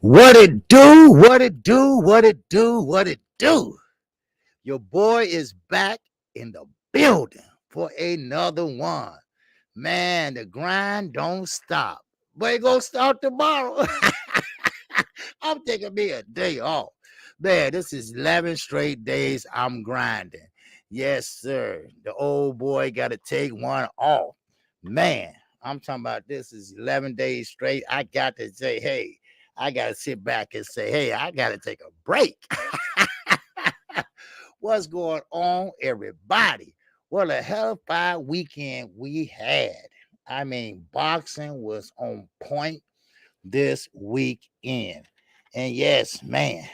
What it do? What it do? What it do? What it do? Your boy is back in the building for another one. Man, the grind don't stop. But it gonna start tomorrow. I'm taking me a day off. Man, this is 11 straight days I'm grinding. Yes, sir. The old boy got to take one off. Man, I'm talking about this is 11 days straight. I got to say, hey, I got to sit back and say, hey, I got to take a break. What's going on, everybody? What a hellfire weekend we had. I mean, boxing was on point this weekend. And yes, man,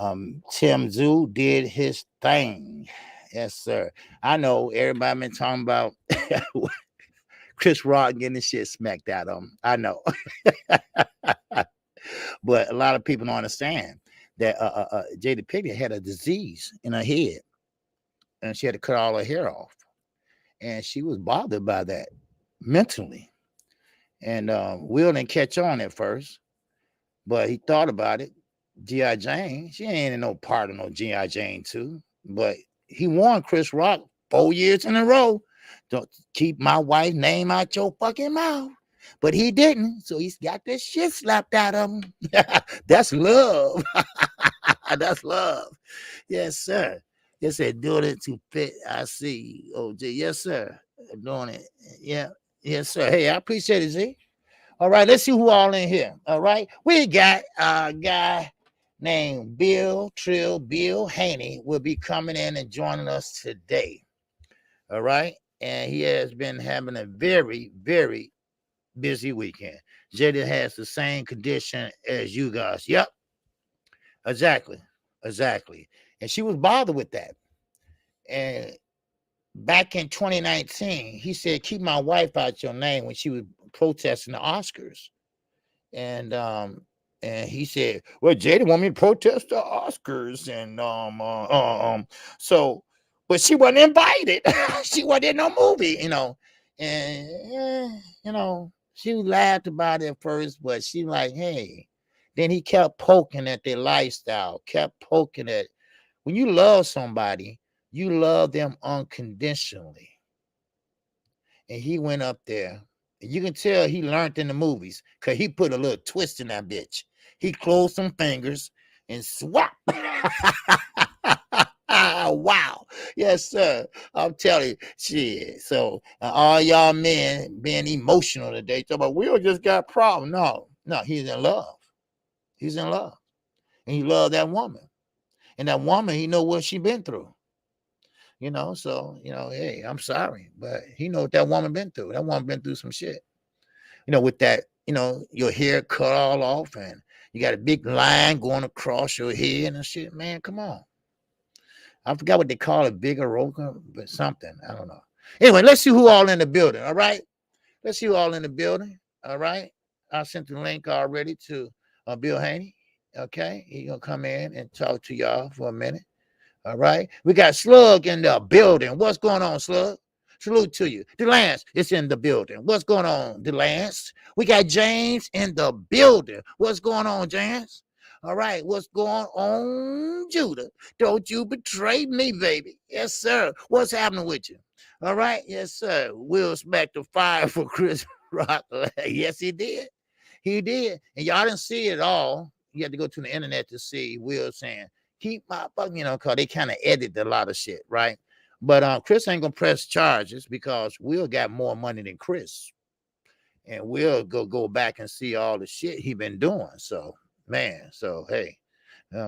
Tszyu did his thing. Yes, sir. I know everybody been talking about Chris Rock getting the shit smacked out of him. I know. But a lot of people don't understand that Jada Pinkett had a disease in her head, and she had to cut all her hair off. And she was bothered by that mentally. And Will didn't catch on at first, but he thought about it. G.I. Jane, she ain't in no part of no G.I. Jane 2, but he warned Chris Rock 4 years in a row, don't keep my wife's name out your fucking mouth. But he didn't, so he's got this shit slapped out of him. That's love. That's love. Yes, sir. Yes, sir. Doing it to fit. I see. OJ. Yes, sir. Doing it. Yeah. Yes, sir. Hey, I appreciate it, Z. All right, let's see who all in here. All right. We got a guy named Bill Haney will be coming in and joining us today. All right. And he has been having a very, very busy weekend. Jada has the same condition as you guys. Yep. Exactly. And she was bothered with that. And back in 2019, he said, keep my wife out your name when she was protesting the Oscars. And he said, well, Jada want me to protest the Oscars. And so, but she wasn't invited. She wasn't in no movie, And she laughed about it at first, but she like, hey. Then he kept poking at their lifestyle, kept poking at, when you love somebody, you love them unconditionally. And he went up there. And you can tell he learned in the movies because he put a little twist in that bitch. He closed some fingers and swap. Wow. Yes, sir. I'm telling you. Shit. So all y'all men being emotional today, talking about, we just got problems. No, he's in love. He's in love. And he loved that woman. And that woman, he know what she been through. So, hey, I'm sorry. But he know what that woman been through. That woman been through some shit. With that, your hair cut all off and you got a big line going across your head and shit. Man, come on. I forgot what they call it, bigger roca, but something. I don't know. Anyway, let's see who all in the building. All right. Let's see who all in the building. All right. I sent the link already to Bill Haney. Okay. He's going to come in and talk to y'all for a minute. All right. We got Slug in the building. What's going on, Slug? Salute to you. DeLance is in the building. What's going on, DeLance? We got James in the building. What's going on, James? All right. What's going on, Judah? Don't you betray me, baby. Yes, sir. What's happening with you? All right. Yes, sir. Will smacked the fire for Chris Rock. Yes, he did. He did. And y'all didn't see it all. You had to go to the internet to see Will saying, keep my fucking, because they kind of edited a lot of shit, right? But Chris ain't gonna press charges because Will got more money than Chris. And Will go back and see all the shit he been doing. So, man, hey,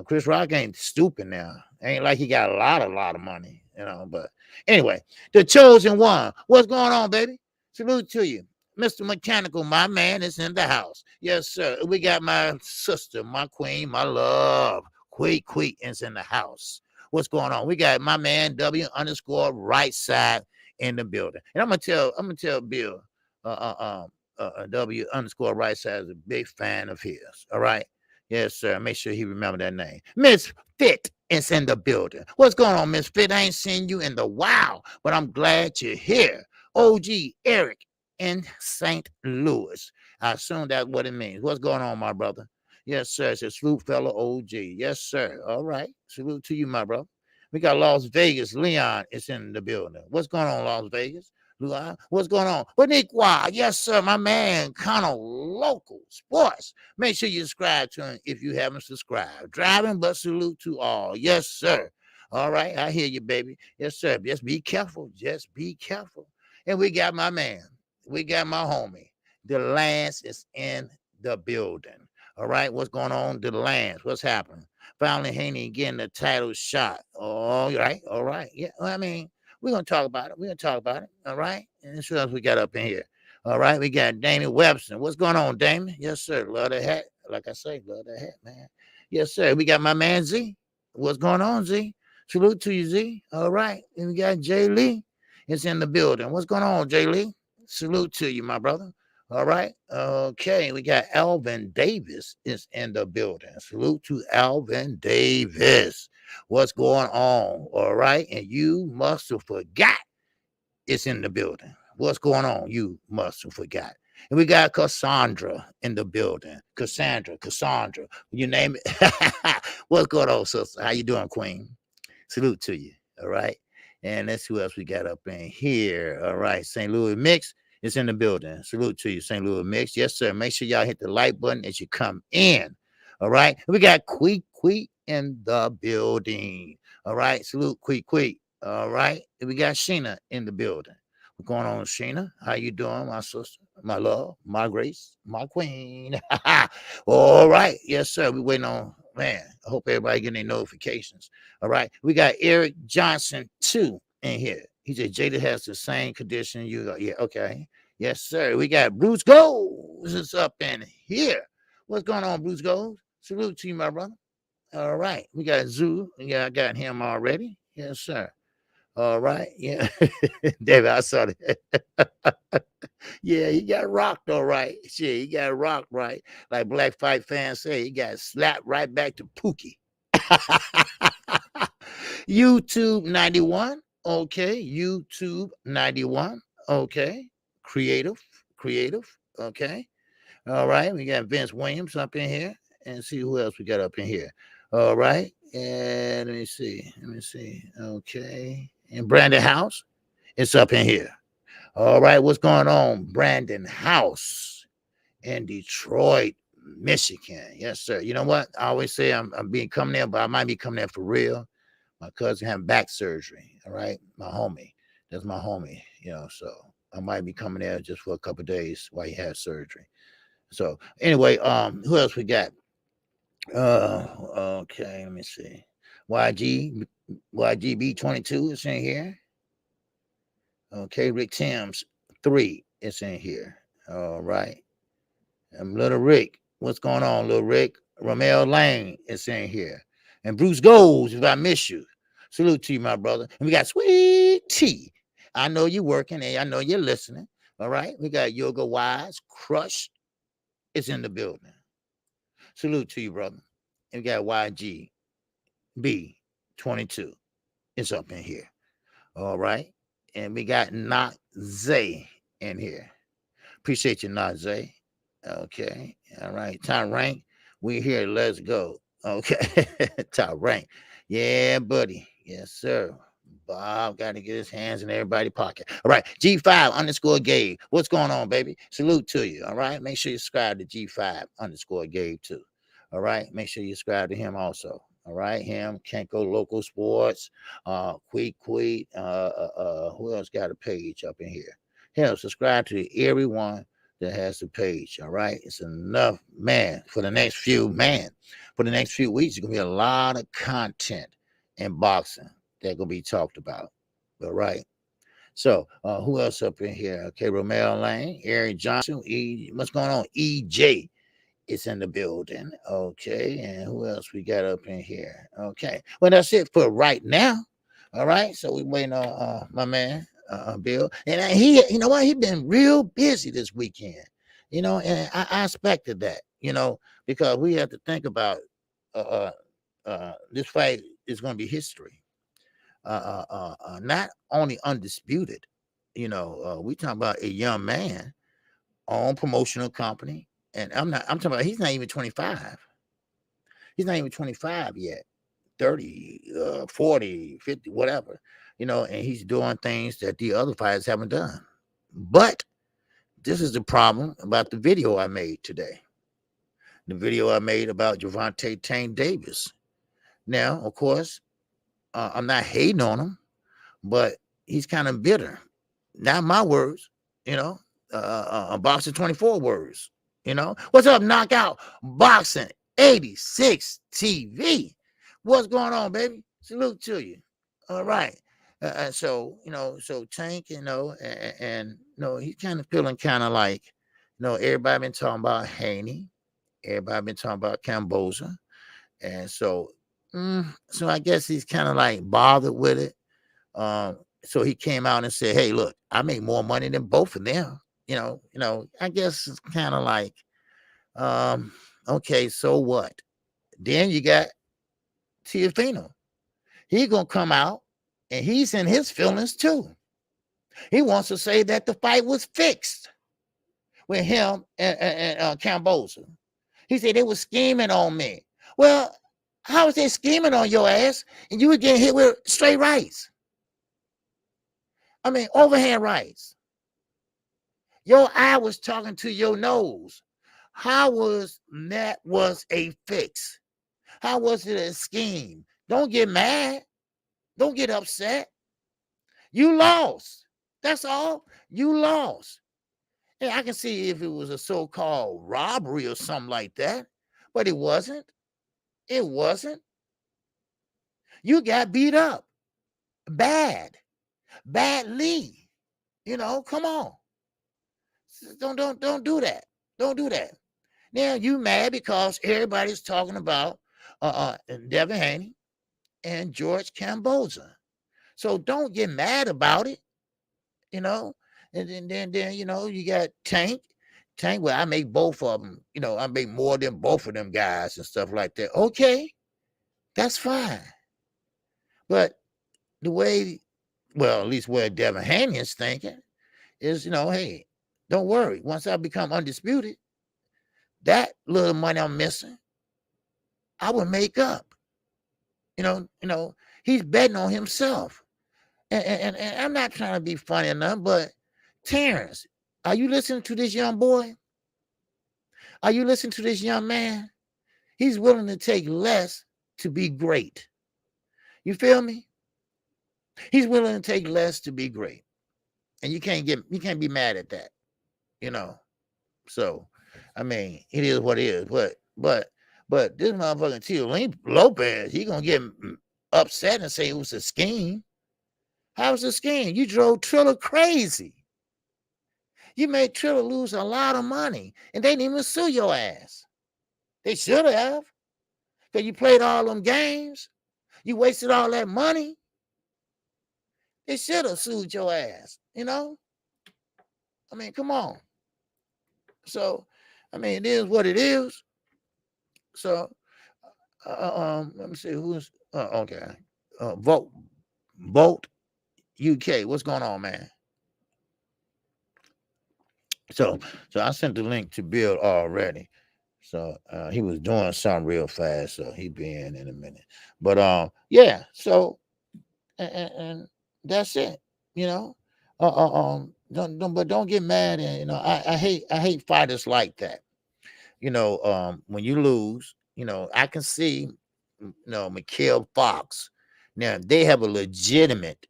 Chris Rock ain't stupid now. Ain't like he got a lot of money, But anyway, the chosen one. What's going on, baby? Salute to you. Mr. Mechanical, my man, is in the house. Yes, sir. We got my sister, my queen, my love. Queek is in the house. What's going on? We got my man W_ right side in the building. And I'm gonna tell Bill W_ right side is a big fan of his. All right. Yes, sir. Make sure he remember that name. Miss Fit is in the building. What's going on, Miss Fit? I ain't seen you in the while, but I'm glad you're here. OG Eric in St. Louis. I assume that's what it means. What's going on, my brother? Yes, sir. It's a salute, fellow OG. Yes, sir. All right. Salute to you, my brother. We got Las Vegas. Leon is in the building. What's going on, Las Vegas? Leon, what's going on? Boniqua, yes, sir. My man, Connell, local sports. Make sure you subscribe to him if you haven't subscribed. Driving, but salute to all. Yes, sir. All right. I hear you, baby. Yes, sir. Just be careful. Just be careful. And we got my man. We got my homie. The Lance is in the building. All right. What's going on? The Lance. What's happening? Finally, Haney getting the title shot. All right. All right. Yeah. Well, I mean, we're going to talk about it. We're going to talk about it. All right. And what else we got up in here? All right. We got Damon Webster. What's going on, Damon? Yes, sir. Love the hat. Like I say, love the hat, man. Yes, sir. We got my man Z. What's going on, Z? Salute to you, Z. All right. And we got Jay Lee. It's in the building. What's going on, Jay Lee? Salute to you, my brother. All right. Okay. We got Alvin Davis is in the building. Salute to Alvin Davis. What's going on? All right. And you must have forgot it's in the building. What's going on? You must have forgot. And we got Cassandra in the building. Cassandra. You name it. What's going on, sister? How you doing, Queen? Salute to you. All right. And let's see who else we got up in here. All right. St. Louis Mix is in the building. Salute to you, St. Louis Mix. Yes, sir. Make sure y'all hit the like button as you come in. All right. We got Queek in the building. All right. Salute, Queek. All right. And we got Sheena in the building. What's going on, Sheena? How you doing, my sister? My love, my grace, my queen. All right. Yes, sir. We waiting on, man. I hope everybody getting their notifications. All right. We got Eric Johnson, too, in here. He said Jada has the same condition you got. Yeah, okay. Yes, sir. We got Bruce Gold is up in here. What's going on, Bruce Gold? Salute to you, my brother. All right. We got Zoo. Yeah, I got him already. Yes, sir. All right. Yeah. David, I saw that. Yeah, he got rocked all right. Shit, he got rocked right. Like Black Fight fans say, he got slapped right back to Pookie. YouTube 91. Okay. YouTube 91. Okay. Creative. Okay. All right. We got Vince Williams up in here. And see who else we got up in here. All right. And let me see. Okay. And Brandon House. It's up in here. All right. What's going on? Brandon House in Detroit, Michigan. Yes, sir. You know what? I always say I'm being coming there, but I might be coming there for real. My cousin having back surgery. All right. My homie. That's my homie. You know, so I might be coming there just for a couple of days while he has surgery. So anyway, who else we got? Okay, let me see. YGB22 is in here. Okay, Rick Timms 3 is in here. All right. Little Rick. What's going on, Little Rick? Romeo Lane is in here. And Bruce Goes, if I miss you. Salute to you, my brother. And we got Sweet Tea. I know you're working and I know you're listening. All right. We got Yoga Wise. Crush is in the building. Salute to you, brother. And we got YGB22. It's up in here. All right. And we got Not Zay in here. Appreciate you, Not Zay. Okay. All right. Top Rank. We here. Let's go. Okay. Top Rank. Yeah, buddy. Yes, sir. Bob got to get his hands in everybody's pocket. All right. G5_Gabe. What's going on, baby? Salute to you. All right. Make sure you subscribe to G5_Gabe too. All right. Make sure you subscribe to him also. All right. Him, Kenko Local Sports, Queek. Who else got a page up in here? Hell, subscribe to everyone that has the page. All right. It's enough, man, for the next few weeks. It's gonna be a lot of content in boxing that gonna be talked about. All right. So who else up in here? Okay, Romeo Lane, Eric Johnson, what's going on? EJ is in the building. Okay, and who else we got up in here? Okay, well, that's it for right now. All right, so we waiting on my man Bill, and he, you know what, he been real busy this weekend. You know, and I expected that. You know, because we have to think about this fight is going to be history. Not only undisputed, we talking about a young man on promotional company, and I'm talking about he's not even 25. He's not even 25 yet. 30, 40, 50, whatever, and he's doing things that the other fighters haven't done. But this is the problem about the video I made today. The video I made about Gervonta Davis. Now, of course, I'm not hating on him, but he's kind of bitter. Not my words, Boxing 24 words. What's up, Knockout Boxing 86 TV? What's going on, baby? Salute to you. All right. So Tank, and he's kind of feeling kind of like, everybody been talking about Haney, everybody been talking about Camboza, and so I guess he's kind of like bothered with it. So he came out and said, "Hey, look, I make more money than both of them." I guess it's kind of like, okay, so what? Then you got Tszyu. He gonna come out and he's in his feelings too. He wants to say that the fight was fixed with him and Camboza. He said they were scheming on me. Well, how is they scheming on your ass and you were getting hit with straight rights? I mean, overhand rights. Your eye was talking to your nose. How was that was a fix? How was it a scheme? Don't get mad. Don't get upset. You lost. That's all. You lost. And I can see if it was a so-called robbery or something like that, but it wasn't. It wasn't. You got beat up. Bad. Badly. Come on. Don't do that. Don't do that. Now you mad because everybody's talking about Devin Haney and George Camboza. So don't get mad about it, And then you got Tank. Well, I make both of them. I make more than both of them guys and stuff like that. Okay, that's fine. But the way, well, at least where Devin Haney is thinking is, hey, don't worry. Once I become undisputed, that little money I'm missing, I will make up. He's betting on himself. And I'm not trying to be funny enough, but Terrence, are you listening to this young boy? Are you listening to this young man? He's willing to take less to be great. You feel me? He's willing to take less to be great. And you can't be mad at that, So, I mean, it is what it is. But this motherfucking Tszyu Lopez, he gonna get upset and say it was a scheme. How was a scheme? You drove Triller crazy. You made Triller lose a lot of money, and they didn't even sue your ass. They should have, because you played all them games. You wasted all that money. They should have sued your ass, I mean, come on. So, I mean, it is what it is. So, let me see who's okay. Vote UK. What's going on, man? So I sent the link to Bill already. So he was doing something real fast, so he'll be in a minute. But yeah. So and that's it. Don't get mad. And I hate fighters like that. When you lose, I can see, McKill Fox. Now they have a legitimate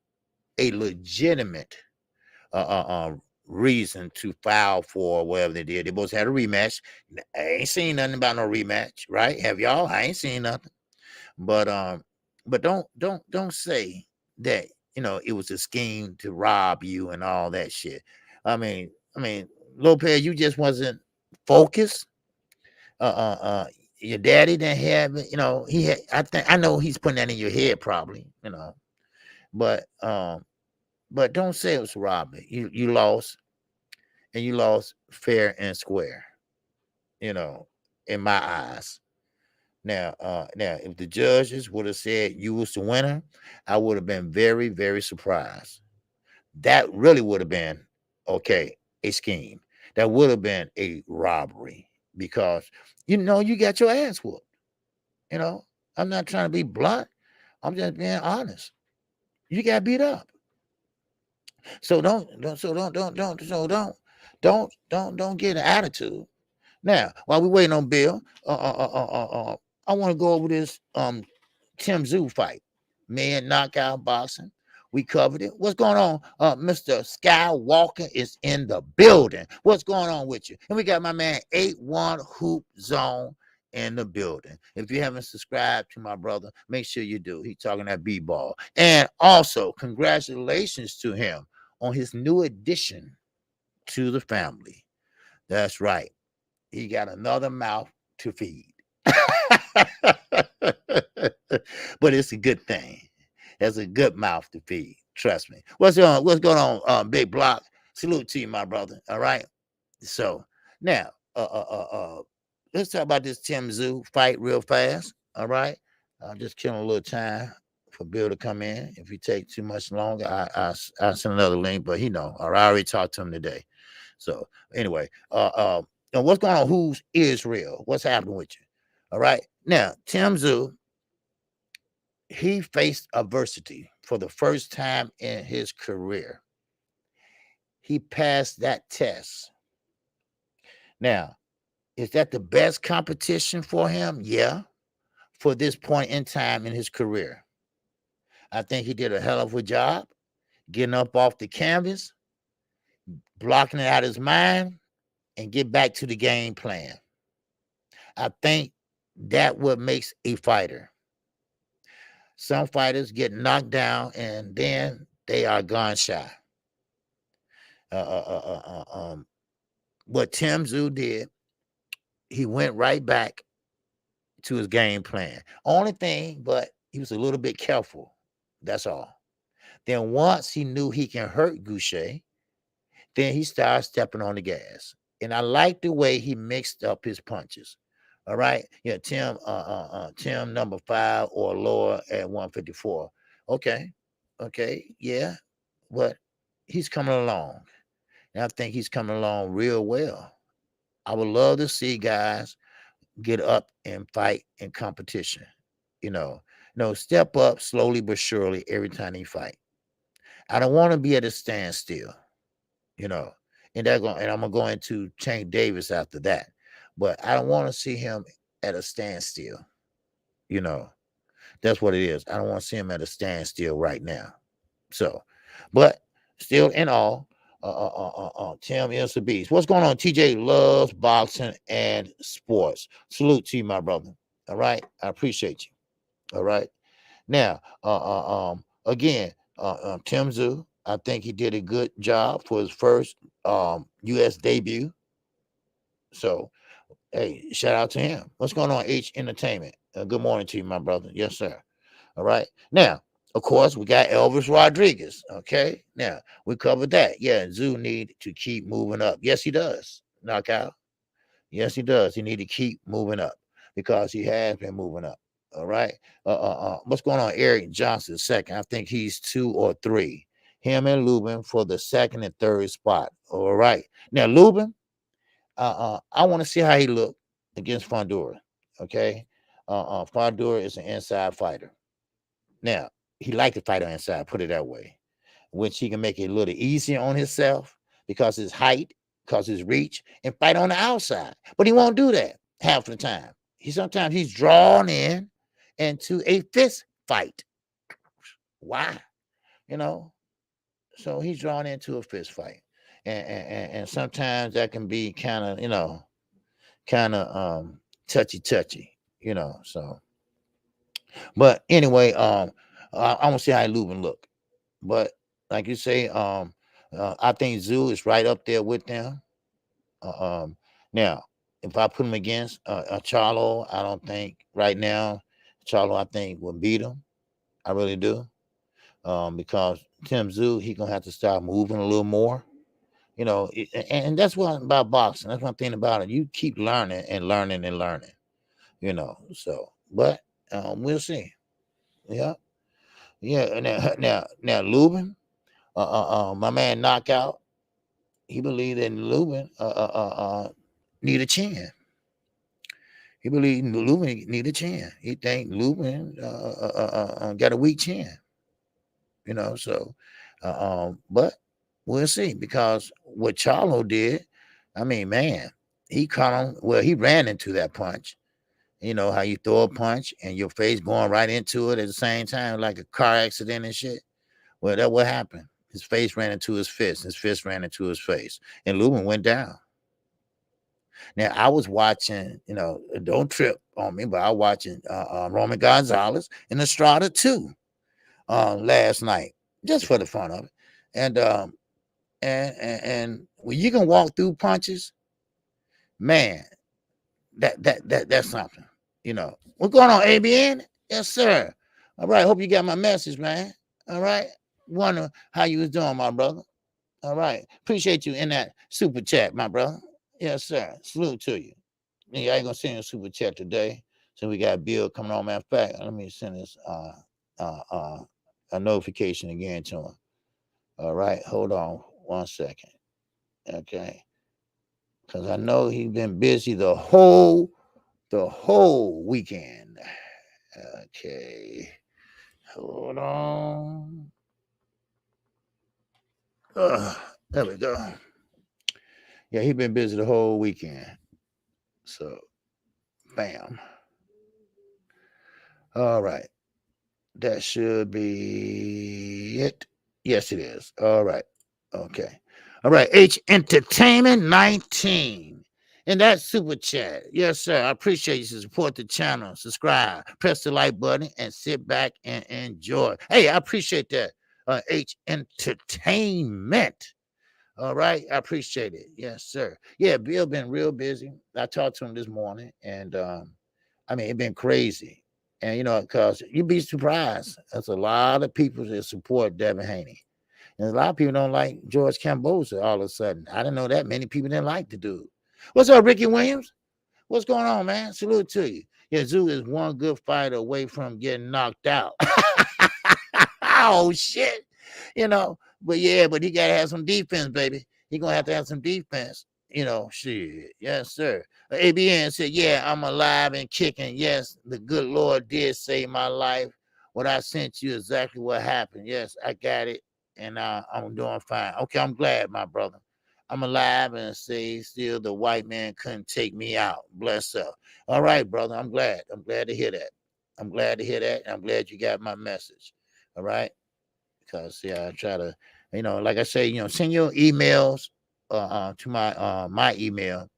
reason to file for whatever they did. They both had a rematch. I ain't seen nothing about no rematch, right? Have y'all? I ain't seen nothing. But don't say that it was a scheme to rob you and all that shit. I mean, Lopez, you just wasn't focused. Your daddy didn't have, he had. I know he's putting that in your head, probably, but don't say it was robbery. You lost, and you lost fair and square, in my eyes. Now, if the judges would have said you was the winner, I would have been very, very surprised. that really would have been okay, a scheme. That would have been a robbery because you got your ass whooped. You know, I'm not trying to be blunt. I'm just being honest. You got beat up. So don't get an attitude. Now, while we waiting on Bill, I want to go over this Tszyu fight, man, knockout boxing. We covered it. What's going on? Mr. Skywalker is in the building. What's going on with you? And we got my man 81 Hoop Zone in the building. If you haven't subscribed to my brother, make sure you do. He's talking that b-ball. And also, congratulations to him on his new addition to the family. That's right. He got another mouth to feed. But it's a good thing. That's a good mouth to feed. Trust me. What's going on, Big Block? Salute to you, my brother. All right. So now, let's talk about this Tszyu fight real fast. All right. I'm just killing a little time for Bill to come in. If he takes too much longer, I'll send another link. But he know. Or I already talked to him today. So anyway, and what's going on? Who's Israel? What's happening with you? All right. Now, Tszyu, he faced adversity for the first time in his career. He passed that test. Now, is that the best competition for him? Yeah, for this point in time in his career. I think he did a hell of a job getting up off the canvas, blocking it out of his mind, and get back to the game plan. I think that what makes a fighter. Some fighters get knocked down and then they are gun shy. What Tszyu did, he went right back to his game plan. Only thing, but he was a little bit careful. That's all. Then once he knew he can hurt Goucher, then he started stepping on the gas. And I like the way he mixed up his punches. All right. Yeah, Tim number 5 or lower at 154. Okay. Yeah. But he's coming along. And I think he's coming along real well. I would love to see guys get up and fight in competition. Step up slowly but surely every time they fight. I don't want to be at a standstill, and I'm gonna go into Tank Davis after that. But I don't want to see him at a standstill. That's what it is. I don't want to see him at a standstill right now. So, but still in all, Tim is a beast. What's going on? TJ loves boxing and sports. Salute to you, my brother. All right, I appreciate you. All right. Now, again, Tszyu, I think he did a good job for his first U.S. debut. So, hey, shout out to him. What's going on, H Entertainment? Good morning to you, my brother. Yes, sir. All right. Now, of course, we got Elvis Rodriguez. Okay. Now, we covered that. Yeah, Tszyu need to keep moving up. Yes, he does. Knockout. Yes, he does. He need to keep moving up because he has been moving up. All right. What's going on? Eric Johnson, second. I think he's 2 or 3. Him and Lubin for the second and third spot. All right. Now, Lubin, I want to see how he looked against Fondura. Okay. Fondura is an inside fighter. Now, he liked to fight on inside, put it that way, which he can make it a little easier on himself because his height, because his reach, and fight on the outside. But he won't do that half the time. Sometimes he's drawn in into a fist fight. Why? So he's drawn into a fist fight. And sometimes that can be kind of touchy, so. But anyway, I want to see how Lubin look. But like you say, I think Tszyu is right up there with them. Now, if I put him against Charlo, I don't think right now Charlo, I think, will beat him. I really do. Because Tszyu, he's gonna have to start moving a little more. And that's what about boxing. That's one thing about it. You keep learning and learning and learning. So, but we'll see. Yeah. Now Lubin, My man Knockout, he believed that Lubin need a chin. He believed Lubin need a chin. He think Lubin got a weak chin. So, but we'll see, because what Charlo did, I mean, man, he caught him. Well, he ran into that punch. You know how you throw a punch and your face going right into it at the same time, like a car accident and shit. Well, that's what happened. His face ran into his fist. His fist ran into his face, and Lubin went down. Now, I was watching, don't trip on me, but I was watching Roman Gonzalez and Estrada too last night, just for the fun of it. And when you can walk through punches, man, that's something. What's going on, ABN? Yes, sir. All right, hope you got my message, man. All right, wonder how you was doing, my brother. All right, appreciate you in that super chat, my brother. Yes, sir. Salute to you. Yeah, I ain't gonna send you a super chat today, so we got Bill coming on. Matter of fact, let me send this a notification again to him. All right, hold on 1 second. Okay, because I know he's been busy the whole weekend. Okay, hold on. There we go. Yeah, he's been busy the whole weekend. So, bam. All right, that should be it. Yes, it is. All right. Okay. All right. H Entertainment 19. And that's super chat. Yes, sir. I appreciate you to support the channel. Subscribe, press the like button, and sit back and enjoy. Hey, I appreciate that. H Entertainment. All right. I appreciate it. Yes, sir. Yeah, Bill been real busy. I talked to him this morning, and I mean, it's been crazy. And because you'd be surprised. There's a lot of people that support Devin Haney. And a lot of people don't like George Cambosa all of a sudden. I didn't know that many people didn't like the dude. What's up, Ricky Williams? What's going on, man? Salute to you. Yeah, Tszyu is one good fighter away from getting knocked out. Oh, shit. But he got to have some defense, baby. He going to have some defense. Shit. Yes, sir. ABN said, yeah, I'm alive and kicking. Yes, the good Lord did save my life. What I sent you, exactly what happened. Yes, I got it. And I'm doing fine. Okay, I'm glad, my brother. I'm alive and say still the white man couldn't take me out. Bless up. All right, brother. I'm glad. I'm glad to hear that. I'm glad to hear that. I'm glad you got my message. All right. Because I try to, like I say, send your emails to my email.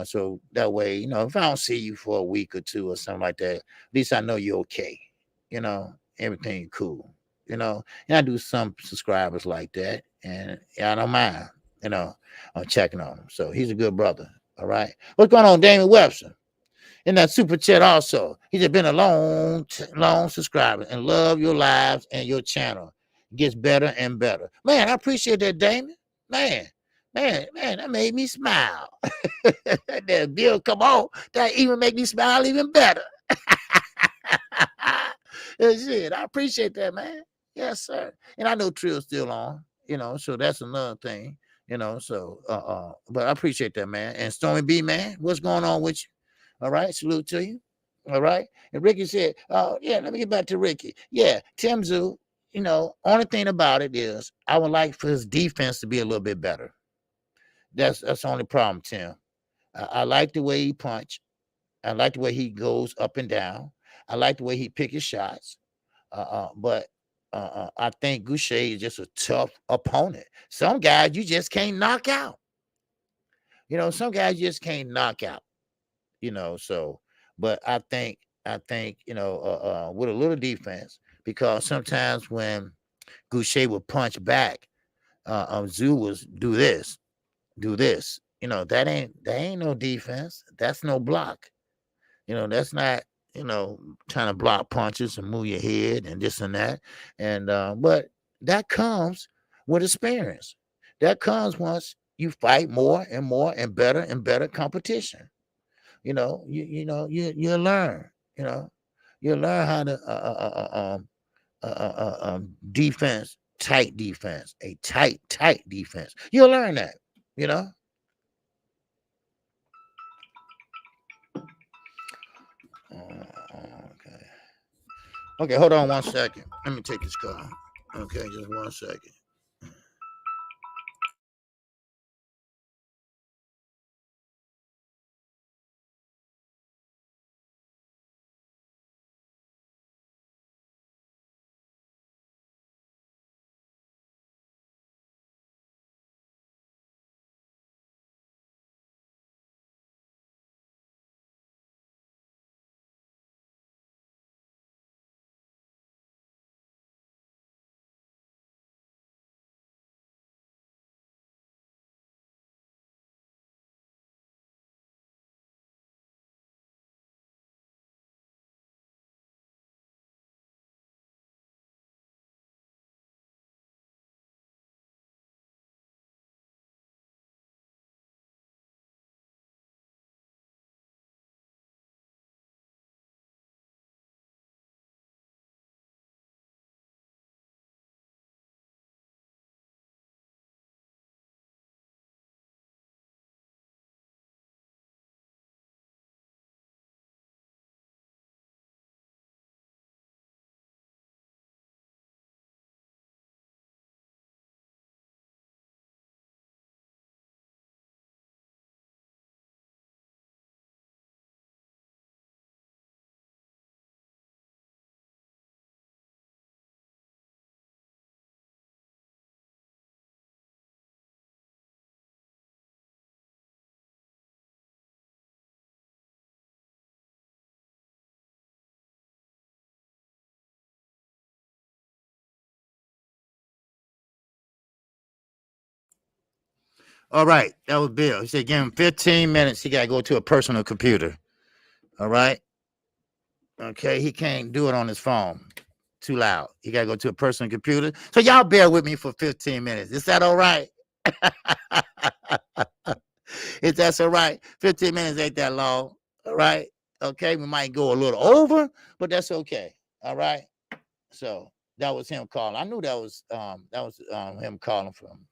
So that way, if I don't see you for a week or two or something like that, at least I know you're okay. Everything cool. And I do some subscribers like that, and I don't mind. I'm checking on him. So he's a good brother. All right. What's going on, Damon Webster? In that super chat also, he's just been a long subscriber and love your lives and your channel. It gets better and better. Man, I appreciate that, Damon. Man, that made me smile. That Bill, come on, that even make me smile even better. Shit, I appreciate that, man. Yes, sir. And I know Trill's still on, so that's another thing, but I appreciate that, man. And Stormy B, man, what's going on with you? All right, salute to you. All right. And Ricky said, yeah, let me get back to Ricky. Yeah, Tszyu, only thing about it is I would like for his defense to be a little bit better. That's the only problem, Tim. I like the way he punch. I like the way he goes up and down. I like the way he pick his shots. But I think Goucher is just a tough opponent. Some guys you just can't knock out. Some guys you just can't knock out. So, but I think with a little defense, because sometimes when Goucher would punch back, Tszyu was do this. That ain't no defense. That's no block. That's not, trying to block punches and move your head and this and that. And but that comes with experience. That comes once you fight more and more and better competition. You learn. You learn how to defense tight defense, a tight defense. You'll learn that, you know. Okay. Okay, hold on 1 second. Let me take this call. Okay, just 1 second. All right, that was Bill. He said, give him 15 minutes. He got to go to a personal computer. All right. Okay, he can't do it on his phone. Too loud. He got to go to a personal computer. So y'all bear with me for 15 minutes. Is that all right? If that's all right, 15 minutes ain't that long. All right. Okay, we might go a little over, but that's okay. All right. So that was him calling. I knew that was him calling from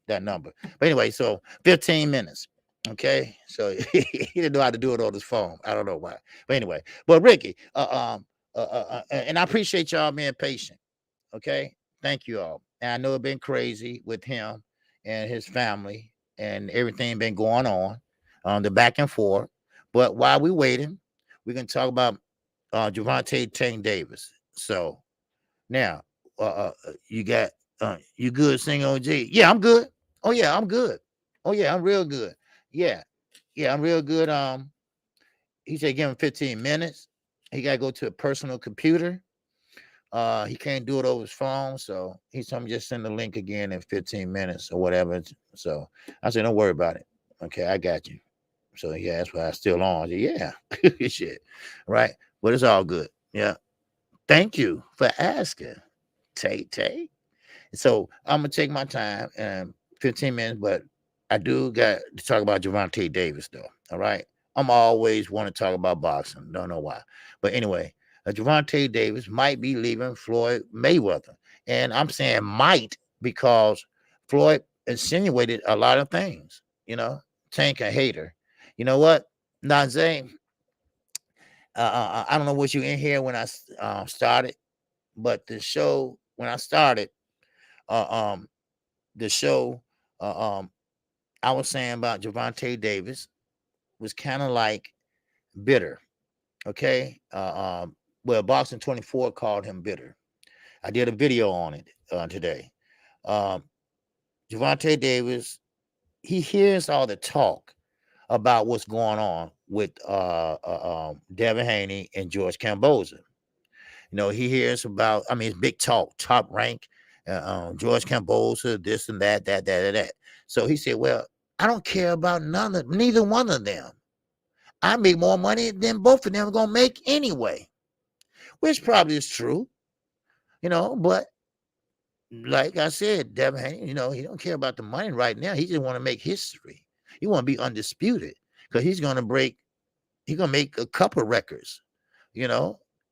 that number. But anyway, so 15 minutes. Okay, so he didn't know how to do it on his phone. I don't know why. But anyway, but Ricky, and I appreciate y'all being patient. Okay, thank you all. And I know it's been crazy with him and his family and everything been going on, the back and forth. But while we waiting, we can talk about Gervonta Davis. So now, you got you good, Sing OG? Yeah, I'm good. Oh yeah, I'm good. Oh yeah, I'm real good. Yeah, yeah, I'm real good. He said give him 15 minutes. He got to go to a personal computer. He can't do it over his phone, so he told me just send the link again in 15 minutes or whatever. So I said, don't worry about it. Okay, I got you. So yeah, that's why I'm still on. I said, yeah, shit, right? But it's all good. Yeah. Thank you for asking, Tay. So I'm gonna take my time and 15 minutes, but I do got to talk about Gervonta Davis though. All right. I'm always want to talk about boxing. Don't know why. But anyway, Gervonta Davis might be leaving Floyd Mayweather. And I'm saying might because Floyd insinuated a lot of things, Tank a hater. You know what? Nazay, I don't know what you in here when I started, but the show when I started, uh, um, the show, I was saying about Gervonta Davis was kind of like bitter. Okay. Well, Boxing 24 called him bitter. I did a video on it today. Um, Gervonta Davis, he hears all the talk about what's going on with Devin Haney and George Camboza. He hears about, it's big talk, top rank, George Camboza, this and that. So he said, well, I don't care about neither one of them. I make more money than both of them are going to make anyway, which probably is true, but like I said, Devin Haney, he don't care about the money right now. He just want to make history. He want to be undisputed because he's going to make a couple records,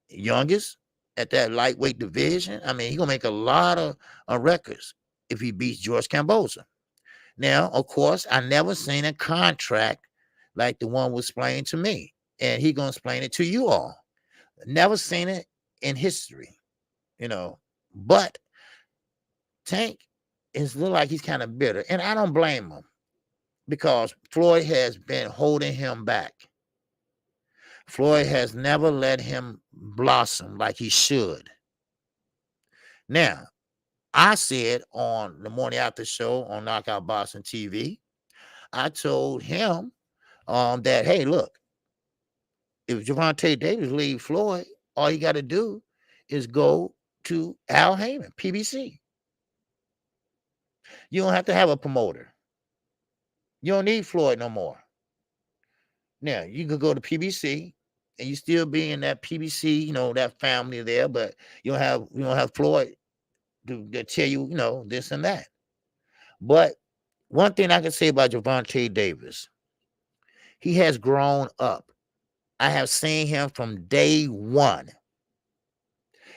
youngest, at that lightweight division. I mean, he's gonna make a lot of records if he beats George Kamboza. Now, of course, I never seen a contract like the one was explained to me, and he gonna explain it to you all. Never seen it in history, you know. But Tank is look like he's kind of bitter, and I don't blame him because Floyd has been holding him back. Floyd has never let him blossom like he should. Now, I said on the morning after show on Knockout Boxing TV, I told him that, hey, look, if Gervonta Davis leave Floyd, all you got to do is go to Al Heyman, PBC. You don't have to have a promoter. You don't need Floyd no more. Now, you could go to PBC and you still be in that PBC, you know, that family there, but you don't have Floyd to tell you, you know, this and that. But one thing I can say about Gervonta Davis, he has grown up. I have seen him from day one.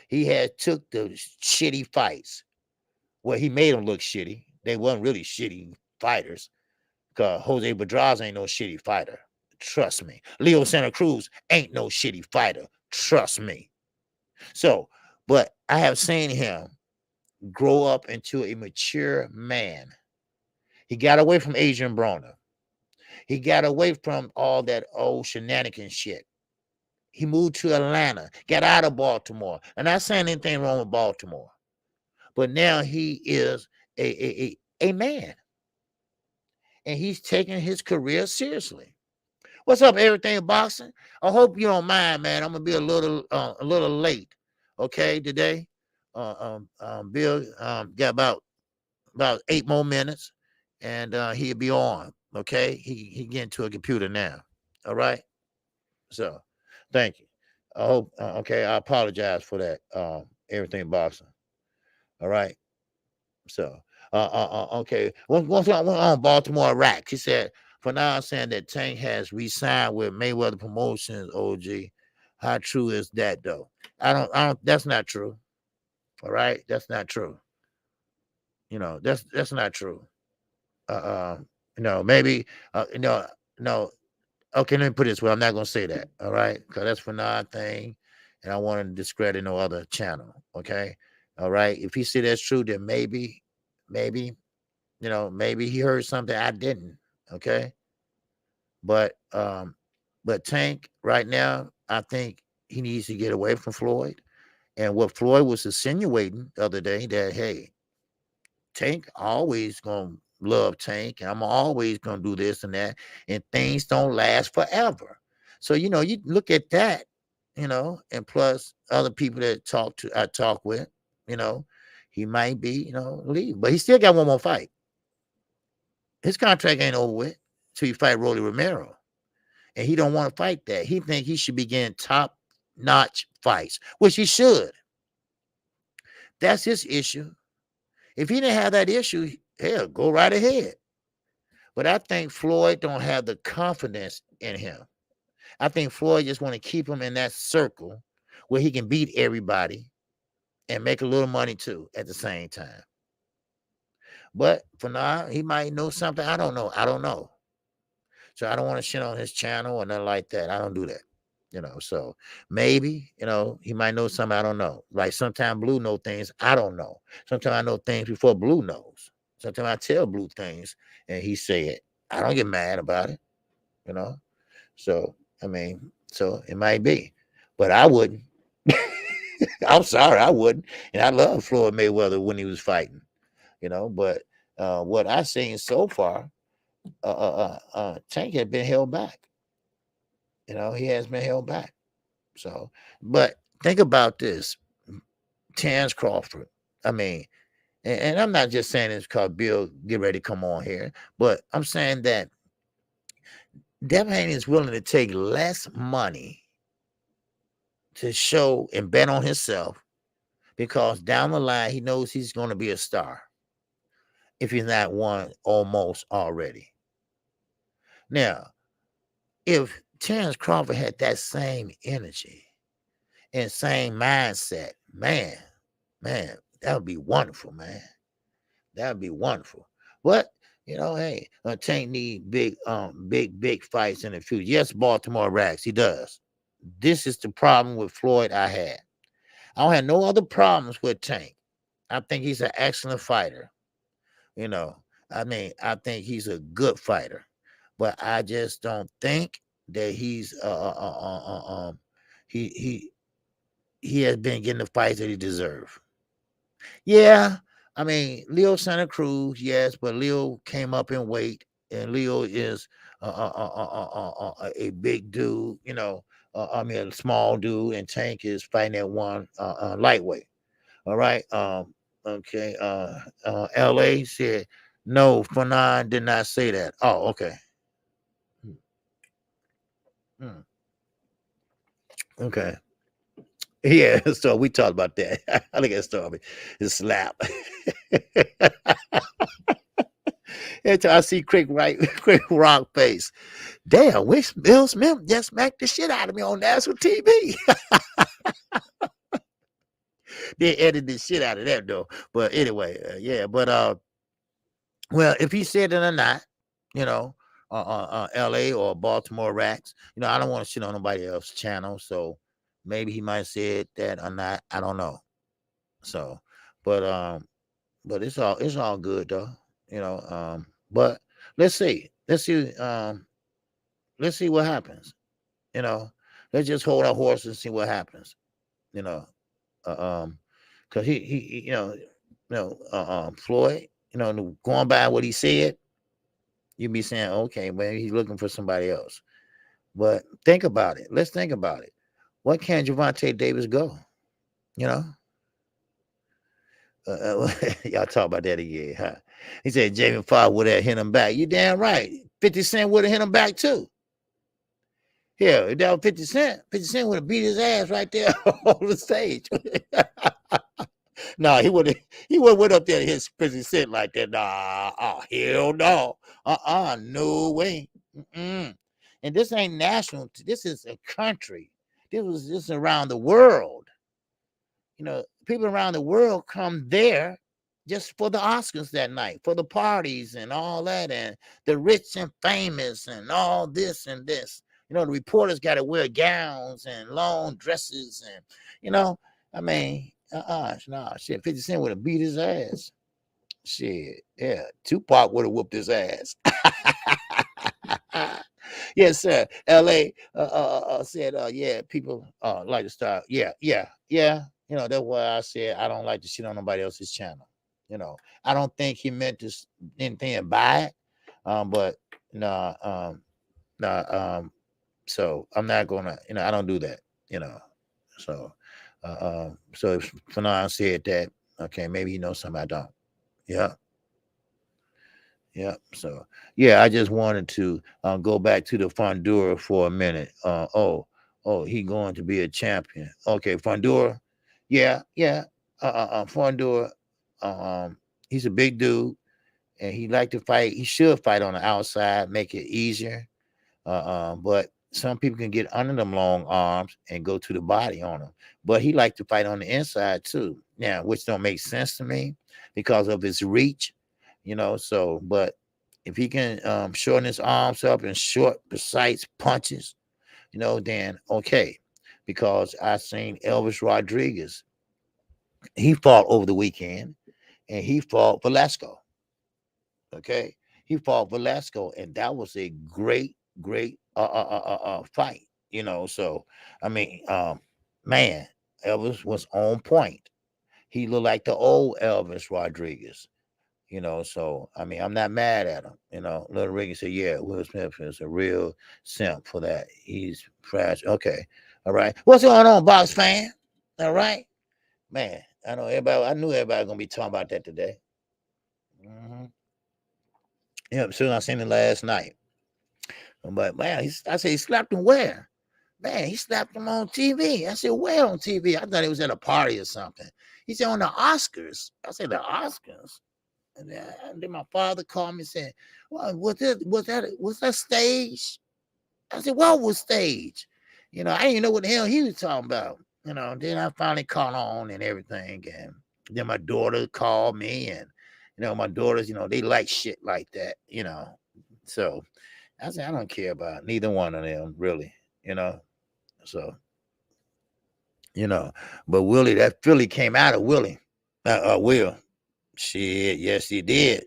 He had took the shitty fights. Well, he made them look shitty. They weren't really shitty fighters because Jose Pedraza ain't no shitty fighter. Trust me. Leo Santa Cruz ain't no shitty fighter. Trust me. So, but I have seen him grow up into a mature man. He got away from Adrian Broner. He got away from all that old shenanigan shit. He moved to Atlanta, got out of Baltimore. And I'm not saying anything wrong with Baltimore. But now he is a man. And he's taking his career seriously. What's up, Everything Boxing? I hope you don't mind, man. I'm gonna be a little late, okay, today. Bill got about 8 more minutes, and he'll be on. Okay, he getting to a computer now. All right. So, thank you. I hope. Okay, I apologize for that. Everything Boxing. All right. So, okay. What's on Baltimore Rack? He said, for now, I'm saying that Tank has re-signed with Mayweather Promotions. OG, how true is that though? I don't. That's not true. All right, that's not true. You know, that's not true. Maybe. No. Okay, let me put it this way. I'm not gonna say that. All right, because that's for now thing, and I want to discredit no other channel. Okay. All right. If he said that's true, then maybe, maybe he heard something I didn't. Okay. But Tank right now, I think he needs to get away from Floyd. And what Floyd was insinuating the other day that, hey, Tank always gonna love Tank, and I'm always gonna do this and that, and things don't last forever. So you look at that, and plus other people that I talk with, he might be, leave, but he still got one more fight. His contract ain't over with till he fight Rolly Romero. And he don't want to fight that. He think he should be getting top-notch fights, which he should. That's his issue. If he didn't have that issue, hell, go right ahead. But I think Floyd don't have the confidence in him. I think Floyd just want to keep him in that circle where he can beat everybody and make a little money too at the same time. But for now, he might know something. I don't know. So I don't want to shit on his channel or nothing like that. I don't do that. So maybe, he might know something I don't know. Like sometimes Blue know things I don't know. Sometimes I know things before Blue knows. Sometimes I tell Blue things and he say it. I don't get mad about it, So, so it might be. But I wouldn't. I'm sorry, I wouldn't. And I love Floyd Mayweather when he was fighting, but what I've seen so far, Tank had been held back. He has been held back. So, but think about this, Terrence Crawford. I mean, and I'm not just saying this because Bill get ready to come on here, but I'm saying that Devin Haney is willing to take less money to show and bet on himself because down the line he knows he's going to be a star if he's not one almost already. Now, if Terrence Crawford had that same energy and same mindset. Man, that would be wonderful, man. That would be wonderful. But hey, Tank need big fights in the future. Yes, Baltimore Rags, he does. This is the problem with Floyd I had. I don't have no other problems with Tank. I think he's an excellent fighter. I think he's a good fighter, but I just don't think that he he he has been getting the fights that he deserves. Yeah, I mean Leo Santa Cruz, yes, but Leo came up in weight, and Leo is a big dude. A small dude, and Tank is fighting at one lightweight. All right. Okay. LA said no. Fanon did not say that. Oh, okay. Hmm. Okay. Yeah. So we talked about that. I think that story. The slap. Until I see Quick Rock face. Damn, wish Bill Smith just smacked the shit out of me on national TV. They edited the shit out of that though. But anyway, yeah. But well, if he said it or not, you know, LA or Baltimore Racks, I don't want to shit on nobody else's channel. So maybe he might have said that or not. I don't know. So, but it's all good though. But let's see. Let's see what happens. You know, let's just hold our horse and see what happens. You know, because he Floyd, going by what he said, you'd be saying, okay, well, he's looking for somebody else. But think about it. Let's think about it. What can Gervonta Davis go? You know, y'all talk about that again, huh? He said Jamie Foxx would have hit him back. You damn right. 50 Cent would have hit him back too. Yeah, if that was 50 Cent, 50 Cent would have beat his ass right there on the stage. No, he would went up there and hit 50 Cent like that. Nah, oh, hell no. No way. Mm-mm. And this ain't national. This is a country. This is around the world. People around the world come there just for the Oscars that night, for the parties and all that, and the rich and famous and all this and this. The reporters got to wear gowns and long dresses, and I mean, nah, shit. 50 Cent would have beat his ass. Shit, yeah. Tupac would have whooped his ass. Yes, sir. L.A. Said, yeah, people like to start. Yeah. That's why I said I don't like to shit on nobody else's channel. I don't think he meant to anything by it. But no, so I'm not gonna, I don't do that. So, so if Fanon said that, okay, maybe he knows something I don't. Yeah. Yeah. So yeah, I just wanted to go back to the Fondura for a minute. He going to be a champion. Okay, Fondura. Yeah. Fondura. He's a big dude, and he like to fight. He should fight on the outside, make it easier. But some people can get under them long arms and go to the body on them. But he like to fight on the inside too. Now, which don't make sense to me because of his reach. So, but if he can shorten his arms up and short, precise punches, then okay. Because I seen Elvis Rodriguez. He fought over the weekend, and he fought Velasco. Okay, he fought Velasco, and that was a great fight. So I mean, man, Elvis was on point. He looked like the old Elvis Rodriguez. So I mean, I'm not mad at him. Little Ricky said, yeah, Will Smith is a real simp for that. He's fresh. Okay. All right. What's going on, box fan? All right. Man, I knew everybody gonna be talking about that today. Mm-hmm. Yeah, so I seen it last night. But man, I said he slapped him where? Man, he slapped him on TV. I said, where on TV? I thought it was at a party or something. He said on the Oscars. I said, the Oscars? And then my father called me and said, well, was that stage? I said, what was stage? I didn't know what the hell he was talking about. Then I finally caught on and everything. And then my daughter called me, and my daughters, they like shit like that. So I said, I don't care about neither one of them, really, you know. So, you know, but Willie, that Philly came out of Willie. Will. Shit, yes, he did.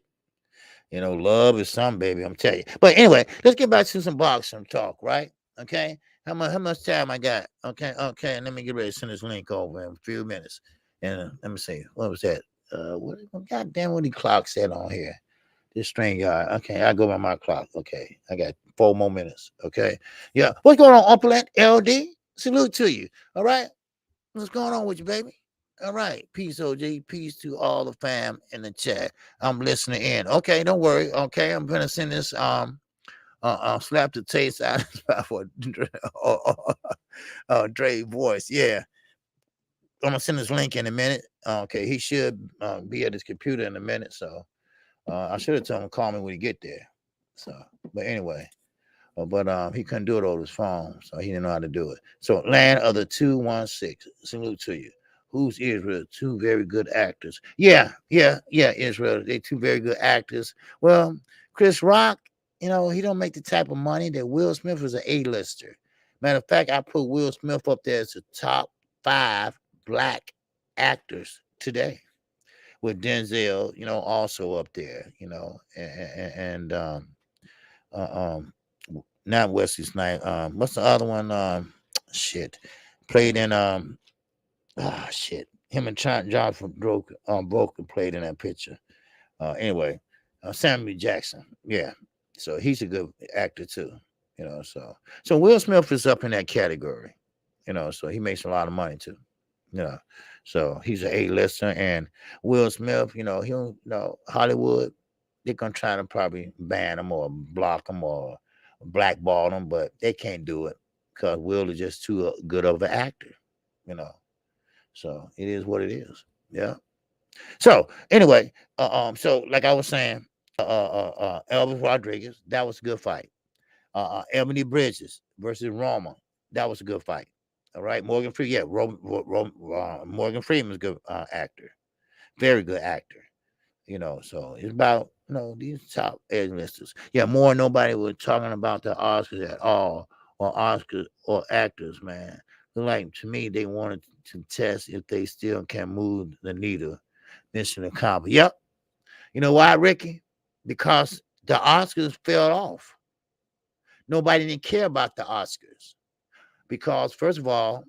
Love is something, baby. I'm telling you. But anyway, let's get back to some boxing talk, right? Okay. How much time I got? Okay. And let me get ready to send this link over in a few minutes. And let me see. What was that? God damn, what the clock said on here? This string guy. Okay, I go by my clock. Okay. I got 4 more minutes. Okay. Yeah. What's going on, Uncle LD? Salute to you. All right. What's going on with you, baby? All right. Peace, OG. Peace to all the fam in the chat. I'm listening in. Okay, don't worry. Okay, I'm gonna send this slap the taste out for Dre voice. Yeah. I'm gonna send this link in a minute. Okay, he should be at his computer in a minute. So I should have told him to call me when he get there. So, but anyway. But he couldn't do it over his phone, so he didn't know how to do it. So Land of the 216, salute to you. Who's Israel? 2 very good actors. Yeah, Israel. They 2 very good actors. Well, Chris Rock, he don't make the type of money that Will Smith is an A-lister. Matter of fact, I put Will Smith up there as the top 5 black actors today, with Denzel, also up there, and not Wesley Snipes. What's the other one? Shit, played in shit. Him and Jonathan Broker played in that picture. Anyway, Samuel Jackson. Yeah, so he's a good actor too. So Will Smith is up in that category. So he makes a lot of money too. So he's an A-lister, and Will Smith, he'll Hollywood, they're gonna try to probably ban him or block him or blackball him, but they can't do it because Will is just too good of an actor, So it is what it is. Yeah. So anyway, so like I was saying, Elvis Rodriguez, that was a good fight. Ebony Bridges versus Roma, that was a good fight. All right, Morgan Freeman, yeah, Morgan Freeman's a good actor, very good actor. So it's about these top A-listers. Yeah, more nobody was talking about the Oscars at all, or Oscars or actors, man. Like, to me, they wanted to test if they still can move the needle. Mission accomplished. Yep. You know why, Ricky? Because the Oscars fell off. Nobody didn't care about the Oscars because, first of all,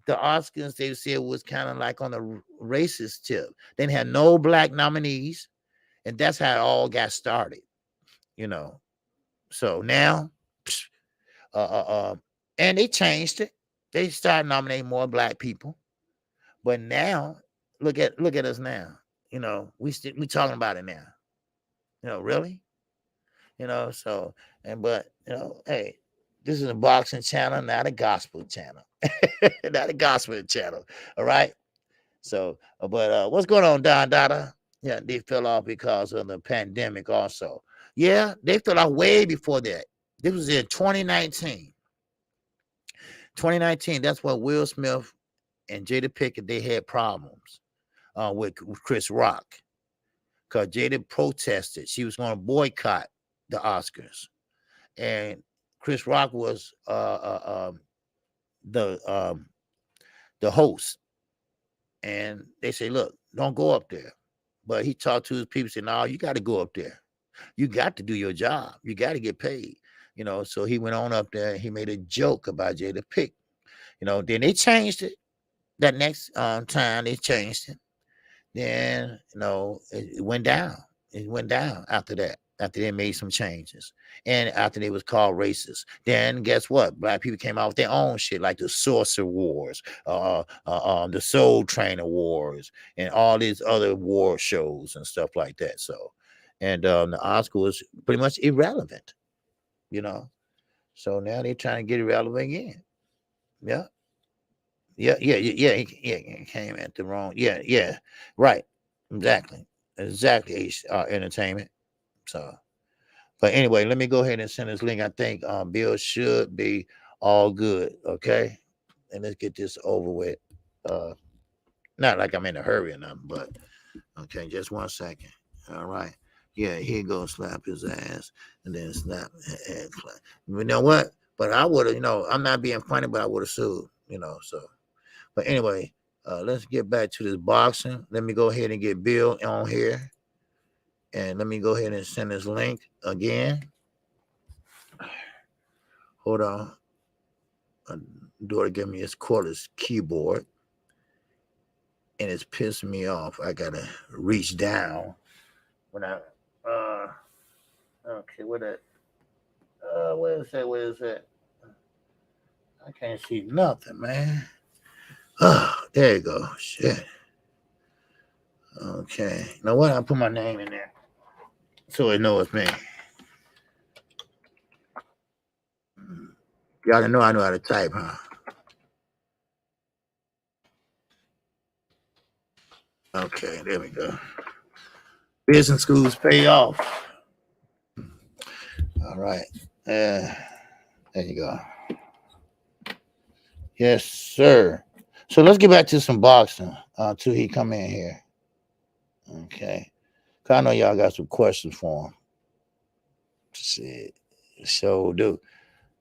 the Oscars, they said, was kind of like on a racist tip. They didn't have no black nominees, and that's how it all got started. So now, and they changed it. They started nominating more black people, but now look at us now. We talking about it now. Really. So but hey, this is a boxing channel, not a gospel channel, not a gospel channel. All right. So, but what's going on, Don Dada? Yeah, they fell off because of the pandemic also. Yeah, they fell off way before that. This was in 2019. 2019, that's when Will Smith and Jada Pinkett, they had problems with Chris Rock. Because Jada protested. She was going to boycott the Oscars. And Chris Rock was the host. And they say, look, don't go up there. But he talked to his people, said, no, you got to go up there. You got to do your job. You got to get paid. So he went on up there and he made a joke about Jada Pinkett. Then they changed it. That next time they changed it. Then, it went down. It went down after that, after they made some changes. And after they was called racist. Then guess what? Black people came out with their own shit, like the Sorcerer Wars, the Soul Trainer Wars, and all these other war shows and stuff like that. So, and the Oscar was pretty much irrelevant, So now they're trying to get it relevant again. Yeah. Yeah. He came at the wrong. Yeah. Right. Exactly. Entertainment. So, but anyway, let me go ahead and send this link. I think Bill should be all good. Okay. and let's get this over with. Not like I'm in a hurry or nothing, but okay, just 1 second. All right. Yeah, here goes slap his ass and then slap and clap. You know what? But I would have, I'm not being funny, but I would have sued, so. But anyway, let's get back to this boxing. Let me go ahead and get Bill on here. And let me go ahead and send this link again. Hold on. Daughter give me his cordless keyboard. And it's pissing me off. I gotta reach down when I okay, where is that? I can't see nothing, man. Oh, there you go. Shit. Okay. Now what? I put my name in there so it knows it's me. Y'all know I know how to type, huh? Okay, there we go. Business schools pay off. All right. There you go. Yes, sir. So let's get back to some boxing till he come in here. Okay. Cause I know y'all got some questions for him. Shit. So do.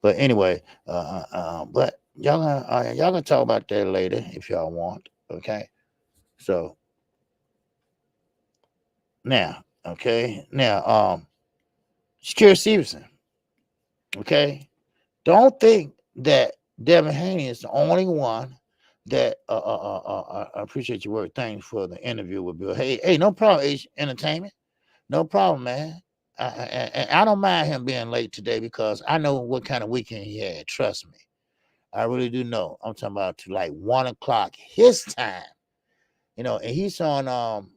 But anyway, but y'all gonna talk about that later if y'all want. Okay. So now, Shakir Stevenson. Okay. Don't think that Devin Haney is the only one that I appreciate your work. Thanks for the interview with Bill. Hey, no problem, H Entertainment. No problem, man. I don't mind him being late today because I know what kind of weekend he had. Trust me. I really do know. I'm talking about to like 1 o'clock his time. And he's on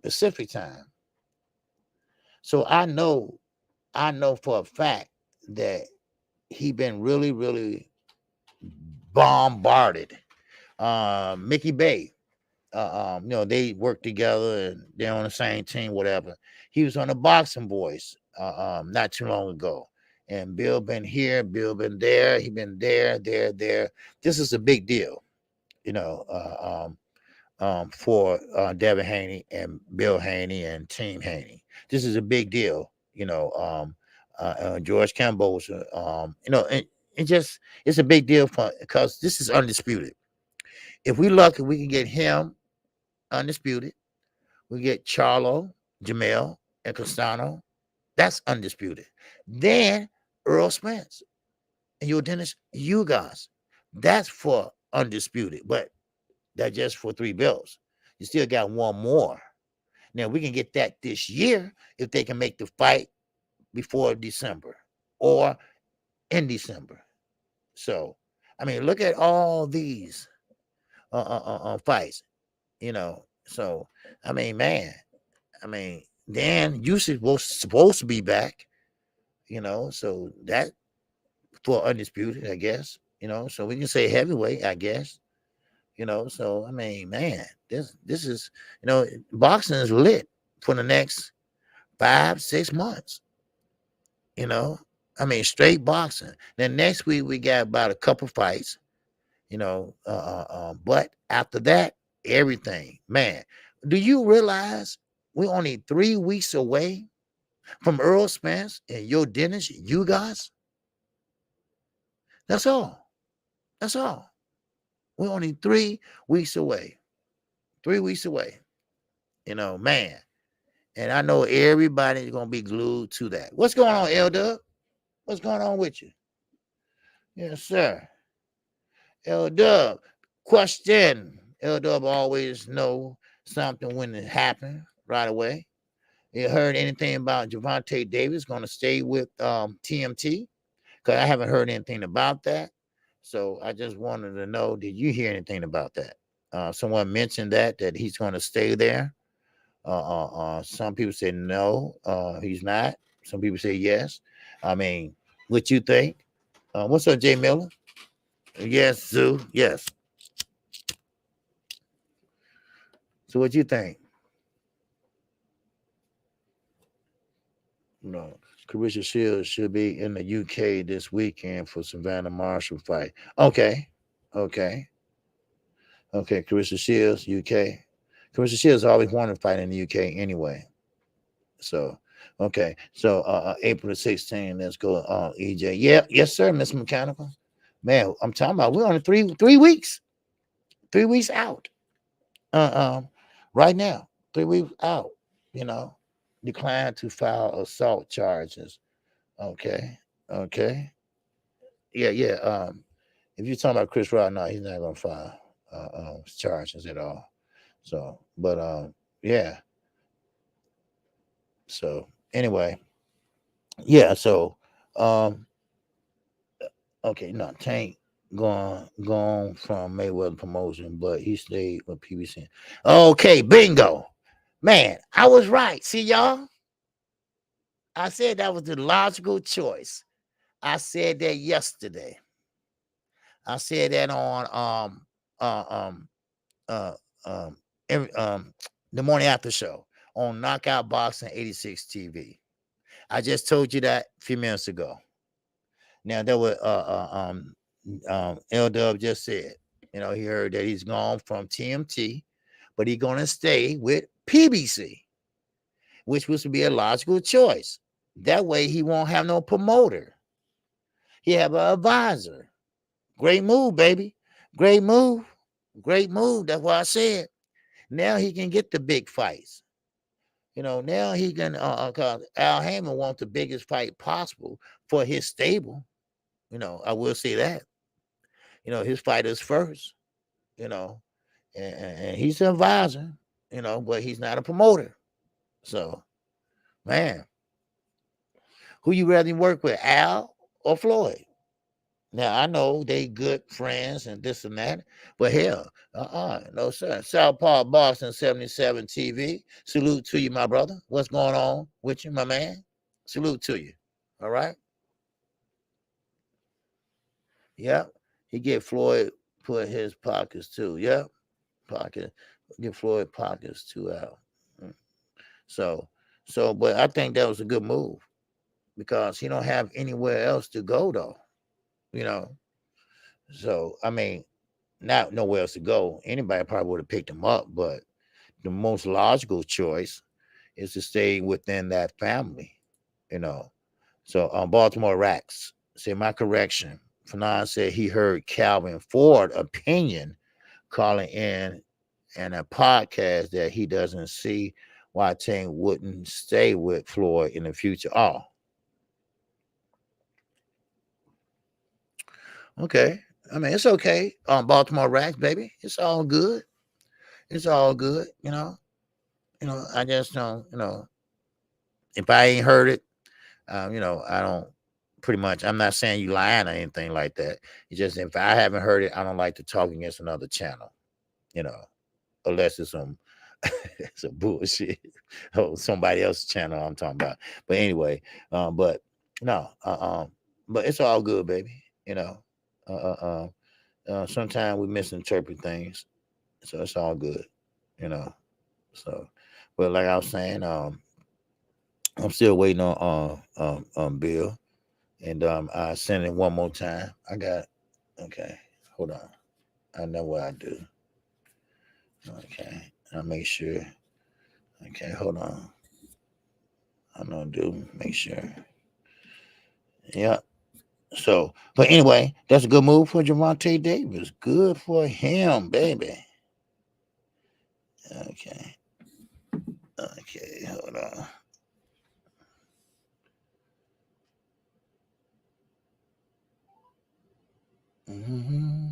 Pacific time. So I know for a fact that he been really, really bombarded. Mickey Bay, they work together and they're on the same team, whatever. He was on the Boxing Boys not too long ago. And Bill been here, Bill been there, he been there. This is a big deal, for Devin Haney and Bill Haney and Team Haney. This is a big deal, George Campbell's, it's a big deal because this is undisputed. If we lucky, we can get him undisputed. We get Charlo, Jamel, and Castano. That's undisputed. Then Earl Spence and your Dennis, you guys. That's for undisputed, but that's just for 3 belts. You still got one more. Now we can get that this year if they can make the fight before December or in December. So, I mean, look at all these fights, So, I mean, man, Dan Yusuf was supposed to be back, so that for undisputed, I guess, so we can say heavyweight, I guess, so I mean, man, this is, boxing is lit for the next 5-6 months, straight boxing. Then next week we got about a couple fights, but after that, everything, man. Do you realize we're only 3 weeks away from Earl Spence and your Dennis, you guys? That's all. That's all. We're only 3 weeks away. 3 weeks away. Man. And I know everybody's going to be glued to that. What's going on, L-Dub? What's going on with you? Yes, sir. L-Dub. Question. L-Dub always know something when it happened right away. You heard anything about Gervonta Davis going to stay with TMT? Because I haven't heard anything about that. So I just wanted to know, did you hear anything about that? Someone mentioned that he's going to stay there. Some people say no, he's not. Some people say yes. I mean, what you think? What's up, Jay Miller? Yes, Sue. Yes. So what you think? No, Carissa Shields should be in the UK this weekend for Savannah Marshall fight. Okay. Okay. Okay. Carissa Shields, UK. Carissa Shields always wanted to fight in the UK anyway. So, okay. So, April the 16th, let's go. EJ. Yeah. Yes, sir, Miss Mechanical. Man, I'm talking about we're on 3 weeks. 3 weeks out. Right now. 3 weeks out. You know, declined to file assault charges. Okay. Okay. Yeah, yeah. If you're talking about Chris Rock, no, he's not gonna file charges at all. So, but yeah. So anyway, yeah. So, um, okay, no, Tank gone from Mayweather Promotion, but he stayed with PBC. Okay, bingo, man. I was right. See y'all. I said that was the logical choice. I said that yesterday. I said that on uh, um uh every, the morning after show on Knockout Boxing 86 TV. I just told you that a few minutes ago. Now that was L Dub just said, he heard that he's gone from TMT, but he's gonna stay with PBC, which was to be a logical choice. That way he won't have no promoter. He have an advisor. Great move, baby. Great move. Great move. That's what I said. Now he can get the big fights. Now he can, cause Al Heyman wants the biggest fight possible for his stable. I will say that. His fight is first, and he's an advisor, but he's not a promoter. So, man, who you rather work with, Al or Floyd? Now I know they good friends and this and that, but hell, no sir. Southpaw Boston 77 TV. Salute to you, my brother. What's going on with you, my man? Salute to you. All right. Yep. He get Floyd put his pockets too. Yep. Pocket. Get Floyd pockets too out. So, but I think that was a good move because he don't have anywhere else to go though. You know. So I mean, not nowhere else to go. Anybody probably would have picked him up, but the most logical choice is to stay within that family, you know. So Baltimore Racks say my correction. Fanon said he heard Calvin Ford opinion calling in and a podcast that he doesn't see why Tank wouldn't stay with Floyd in the future. Oh, okay. I mean, it's okay. Baltimore Racks, baby. It's all good. It's all good, I just don't, if I ain't heard it, I don't pretty much, I'm not saying you lying or anything like that. It's just, if I haven't heard it, I don't like to talk against another channel, you know, unless it's some bullshit or somebody else's channel I'm talking about. But anyway, but no, but it's all good, baby. Sometimes we misinterpret things, so it's all good, you know. So, but like I was saying, I'm still waiting on Bill, and I send it one more time. I got okay. Hold on, I know what I do. Okay, I'll make sure. Okay, hold on. I'm gonna do make sure. Yeah. So, but anyway, that's a good move for Gervonta Davis. Good for him, baby. Okay. Okay, hold on. Mm-hmm.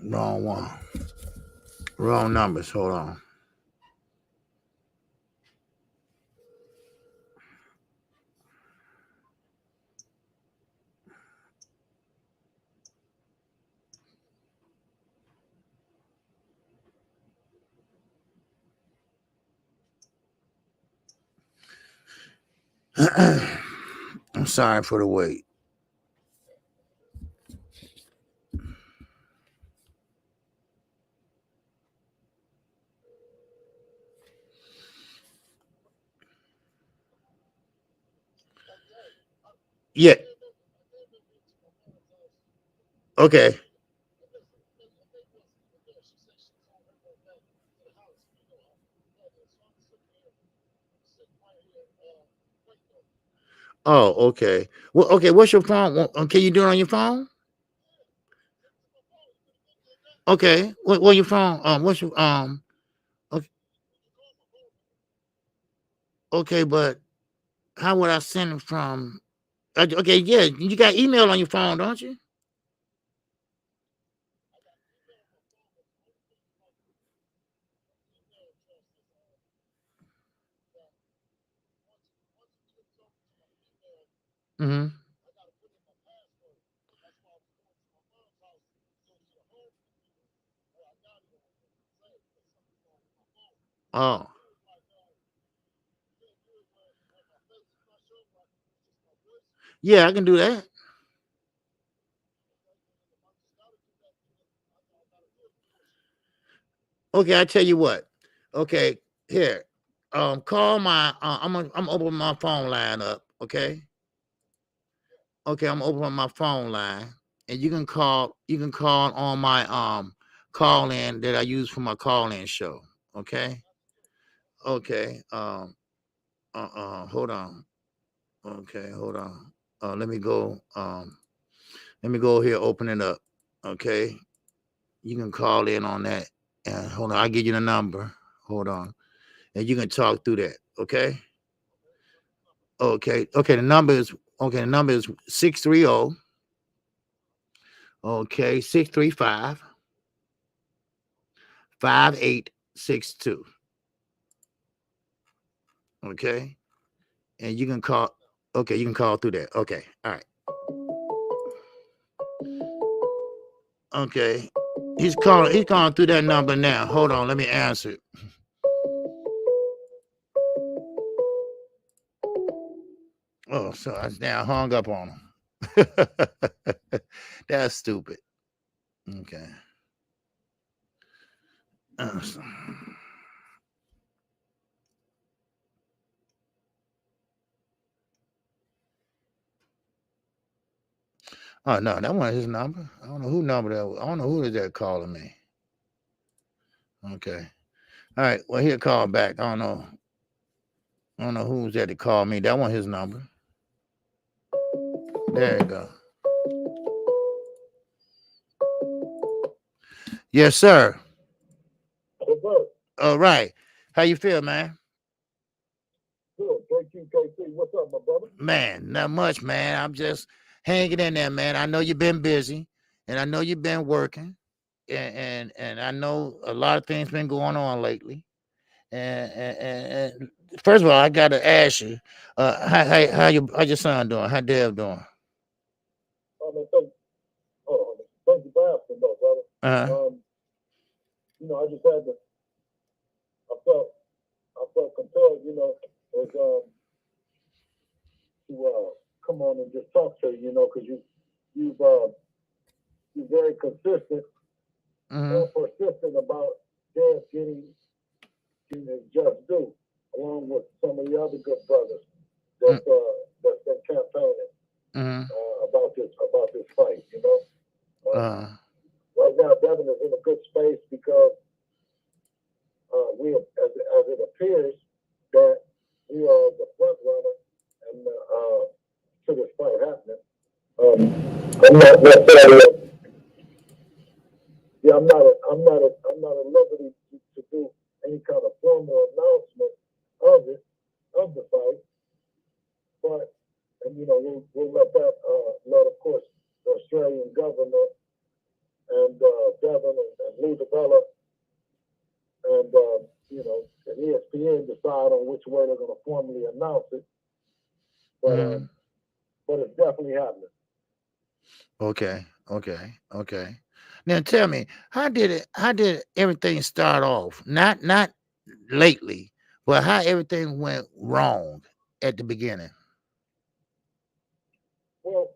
Wrong one. Wrong numbers. Hold on. I'm sorry for the wait. Yeah. Okay. Oh, okay. Well, okay. What's your phone? Can you do it on your phone? Okay. What your phone? What's your Okay, okay, but how would I send it from? Okay, yeah, you got email on your phone, don't you? Mm-hmm. Oh, yeah, I can do that. Okay, I tell you what. Okay, here. Call my. I'm opening my phone line up. Okay. Okay, I'm opening my phone line, and you can call. You can call on my call in that I use for my call in show. Okay. Okay. Hold on. Okay, hold on. Let me go. Let me go here. Open it up. Okay. You can call in on that. And hold on. I'll give you the number. Hold on. And you can talk through that. Okay. Okay. Okay. The number is 630. Okay. 635 5862. Okay. And you can call. Okay, you can call through that. Okay. All right. Okay. He's calling through that number now. Hold on, let me answer it. Oh, so I now hung up on him. That's stupid. Okay. Uh, Oh no, that wasn't his number. I don't know who number that was. I don't know who is that calling me. Okay. All right. Well, he'll call back. I don't know. I don't know who's that to call me. That wasn't his number. There you go. Yes, sir. All right. How you feel, man? Good. KQKC. What's up, my brother? Man, not much, man. I'm just hanging in there, man. I know you've been busy, and I know you've been working, and I know a lot of things been going on lately. And first of all, I got to ask you, how your son doing? How Deb doing? Thank, thank you for asking, though, brother. Uh-huh. I just had to. I felt, I felt compelled, as to come on and just talk to you, because you're very consistent Mm-hmm. and persistent about Dad getting his just due, along with some of the other good brothers that's been campaigning Mm-hmm. about this fight. Uh, Right now, Devin is in a good space because as it appears that we are the front runner and to this fight happening. I'm not necessarily, yeah, I'm not at liberty to do any kind of formal announcement of it, of the fight, but and we'll let that let of course the Australian government and Devin and Lou DeBella and and ESPN decide on which way they're going to formally announce it. But mm-hmm. but it's definitely happening. Okay. Okay. Okay. Now tell me, how did everything start off? Not lately, but how everything went wrong at the beginning. Well,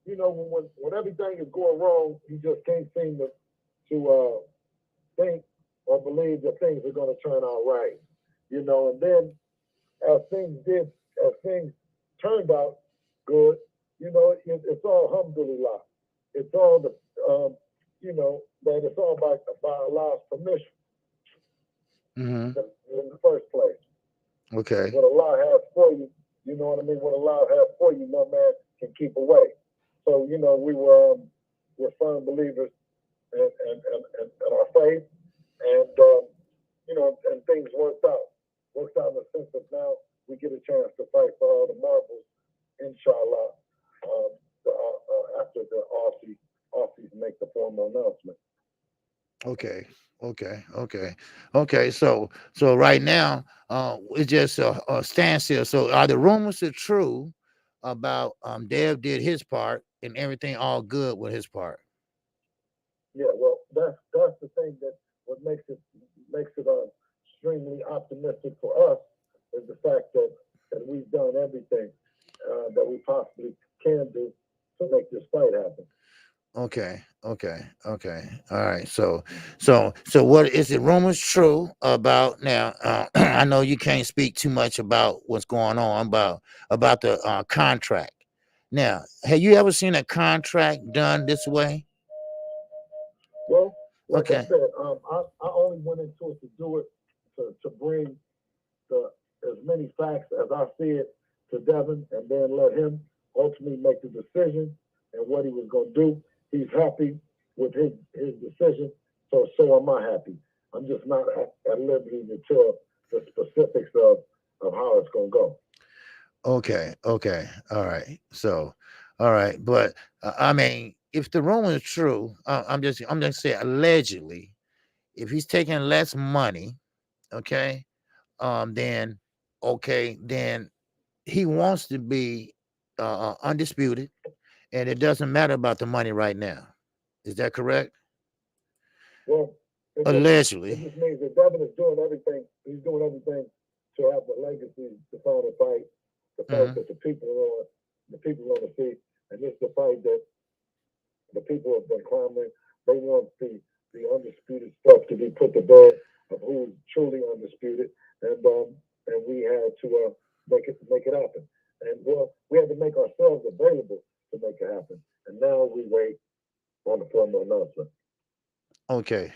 when everything is going wrong, you just can't seem to think or believe that things are going to turn out right. And then as things turned out good. You know, it's all alhamdulillah. It's all the that it's all by Allah's permission Mm-hmm. in the first place. Okay. What Allah has for you, you know what I mean? What Allah has for you, no man can keep away. So, we're firm believers in our faith, and and things worked out. Worked out in the sense of now we get a chance to fight for all the marbles, inshallah, after the Aussies make the formal announcement. Okay. So right now, it's just a standstill. So are the rumors are true about Dev did his part and everything all good with his part? Yeah, well, that's the thing that what makes it extremely optimistic for us is the fact that we've done everything that we possibly can do to make this fight happen. Okay. All right. So what is the rumors true about now? I know you can't speak too much about what's going on about the contract. Now, have you ever seen a contract done this way? Well, like I Okay. said, I only went into it to do it to bring the as many facts as I see it to Devin, and then let him ultimately make the decision and what he was going to do. He's happy with his decision, so am I happy. I'm just not at liberty to tell the specifics of how it's going to go. Okay. All right. So, all right. But I mean, if the rumor is true, I'm just saying allegedly, if he's taking less money, okay, then then he wants to be undisputed, and it doesn't matter about the money right now. Is that correct? Well, it Allegedly. just means that Devin is doing everything. He's doing everything to have the legacy to find a fight, the fight Hmm. that the people want to see, and it's the fight that the people have been clamoring. They want the undisputed stuff to be put to bed of who's truly undisputed, and we had to make it happen. And well, we had to make ourselves available to make it happen. And now we wait on the formal announcement. Okay.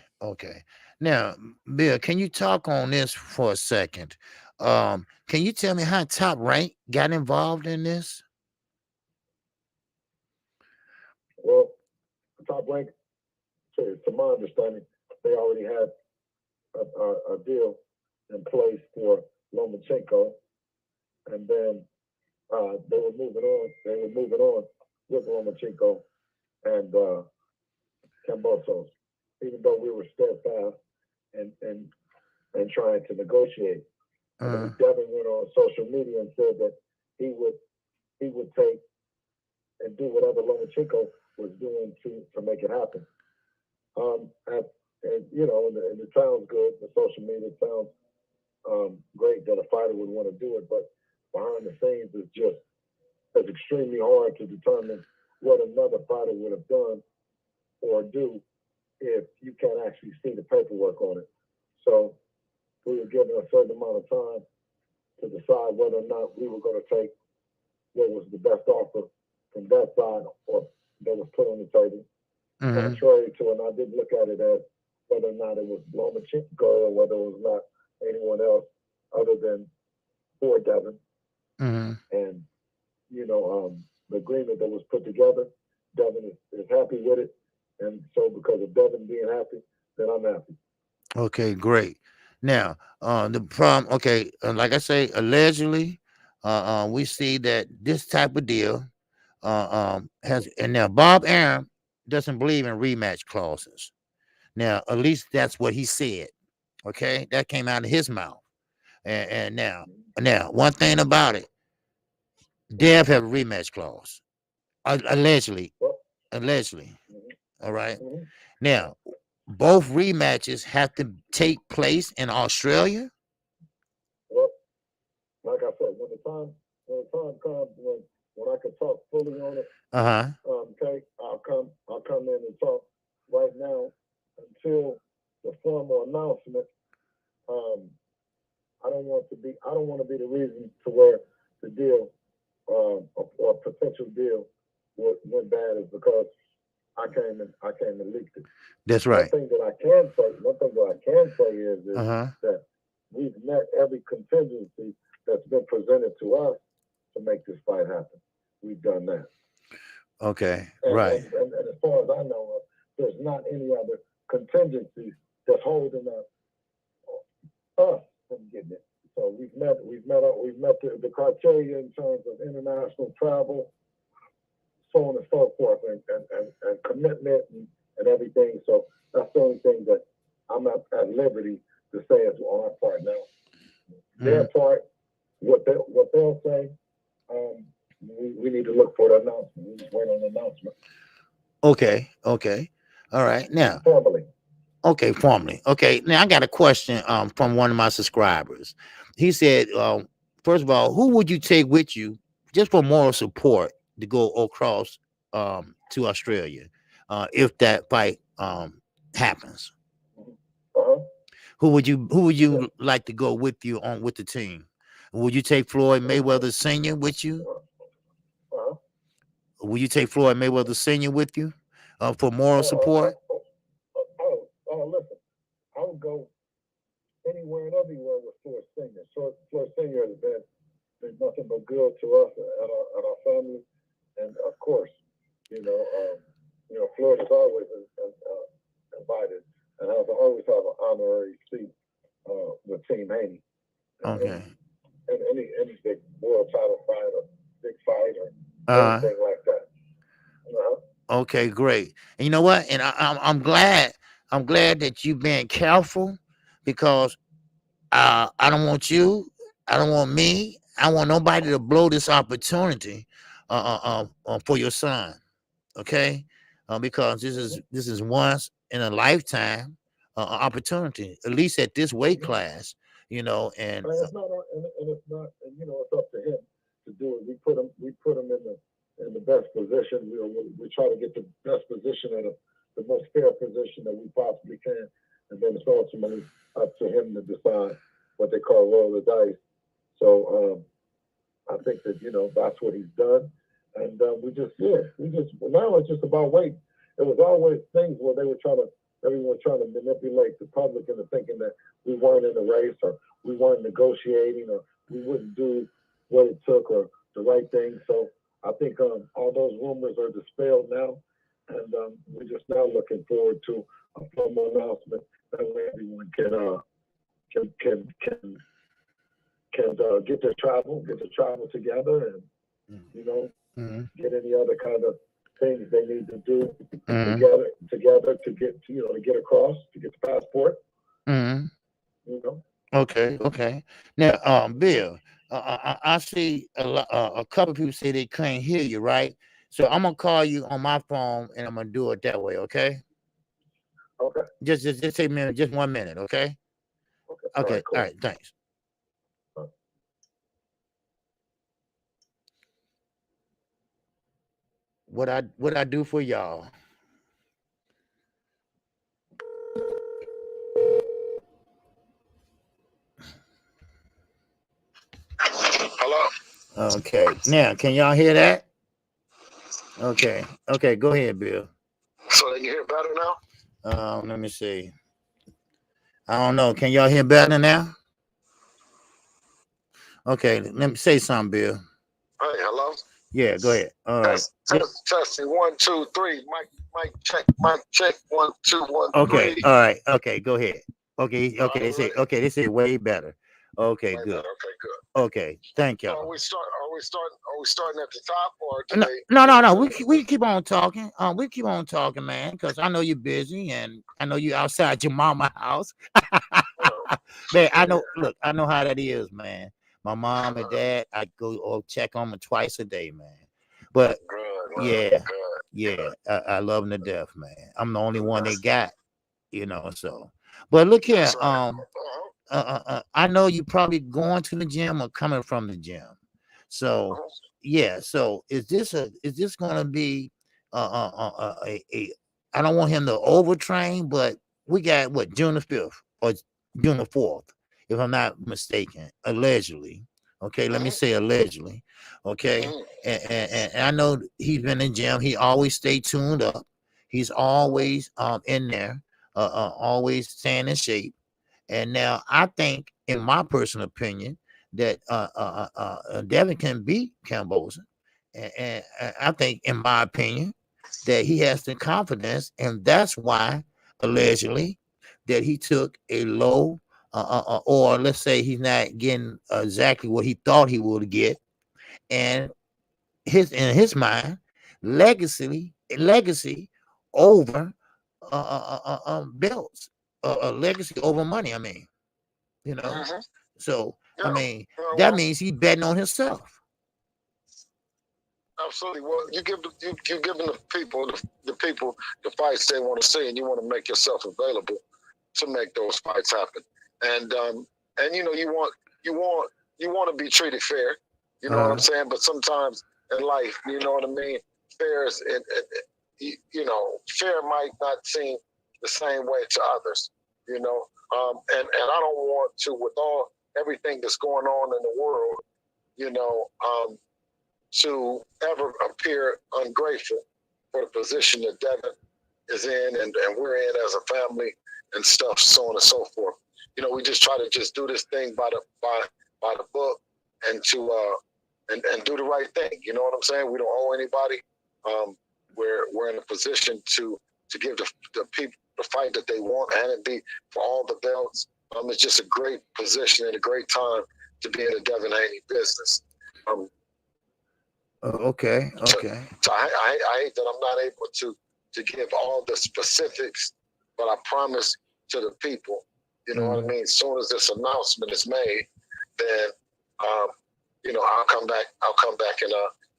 Now, Bill, can you talk on this for a second? Can you tell me how Top Rank got involved in this? Well, the top rank, to my understanding, they already had a deal in place for Lomachenko, and then they were moving on. They were moving on with Lomachenko and Cambosos, even though we were steadfast and and and trying to negotiate. And Uh, then Devin went on social media and said that he would he would take and do whatever Lomachenko was doing to make it happen. And and it sounds good. The social media sounds great that a fighter would want to do it, but behind the scenes it's extremely hard to determine what another fighter would have done or do if you can't actually see the paperwork on it. So we were given a certain amount of time to decide whether or not we were going to take what was the best offer from that side or that was put on the table. mm-hmm, Contrary to, and I did look at it as whether or not it was Lomachenko or whether it was not anyone else other than for Devin. mm-hmm. And, the agreement that was put together, Devin is happy with it. And so because of Devin being happy, then I'm happy. Okay, great. Now, the problem, okay, like I say, allegedly, we see that this type of deal has, and now Bob Arum doesn't believe in rematch clauses. Now, at least that's what he said. Okay, that came out of his mouth. And now, one thing about it, Dev have a rematch clause. Allegedly, Well, allegedly. mm-hmm, All right. mm-hmm. Now, both rematches have to take place in Australia. Well, like I said, when the time comes when I can talk fully on it, Uh huh. okay, I'll come in and talk. Right now, until the formal announcement, um, I don't want to be the reason to where the deal or potential deal went bad is because I came and leaked it. That's right. One thing that I can say is that we've met every contingency that's been presented to us to make this fight happen. We've done that. Okay, and, right. And as far as I know of, there's not any other contingency that's holding us from getting it. So we've met the criteria in terms of international travel, so on and so forth, and commitment and everything. So that's the only thing that I'm not at liberty to say is on our part now. Their part, what they'll say, we need to look for the announcement. We just wait on the announcement. Okay. All right. Now, formally. Okay, formally. Okay, now I got a question from one of my subscribers. He said, first of all, who would you take with you just for moral support to go across to Australia if that fight happens? Who would you like to go with you on with the team? Would you take Floyd Mayweather Sr. with you? Would you take Floyd Mayweather Sr. with you for moral support? Listen, I would go anywhere and everywhere with Floyd Sr. Floyd Sr. has been nothing but good to us and our family, and of course, Floyd is always invited and has always have an honorary seat with Team Haney. Okay. And any big world title fight or big fight or anything like that. Okay, great. And you know what? And I'm glad that you've been careful, because I don't want you, I don't want me, I don't want nobody to blow this opportunity for your son. Okay, because this is once in a lifetime opportunity, at least at this weight class, and it's not, it's up to him to do it. We put him in the best position. We try to get the best position at the most fair position that we possibly can, and then it's ultimately up to him to decide what they call roll the dice. So I think that that's what he's done, and now it's just about weight. It was always things where everyone trying to manipulate the public into thinking that we weren't in the race, or we weren't negotiating, or we wouldn't do what it took or the right thing. So I think all those rumors are dispelled now, and we're just now looking forward to a formal announcement that way everyone can get to travel together, and get any other kind of things they need to do together to get across, to get the passport. Okay. Now, Bill, I see a couple of people say they can't hear you, right? So I'm gonna call you on my phone, and I'm gonna do it that way. Okay. Okay. Just take a minute, just 1 minute. Okay. Okay. All right. Thanks. What I do for y'all? Hello. Okay. Now, can y'all hear that? Okay. Go ahead, Bill. So they can hear better now? Let me see. I don't know. Can y'all hear better now? Okay. Let me say something, Bill. Hey, hello. Yeah, go ahead. All right. Testing 1, 2, 3. Mic check. Mic check. 1, 2, 1, 3. Okay. All right. Okay. Go ahead. Okay. They say way better. Okay. Good. Okay. Good. Okay. Thank y'all. So are we starting at the top, or no? We keep on talking. We keep on talking, man, because I know you're busy, and I know you outside your mama's house. Man, I know. Look, I know how that is, man. My mom and dad, I go check on them twice a day, man. But I love them to death, man. I'm the only one they got, So, but look here, I know you probably going to the gym or coming from the gym. So, yeah. So, is this going to be I don't want him to overtrain, but we got what, June the 5th or June the 4th, if I'm not mistaken, allegedly. Okay, let me say allegedly. Okay, and I know he's been in gym. He always stay tuned up. He's always in there, always staying in shape. And now I think, in my personal opinion, that Devin can beat Camboza. And I think, in my opinion, that he has the confidence, and that's why allegedly that he took a low, or let's say he's not getting exactly what he thought he would get, and in his mind, legacy over belts, legacy over money. I mean, you know. So I mean, that means he's betting on himself. Absolutely. Well, you're giving the people the fights they want to see, and you want to make yourself available to make those fights happen. And you know, you want to be treated fair. You know what I'm saying? But sometimes in life, you know what I mean, fair is you know, fair might not seem the same way to others. You know, and I don't want to, with everything that's going on in the world, you know, to ever appear ungrateful for the position that Devin is in, and we're in as a family and stuff, so on and so forth. You know, we just try to just do this thing by the book, and to and do the right thing. You know what I'm saying? We don't owe anybody. We're in a position to give the people the fight that they want, and it be for all the belts. It's just a great position and a great time to be in the Devin Haney business. Okay. So I hate that I'm not able to give all the specifics, but I promise to the people, you know what I mean? As soon as this announcement is made, then you know, I'll come back and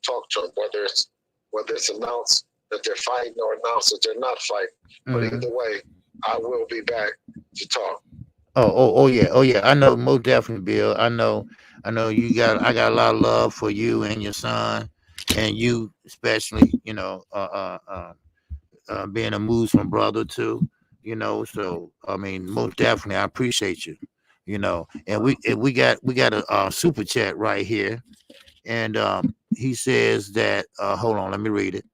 talk to them, whether it's announced that they're fighting or announced that they're not fighting. But either way, I will be back to talk. Oh yeah. I know, most definitely, Bill. I know I got a lot of love for you and your son, and you especially, you know, being a Muslim brother too, you know. So I mean, most definitely, I appreciate you, you know. And we got a super chat right here, and he says that hold on, let me read it.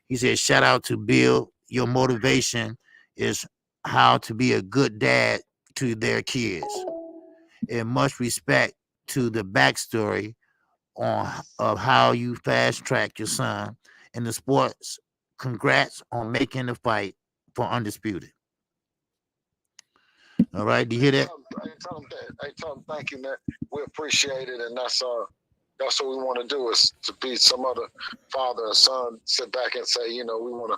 He says, shout out to Bill. Your motivation is how to be a good dad to their kids, and much respect to the backstory of how you fast track your son in the sports. Congrats on making the fight for undisputed. All right, do you hear that? I tell them thank you, man. We appreciate it, and that's what we want to do, is to be some other father and son, sit back and say, you know, we want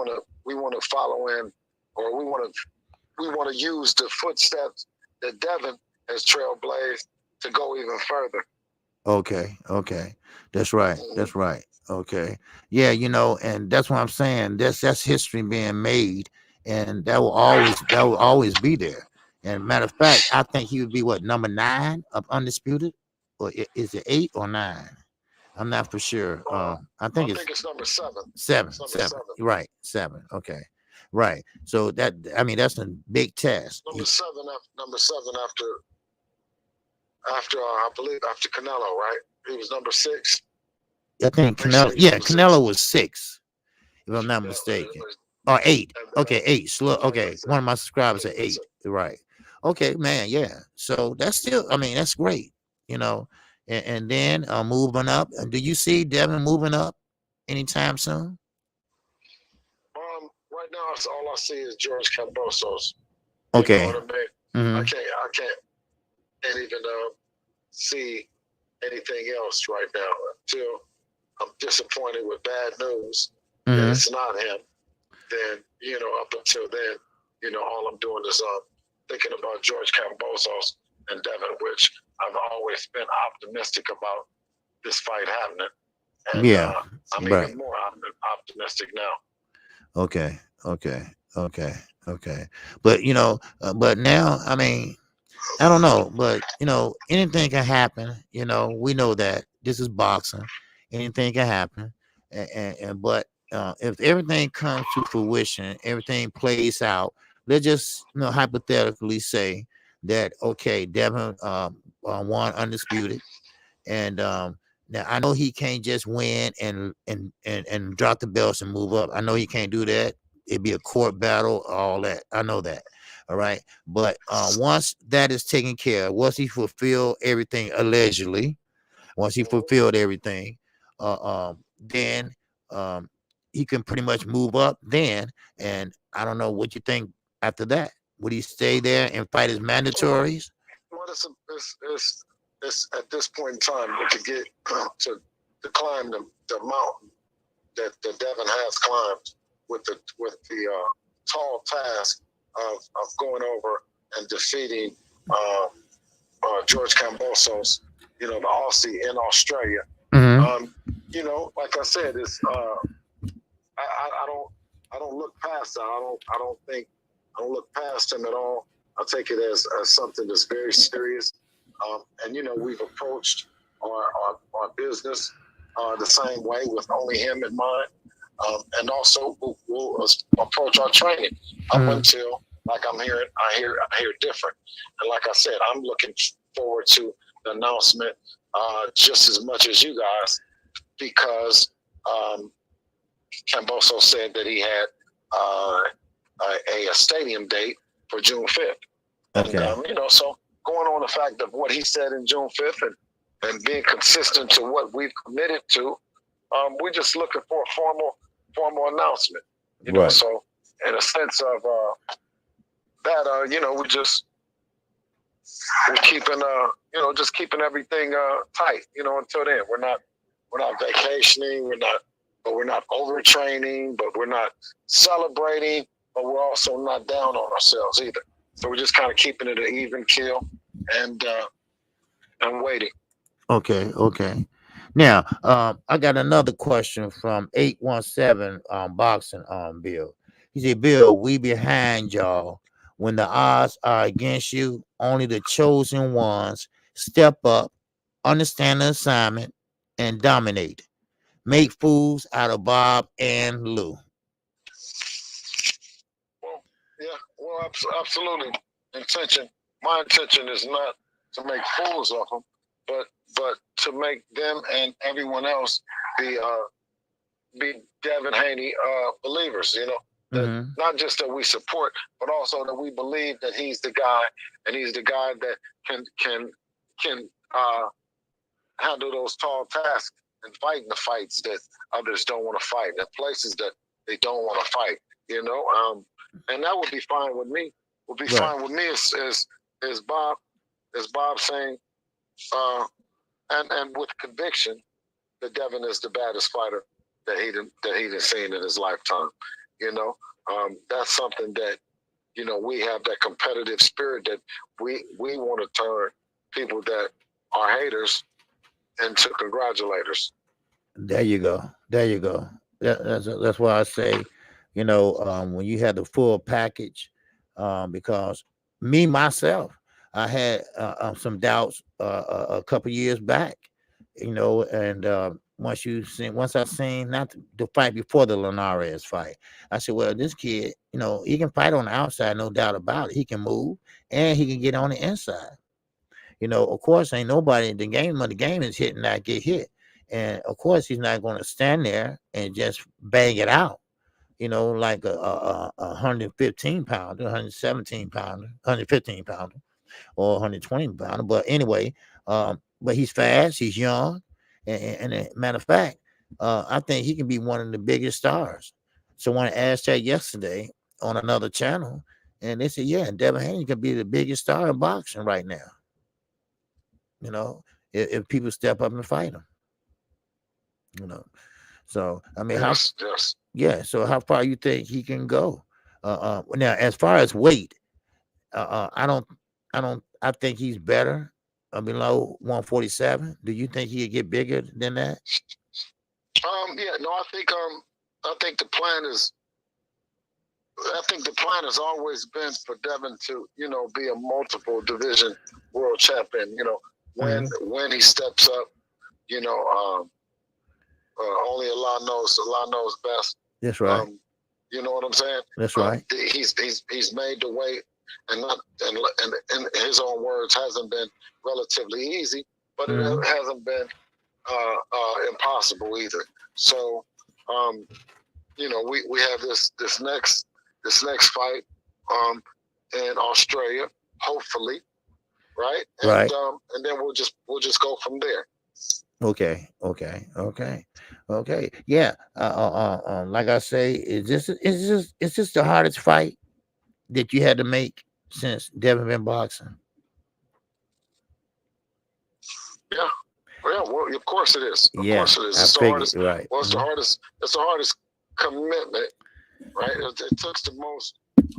to follow in, or we want to use the footsteps that Devin has trailblazed to go even further. Okay. That's right. Okay. Yeah, you know, and that's what I'm saying. That's history being made, and that will always be there. And matter of fact, I think he would be number 9 of undisputed, or is it 8 or 9? I'm not for sure. I think it's number 7. 7. Right, 7. Okay, right. So that's a big test. Number 7 after I believe after Canelo, right? He was number 6. I think Canelo. Yeah, Canelo was 6, if I'm not mistaken, or 8. Okay, 8. Okay, one of my subscribers said 8. Right. Okay, man. Yeah. So that's still. I mean, that's great. You know, and then moving up. Do you see Devin moving up anytime soon? Right now, all I see is George Cambosos. Okay. You know what I mean? I can't even see anything else right now until I'm disappointed with bad news that it's not him. Then, you know, up until then, you know, all I'm doing is thinking about George Cambosos and Devin, which I've always been optimistic about this fight happening. And I'm even more optimistic now. Okay. But you know, but now, I mean, I don't know, but you know, anything can happen. You know, we know that this is boxing. Anything can happen, but if everything comes to fruition, everything plays out. Let's just, you know, hypothetically say that okay, Devin won undisputed, And now I know he can't just win and drop the belts and move up. I know he can't do that. It'd be a court battle, all that. I know that. All right. But once that is taken care of, once he fulfilled everything allegedly, once he fulfilled everything, then he can pretty much move up then. And I don't know what you think after that. Would he stay there and fight his mandatories? Well, it's at this point in time to get to climb the mountain that Devin has climbed with the tall task of going over and defeating George Kambosos, you know, the Aussie in Australia. Mm-hmm. You know, like I said, it's I don't look past that. I don't look past him at all. I take it as something that's very serious. And you know, we've approached our business the same way, with only him in mind. And also we'll approach our training up until, like I hear different. And like I said, I'm looking forward to the announcement just as much as you guys, because Kambosos said that he had a stadium date for June 5th. Okay. And, you know, so going on the fact of what he said in June 5th and being consistent to what we've committed to, we're just looking for a formal announcement. You know, so in a sense of that, you know, we're keeping, you know, just keeping everything tight. You know, until then, we're not vacationing. We're not overtraining. But we're not celebrating. But we're also not down on ourselves either. So we're just kind of keeping it an even keel and waiting. Okay. Now, I got another question from 817 boxing Bill. He said, Bill, we behind y'all. When the odds are against you, only the chosen ones step up, understand the assignment, and dominate. Make fools out of Bob and Lou. Well, absolutely. My intention is not to make fools of them, but to make them and everyone else be Devin Haney believers. You know, that not just that we support, but also that we believe that he's the guy, and he's the guy that can handle those tall tasks and fight in the fights that others don't want to fight, in places that they don't want to fight. You know, and that would be fine with me. Would be fine with me as Bob saying, and with conviction that Devin is the baddest fighter that he'd seen in his lifetime. You know, that's something that, you know, we have that competitive spirit that we want to turn people that are haters into congratulators. There you go. That's why I say, you know, when you have the full package, because me myself, I had some doubts a couple years back, you know, and once I seen not the fight before the Linares fight, I said, well, this kid, you know, he can fight on the outside, no doubt about it. He can move and he can get on the inside. You know, of course, ain't nobody. The game is hit and not get hit, and of course, he's not going to stand there and just bang it out. You know, like a 115 pounder, 117 pounder, 115 pounder, or 120 pounder. But anyway, but he's fast, he's young, and a matter of fact, I think he can be one of the biggest stars. Someone asked that yesterday on another channel, and they said, yeah, Devin Haney could be the biggest star in boxing right now. You know, if people step up and fight him. You know, so I mean, yes. So how far you think he can go? Now, as far as weight, I think he's better below 147. Do you think he could get bigger than that? Yeah, no, I think the plan has always been for Devin to, you know, be a multiple division world champion. You know, when he steps up, you know, only Allah knows best. That's right. You know what I'm saying? That's right. He's made the weight, and in his own words, hasn't been relatively easy. but it hasn't been impossible either. So, you know, we have this next fight in Australia, hopefully, right? And Right. And then we'll just go from there. Okay. Yeah. Like I say, it's just the hardest fight that you had to make since Devin been boxing. Yeah. Well, of course it is. Of Yeah, course it is. I It's the figured, hardest. right. Well, it's the hardest. It's the hardest commitment, right? It took the most. It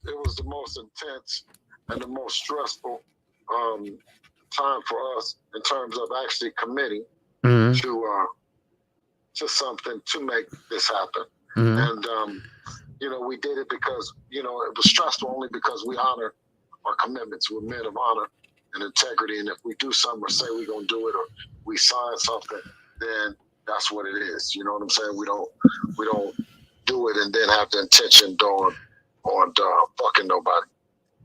was the most intense and the most stressful time for us in terms of actually committing to something to make this happen. And you know, we did it because, you know, it was stressful only because we honor our commitments. We're men of honor and integrity, and if we do something or say we're gonna do it or we sign something, then that's what it is. You know what I'm saying? We don't do it and then have the intention on fucking nobody,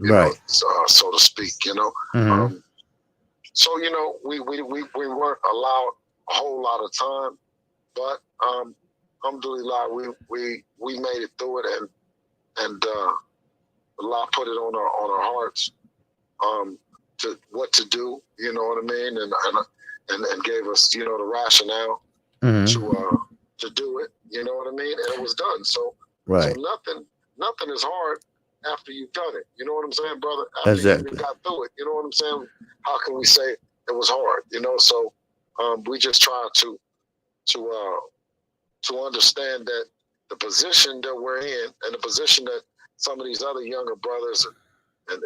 you know, so to speak. You know, so you know, we weren't allowed a whole lot of time, but alhamdulillah, we made it through it, and Allah put it on our hearts to what to do. You know what I mean? And gave us, you know, the rationale to do it. You know what I mean? And it was done. So so nothing is hard after you've done it. You know what I'm saying, brother? After you got through it. You know what I'm saying? How can we say it was hard? You know, so we just try to understand that the position that we're in and the position that some of these other younger brothers and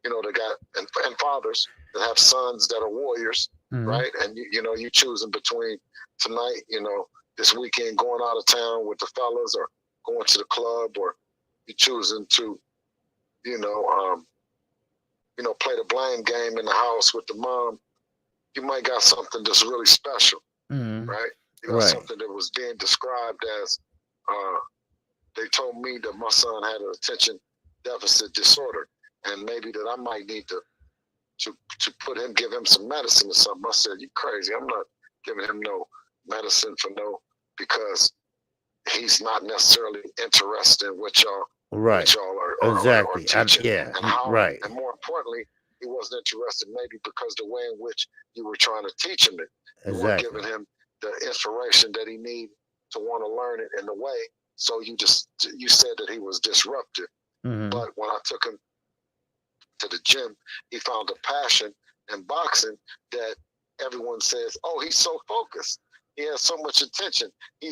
you know, they got and fathers that have sons that are warriors, right? And you know, you choosing between tonight, you know, this weekend going out of town with the fellas or going to the club, or you choosing to, you know, play the blame game in the house with the mom. You might got something that's really special, right? You got something that was being described as, they told me that my son had an attention deficit disorder, and maybe that I might need to give him some medicine or something. I said, you crazy. I'm not giving him no medicine because he's not necessarily interested in what y'all are teaching. And how, and more importantly, he wasn't interested maybe because the way in which you were trying to teach him it. You weren't giving him the inspiration that he needed to want to learn it in the way. So you said that he was disruptive. But when I took him to the gym, he found a passion in boxing that everyone says, oh, he's so focused. He has so much attention. He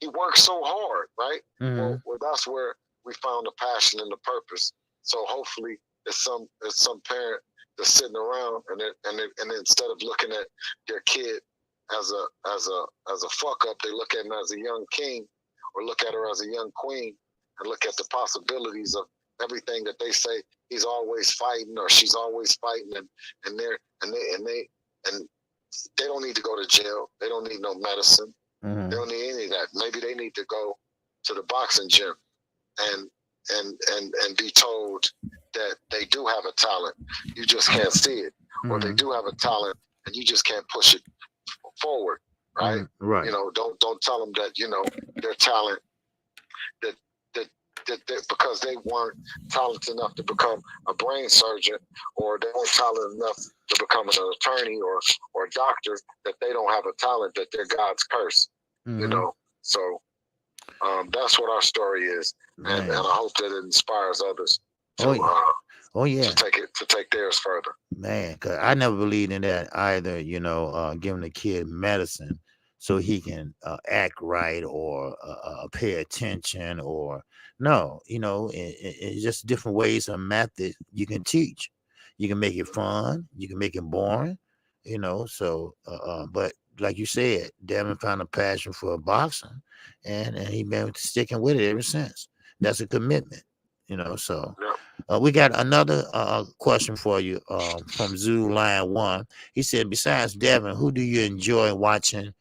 works so hard, right? Well, that's where we found the passion and the purpose. So hopefully there's some parent that's sitting around and instead of looking at their kid as a fuck up, they look at him as a young king, or look at her as a young queen, and look at the possibilities of everything that they say he's always fighting or she's always fighting, and they don't need to go to jail. They don't need no medicine. They don't need any of that. Maybe they need to go to the boxing gym and be told that they do have a talent. You just can't see it. Or they do have a talent and you just can't push it forward, right? Right. You know, don't tell them that, you know, their talent that because they weren't talented enough to become a brain surgeon, or they weren't talented enough to become an attorney or a doctor, that they don't have a talent, that they're God's curse. You know, so that's what our story is, and I hope that it inspires others to take theirs further. Man, cause I never believed in that either. You know, giving the kid medicine so he can act right or pay attention, or no, you know, it's just different ways or method you can teach. You can make it fun, you can make it boring, you know. So, but like you said, Devin found a passion for boxing, and he been sticking with it ever since. That's a commitment, you know. So. We got another question for you from Zoo Line 1. He said, besides Devin, who do you enjoy watching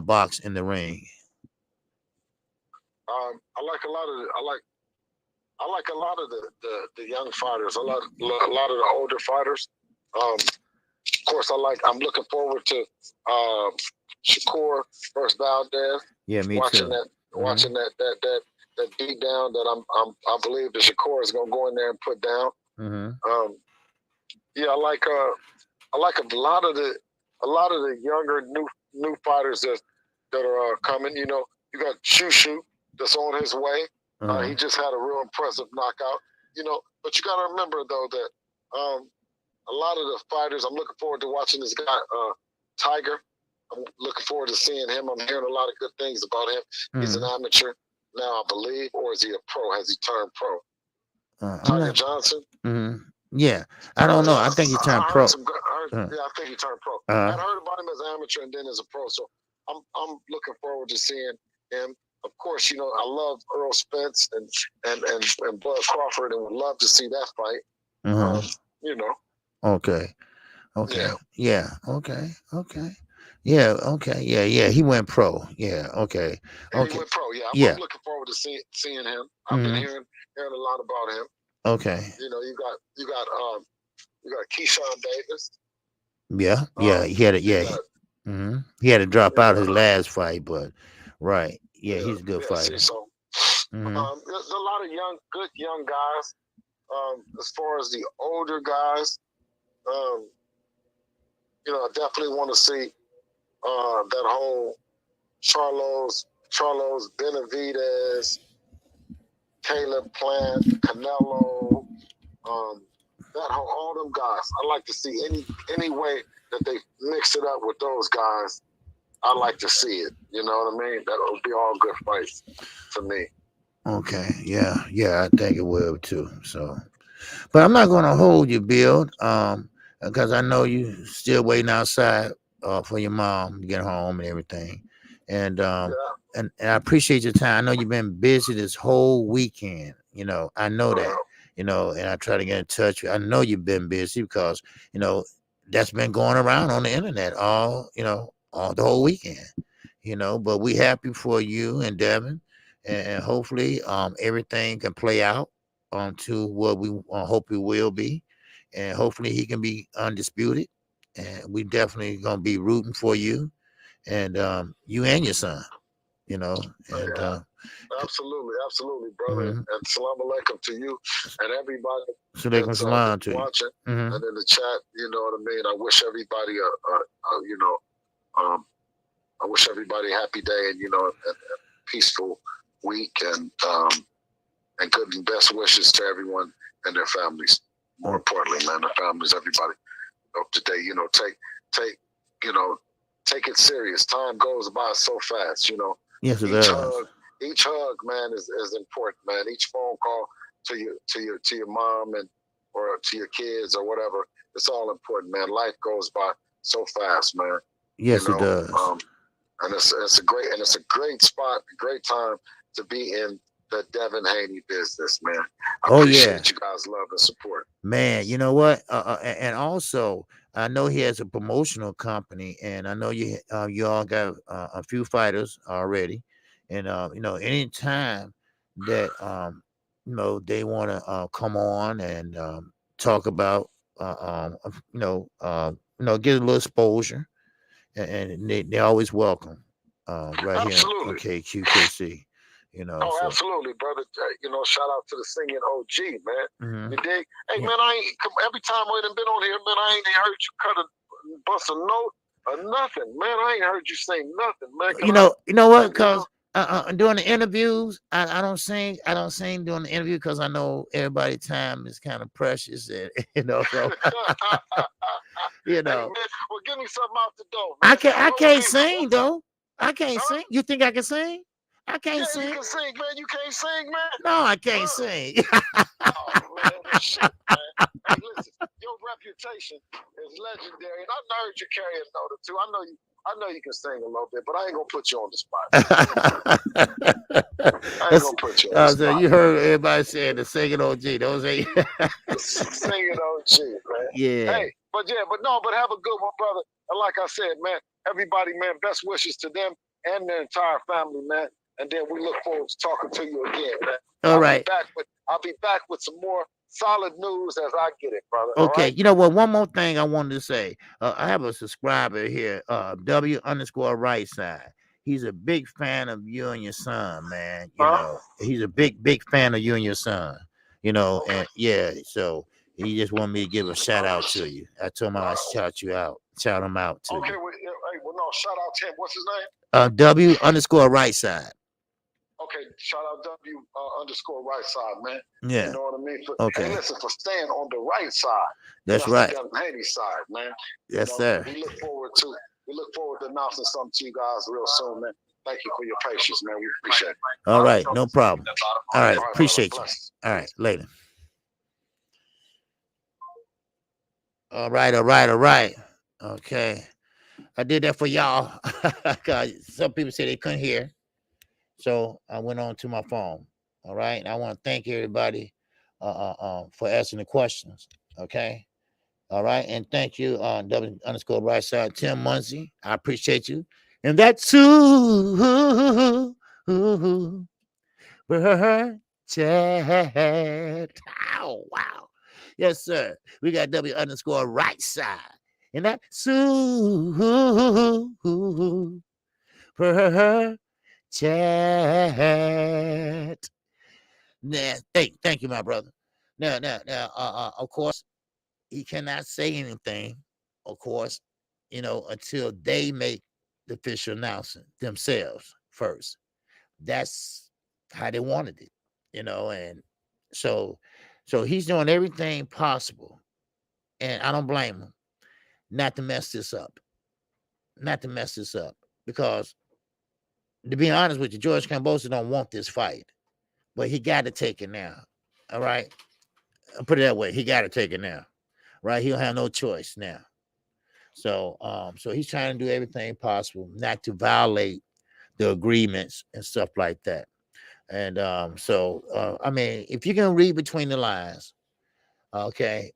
box in the ring? I like a lot of the young fighters. A lot of the older fighters. course, I'm looking forward to Shakur versus Valdez. Yeah, me watching too. that, watching that beat down that I believe that Shakur is gonna go in there and put down. Yeah, I like a lot of the younger new fighters that are coming. You know, you got Tszyu that's on his way. He just had a real impressive knockout. You know, but you got to remember though that a lot of the fighters. I'm looking forward to watching this guy Tiger. I'm looking forward to seeing him. I'm hearing a lot of good things about him. He's an amateur now, I believe, or is he a pro? Has he turned pro? Tiger Johnson. Yeah, I don't know. I think he turned pro. Yeah, I think he turned pro. I heard about him as an amateur and then as a pro. So I'm looking forward to seeing him. Of course, you know I love Earl Spence and Bud Crawford, and would love to see that fight. You know. Okay. Yeah. Okay. Yeah. He went pro. Yeah. Okay. He went pro. Yeah. I'm looking forward to seeing him. I've been hearing a lot about him. Okay. You know, you got Keyshawn Davis. Yeah. He had it. Yeah. He had to drop out his last fight, but right. Yeah, he's a good fighter. So, there's a lot of good young guys. As far as the older guys, you know, I definitely want to see that whole Charlos Benavidez, Caleb Plant, Canelo, all them guys. I like to see any way that they mix it up with those guys. I like to see it. You know what I mean? That'll be all good fights for me. Okay. Yeah. I think it will too. So, but I'm not going to hold you, Bill, because I know you still waiting outside for your mom to get home and everything. And and I appreciate your time. I know you've been busy this whole weekend. You know, I know that. You know, and I try to get in touch. I know you've been busy because you know that's been going around on the internet all the whole weekend. You know, but we happy for you and Devin, and hopefully everything can play out to what we hope it will be, and hopefully he can be undisputed. And we definitely gonna be rooting for you, and you and your son. You know, and absolutely, brother. And salam alaikum to you and everybody that's watching and in the chat. You know what I mean. I wish everybody I wish everybody a happy day and a peaceful week and good and best wishes to everyone and their families. More importantly, man, their families, everybody up to date. You know, take it serious. Time goes by so fast. You know. Yes, it does. Each hug, man, is important, man. Each phone call to your mom or to your kids or whatever, it's all important, man. Life goes by so fast, man. Yes, it does. And it's a great spot, a great time to be in the Devin Haney business, man. I appreciate you guys' love and support. Man, you know what? And also, I know he has a promotional company, and I know you all got a few fighters already, and anytime that they want to come on and talk about get a little exposure, and they're always welcome right here on KQKC. Absolutely, brother. Shout out to the singing OG, man. You dig? Hey, man, every time we done been on here, man, I ain't heard you bust a note or nothing, man. I ain't heard you sing nothing, man. You know what? Because during the interviews, I don't sing. I don't sing during the interview because I know everybody's time is kind of precious, and so Hey, man, well, give me something out the door, man. I can't sing though. I can't sing. You think I can sing? I can't sing. You can sing, man. You can't sing, man. No, I can't sing. Oh, man, shit, man. Hey, listen, your reputation is legendary, and I heard you carry a note or two. I know you can sing a little bit, but I ain't gonna put you on the spot. I ain't gonna put you on the spot. You heard everybody saying the singing OG. Those ain't singing OG, man. Yeah. Hey, but have a good one, brother. And like I said, man, everybody, man, best wishes to them and their entire family, man. And then we look forward to talking to you again, man. All right. I'll be back with some more solid news as I get it, brother. Okay, All right. you know what? One more thing I wanted to say. I have a subscriber here, W_right side. He's a big fan of you and your son, man. You know, he's a big fan of you and your son. You know, Okay. and yeah, so he just wanted me to give a shout out to you. I told him I'd shout him out to Okay. you. Well, no, shout out to him. What's his name? W_right side. Okay, shout out W_right side, man. Yeah. You know what I mean? Okay. Hey, listen, for staying on the right side. That's right. The Haney side, man. Yes, sir. We look forward to announcing something to you guys real soon, man. Thank you for your patience, man. We appreciate it. All right, no problem. All right, appreciate you. Bless. All right, later. All right. Okay. I did that for y'all. Some people say they couldn't hear. So I went on to my phone. All right. And I want to thank everybody for asking the questions. Okay. All right. And thank you, W_right side, Tim Muncie. I appreciate you. And that's who Chad. Oh, wow. Yes, sir. We got W_right side. And that's Chad. Nah, thank you, my brother. Now, of course, he cannot say anything, of course, until they make the official announcement themselves first. That's how they wanted it, and so he's doing everything possible, and I don't blame him not to mess this up, because to be honest with you, George Kambosos don't want this fight, but he got to take it now. All right, I'll put it that way. He got to take it now, right? He'll have no choice now. So he's trying to do everything possible not to violate the agreements and stuff like that. And I mean, if you can read between the lines, okay,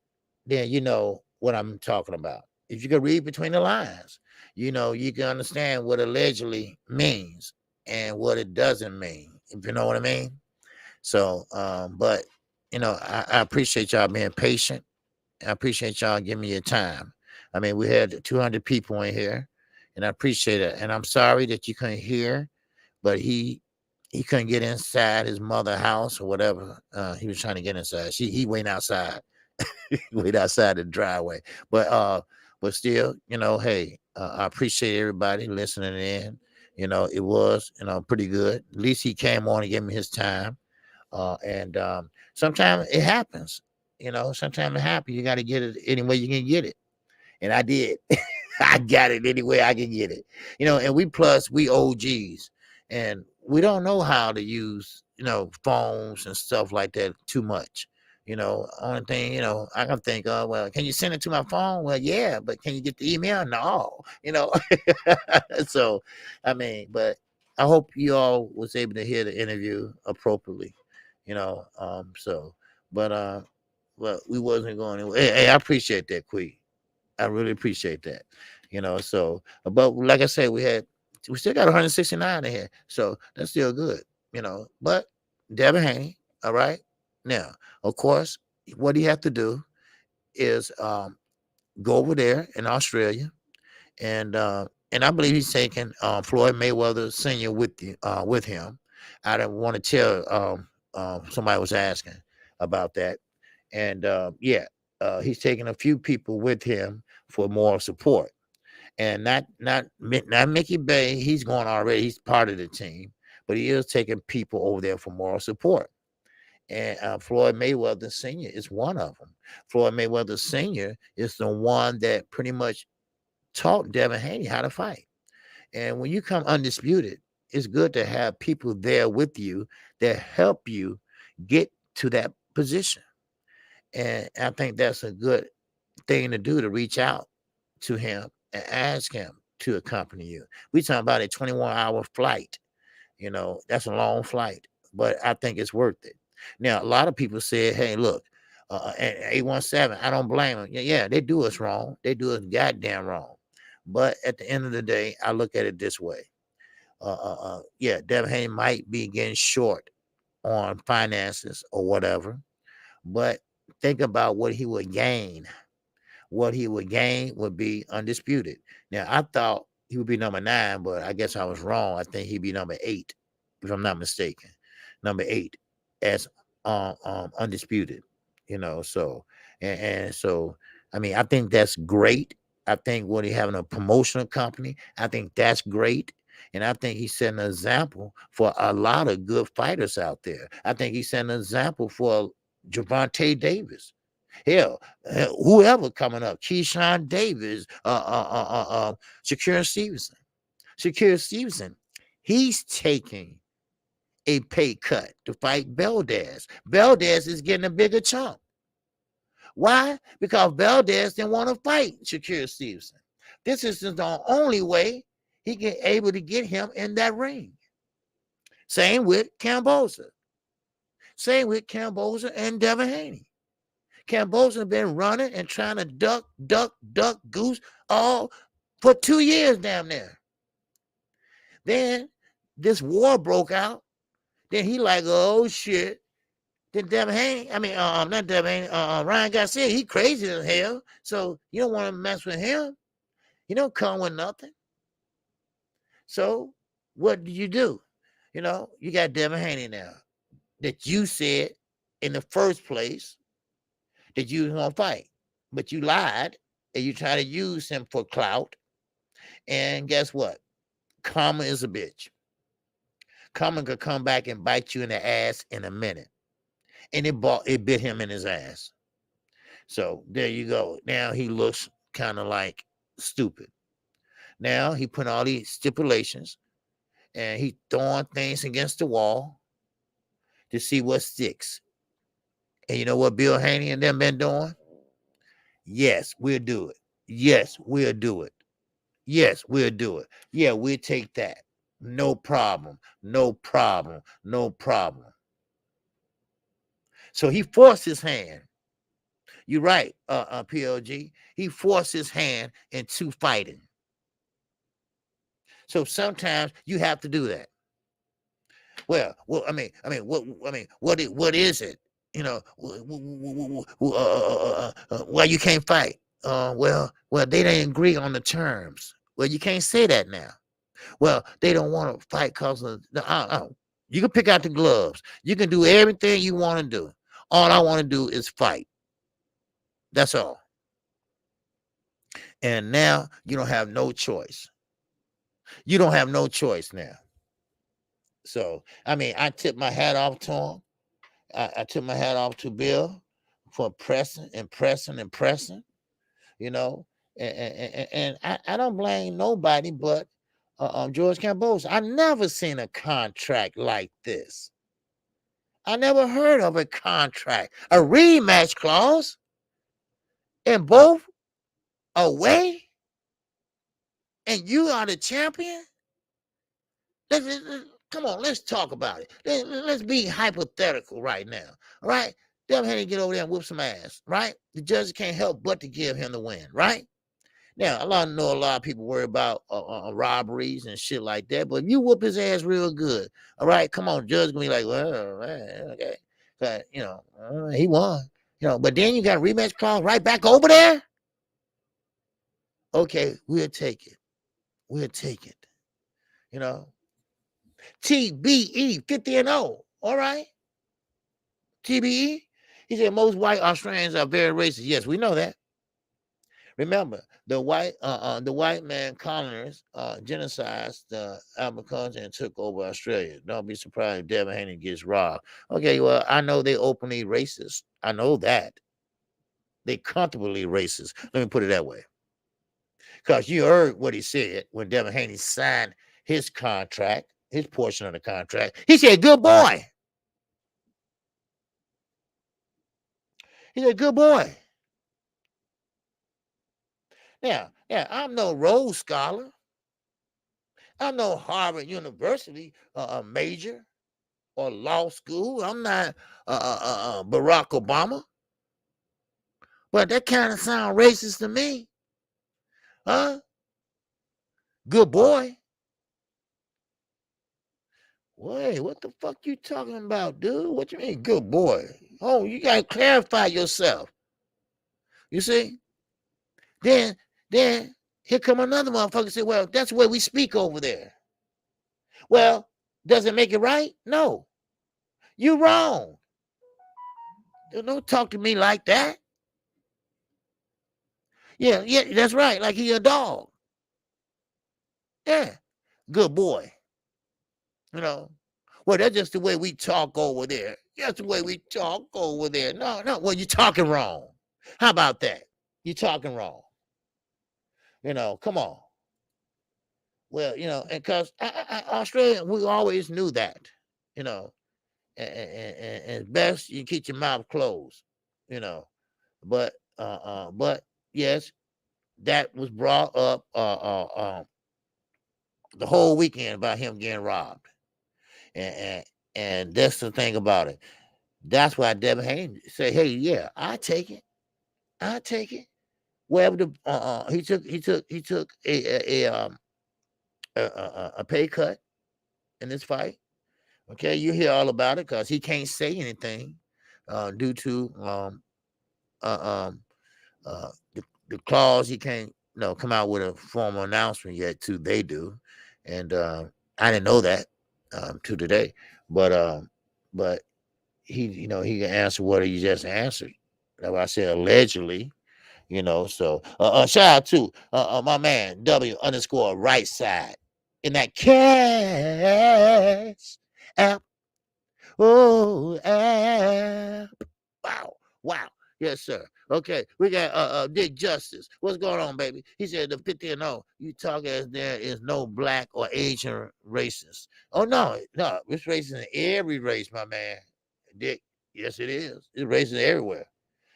then you know what I'm talking about. If you can read between the lines, you can understand what allegedly means and what it doesn't mean, if you know what I mean. So, but I appreciate y'all being patient. I appreciate y'all giving me your time. I mean, we had 200 people in here, and I appreciate it. And I'm sorry that you couldn't hear, but he couldn't get inside his mother's house or whatever. He was trying to get inside. He went outside, went outside the driveway. But still, hey, I appreciate everybody listening in. It was, pretty good. At least he came on and gave me his time. And sometimes it happens. Sometimes it happens. You got to get it any way you can get it. And I did. I got it any way I can get it. And we OGs. And we don't know how to use, phones and stuff like that too much. Only thing, I can think of, well, can you send it to my phone? Well, yeah, but can you get the email? No, So, I mean, but I hope you all was able to hear the interview appropriately, but we wasn't going anywhere. Hey, I appreciate that, Quee. I really appreciate that, but like I said, we still got 169 in here, so that's still good, but Devin Haney, all right. Now, of course, what he have to do is go over there in Australia, and I believe he's taking Floyd Mayweather Sr. with him. I don't want to tell somebody was asking about that, and he's taking a few people with him for moral support, and not Mickey Bay. He's going already. He's part of the team, but he is taking people over there for moral support. And Floyd Mayweather Sr. is one of them. Floyd Mayweather Sr. is the one that pretty much taught Devin Haney how to fight. And when you come undisputed, it's good to have people there with you that help you get to that position. And I think that's a good thing to do, to reach out to him and ask him to accompany you. We talking about a 21-hour flight. That's a long flight, but I think it's worth it. Now, a lot of people said, hey, look, 817, I don't blame them. Yeah, they do us wrong. They do us goddamn wrong. But at the end of the day, I look at it this way. Devin Haney might be getting short on finances or whatever, but think about what he would gain. What he would gain would be undisputed. Now, I thought he would be number 9, but I guess I was wrong. I think he'd be number 8, if I'm not mistaken. Number 8 as undisputed. So and so I mean, I think that's great. I think when he having a promotional company, I think that's great. And I think he's setting an example for a lot of good fighters out there. I think he's setting an example for Gervonta Davis. Hell, whoever coming up, Keyshawn Davis, Shakur Stevenson. Shakur Stevenson, he's taking a pay cut to fight Valdez. Valdez is getting a bigger chunk. Why? Because Valdez didn't want to fight Shakur Stevenson. This is the only way he can able to get him in that ring. Same with Camboza. Same with Camboza and Devin Haney. Camboza been running and trying to duck, goose all for 2 years damn near. Then this war broke out. Then he like, oh shit. Then Devin Haney, not Devin Haney, Ryan Garcia, he crazy as hell. So you don't want to mess with him. He don't come with nothing. So what do? You got Devin Haney now that you said in the first place that you was gonna fight, but you lied and you try to use him for clout. And guess what? Karma is a bitch. Karma could come back and bite you in the ass in a minute. And it bit him in his ass. So there you go. Now he looks kind of like stupid. Now he put all these stipulations and he throwing things against the wall to see what sticks. And you know what Bill Haney and them been doing? Yes, we'll do it. Yes, we'll do it. Yes, we'll do it. Yeah, we'll take that. No problem. No problem. No problem. So he forced his hand. You're right, PLG. He forced his hand into fighting. So sometimes you have to do that. Well, what is it? Why you can't fight? Well, they didn't agree on the terms. Well, you can't say that now. Well, they don't want to fight because of you can pick out the gloves. You can do everything you want to do. All I want to do is fight. That's all. And now you don't have no choice. You don't have no choice now. So, I tip my hat off to him. I tip my hat off to Bill for pressing. And I don't blame nobody but George Camboza. I never seen a contract like this. I never heard of a contract, a rematch clause, and both away, and you are the champion. Come on, let's talk about it. Let's be hypothetical right now. All right, Devin Haney get over there and whoop some ass. Right, the judges can't help but to give him the win. Right. Now, a lot of people worry about robberies and shit like that, but if you whoop his ass real good, all right, come on, judge gonna be like, well, man, okay, but he won, but then you got a rematch clause right back over there. Okay, we'll take it. TBE 50-0. All right, TBE. He said most white Australians are very racist. Yes, we know that. Remember, the white man colonists genocided the Africans and took over Australia. Don't be surprised if Devin Haney gets robbed. Okay, well, I know they openly racist. I know that. They comfortably racist. Let me put it that way. Because you heard what he said when Devin Haney signed his contract, his portion of the contract. He said, good boy. He said, good boy. Now, I'm no Rhodes Scholar. I'm no Harvard University major or law school. I'm not Barack Obama. But that kind of sound racist to me. Huh? Good boy. Wait, what the fuck you talking about, dude? What you mean, good boy? Oh, you gotta clarify yourself. You see? Then here come another motherfucker say, well, that's the way we speak over there. Well, does it make it right? No. You wrong. Don't talk to me like that. Yeah, that's right. Like he a dog. Yeah. Good boy. You know. Well, that's just the way we talk over there. That's the way we talk over there. No. Well, you're talking wrong. How about that? You're talking wrong. You know, come on. Well, you know, and because Australia, we always knew that, you know, and best you keep your mouth closed, you know. But yes, that was brought up the whole weekend about him getting robbed, and that's the thing about it. That's why Devin Haney say, "Hey, yeah, I take it. Wherever the he took a pay cut in this fight. Okay, you hear all about it because he can't say anything due to the clause. He can't come out with a formal announcement yet. Too, they do, and I didn't know that to today. But he he can answer what he just answered. That's why I said allegedly. So shout out to my man W_ right side in that cash app. Oh, app. Wow. Yes, sir. Okay, we got Dick Justice. What's going on, baby? He said the 50-0. You talk as there is no black or Asian races. Oh no, it's racist in every race, my man. Dick. Yes, it is. It's racist everywhere.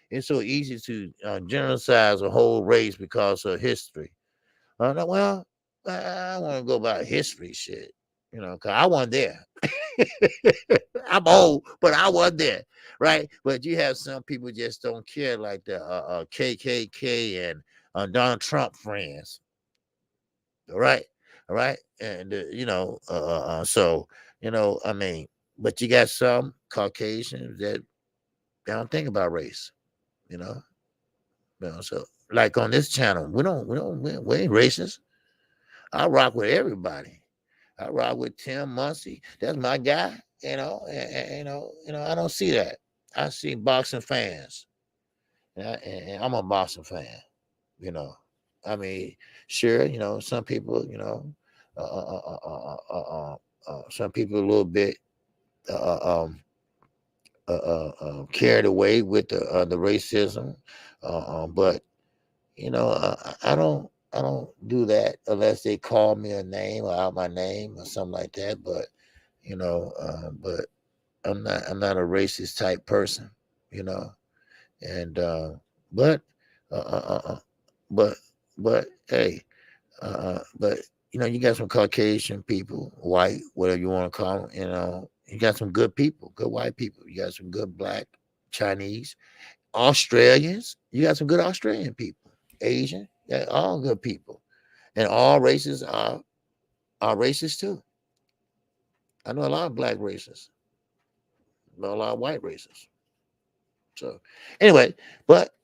It's so easy to generalize a whole race because of history. Well, I want to go by history shit, because I wasn't there. I'm old, but I wasn't there, right? But you have some people just don't care, like the KKK and Donald Trump friends. All right, and so I mean, but you got some Caucasians that they don't think about race, you know. So like on this channel, we ain't racist. I rock with everybody. I rock with Tim Muncie. That's my guy. I don't see that. I see boxing fans, and I'm a boxing fan. You know, I mean, sure, some people, some people a little bit carried away with the racism, but I don't do that unless they call me a name or out my name or something like that. But but I'm not a racist type person, you know. And but uh, uh, uh, but hey, but you got some Caucasian people, white, whatever you want to call them. You got some good people, good white people. You got some good black, Chinese, Australians. You got some good Australian people, Asian. Yeah, all good people, and all races are racist too. I know a lot of black racists, know a lot of white racists. So anyway, but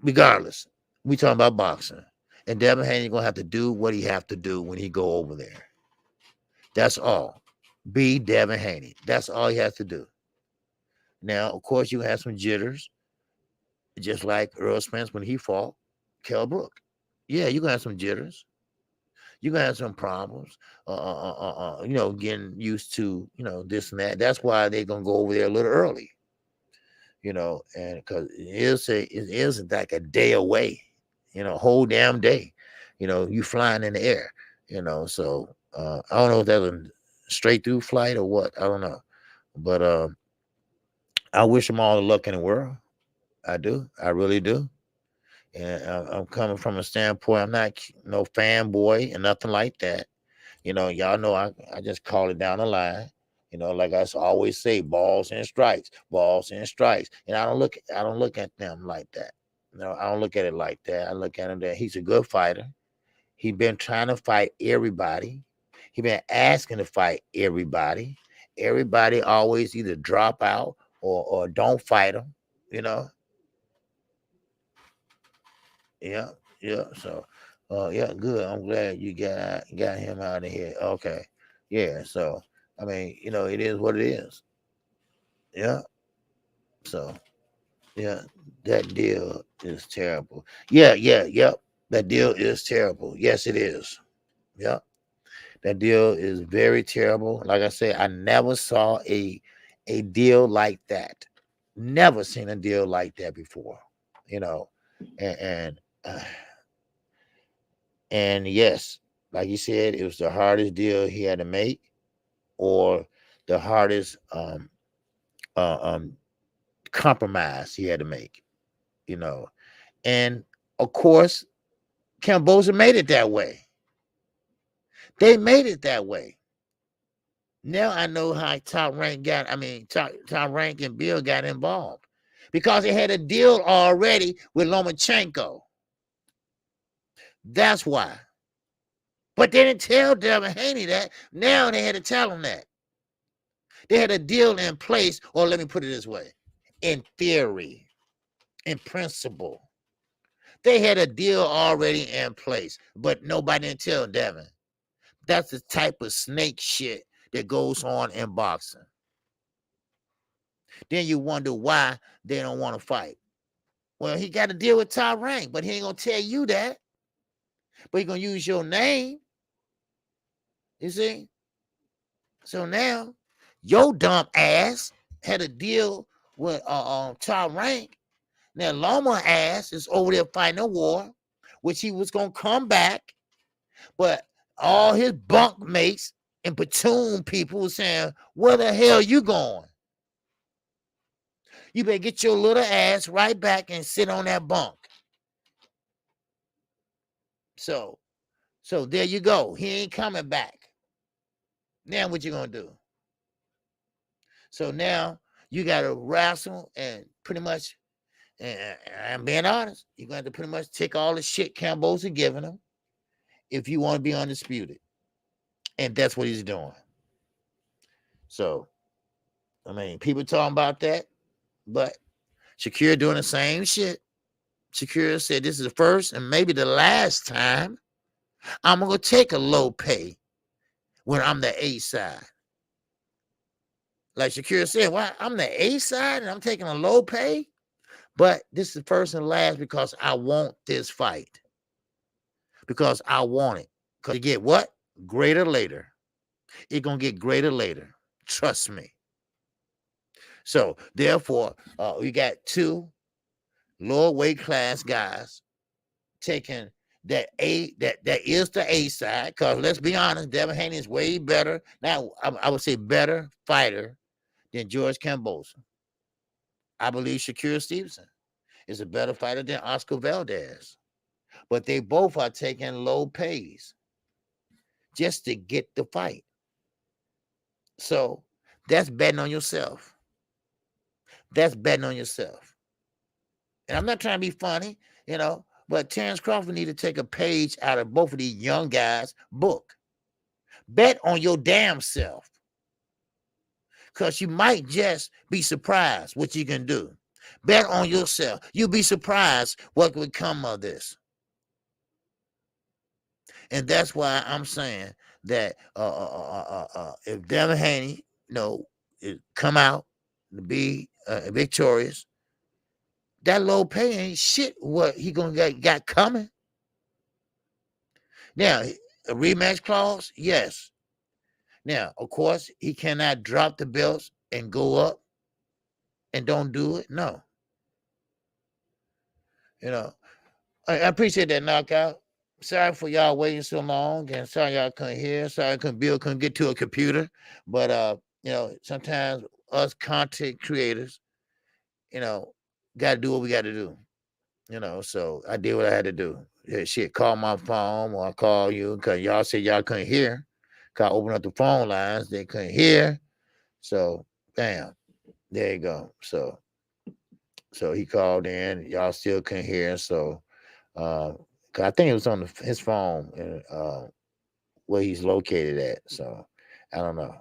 regardless, we talking about boxing, and Devin Haney gonna have to do what he have to do when he go over there. That's all. Be Devin Haney. That's all he has to do. Now, of course, you have some jitters, just like Earl Spence when he fought Kell Brook. Yeah, you're gonna have some jitters. You're gonna have some problems. Getting used to this and that. That's why they're gonna go over there a little early. And because it is like a day away. Whole damn day. You flying in the air. So I don't know if that's a straight through flight or what. I don't know, but I wish them all the luck in the world. I do. I really do. And I'm coming from a standpoint. I'm not no fanboy and nothing like that. Y'all know I just call it down the line. Like I always say, balls and strikes, and I don't look at them like that. I don't look at it like that. I look at him that he's a good fighter. He been trying to fight everybody. He been asking to fight everybody, everybody always either drop out or don't fight them, you know. Yeah, yeah. So, yeah, good. I'm glad you got him out of here. Okay, yeah. So, I mean, it is what it is. Yeah. So, yeah, that deal is terrible. Yeah, yeah, yep. That deal is terrible. Yes, it is. Yep. That deal is very terrible. Like I said, I never saw a deal like that. Never seen a deal like that before. You know, and and, uh, and yes, like you said, it was the hardest deal he had to make, or the hardest uh, um compromise he had to make. You know, and of course, Cambodia made it that way. They made it that way. Now I know how top rank and Bill got involved because they had a deal already with Lomachenko. That's why. But they didn't tell Devin Haney that. Now they had to tell him that. They had a deal in place, or let me put it this way: in theory, in principle, they had a deal already in place, but nobody didn't tell Devin. That's the type of snake shit that goes on in boxing. Then you wonder why they don't want to fight. Well, he got to deal with top rank, but he ain't gonna tell you that. But he gonna use your name. You see? So now your dumb ass had a deal with top rank. Now Loma ass is over there fighting a war, which he was gonna come back, but all his bunk mates and platoon people was saying, "Where the hell you going? You better get your little ass right back and sit on that bunk." So there you go. He ain't coming back. Now what you gonna do? So now you gotta wrestle and pretty much, and I'm being honest, you're gonna have to pretty much take all the shit Cambo's giving him if you want to be undisputed. And that's what he's doing. So, I mean, people talking about that, but Shakira doing the same shit. Shakira said this is the first and maybe the last time I'm gonna take a low pay when I'm the A side. Like Shakira said, "Why I'm the A side and I'm taking a low pay?" But this is the first and last because I want this fight. Because I want it. Because you get what? Greater later. It's gonna get greater later. Trust me. So therefore, we got two lower weight class guys taking that is the A side. Because let's be honest, Devin Haney is way better. Now I would say better fighter than George Cambosa. I believe Shakira Stevenson is a better fighter than Oscar Valdez. But they both are taking low pays just to get the fight. So that's betting on yourself. That's betting on yourself. And I'm not trying to be funny, but Terrence Crawford need to take a page out of both of these young guys' book. Bet on your damn self. Because you might just be surprised what you can do. Bet on yourself. You'll be surprised what would come of this. And that's why I'm saying that if Devin Haney, come out to be victorious, that low pay ain't shit what he gonna got coming. Now, a rematch clause, yes. Now, of course, he cannot drop the belts and go up and don't do it. No. I appreciate that knockout. Sorry for y'all waiting so long, and sorry y'all couldn't hear. Sorry Bill couldn't get to a computer. But sometimes us content creators, got to do what we got to do. So I did what I had to do. Yeah, shit, call my phone or I call you because y'all said y'all couldn't hear. Cause I opened up the phone lines, they couldn't hear. So, bam, there you go. So he called in, y'all still couldn't hear. So, cause I think it was on his phone and where he's located at. So I don't know.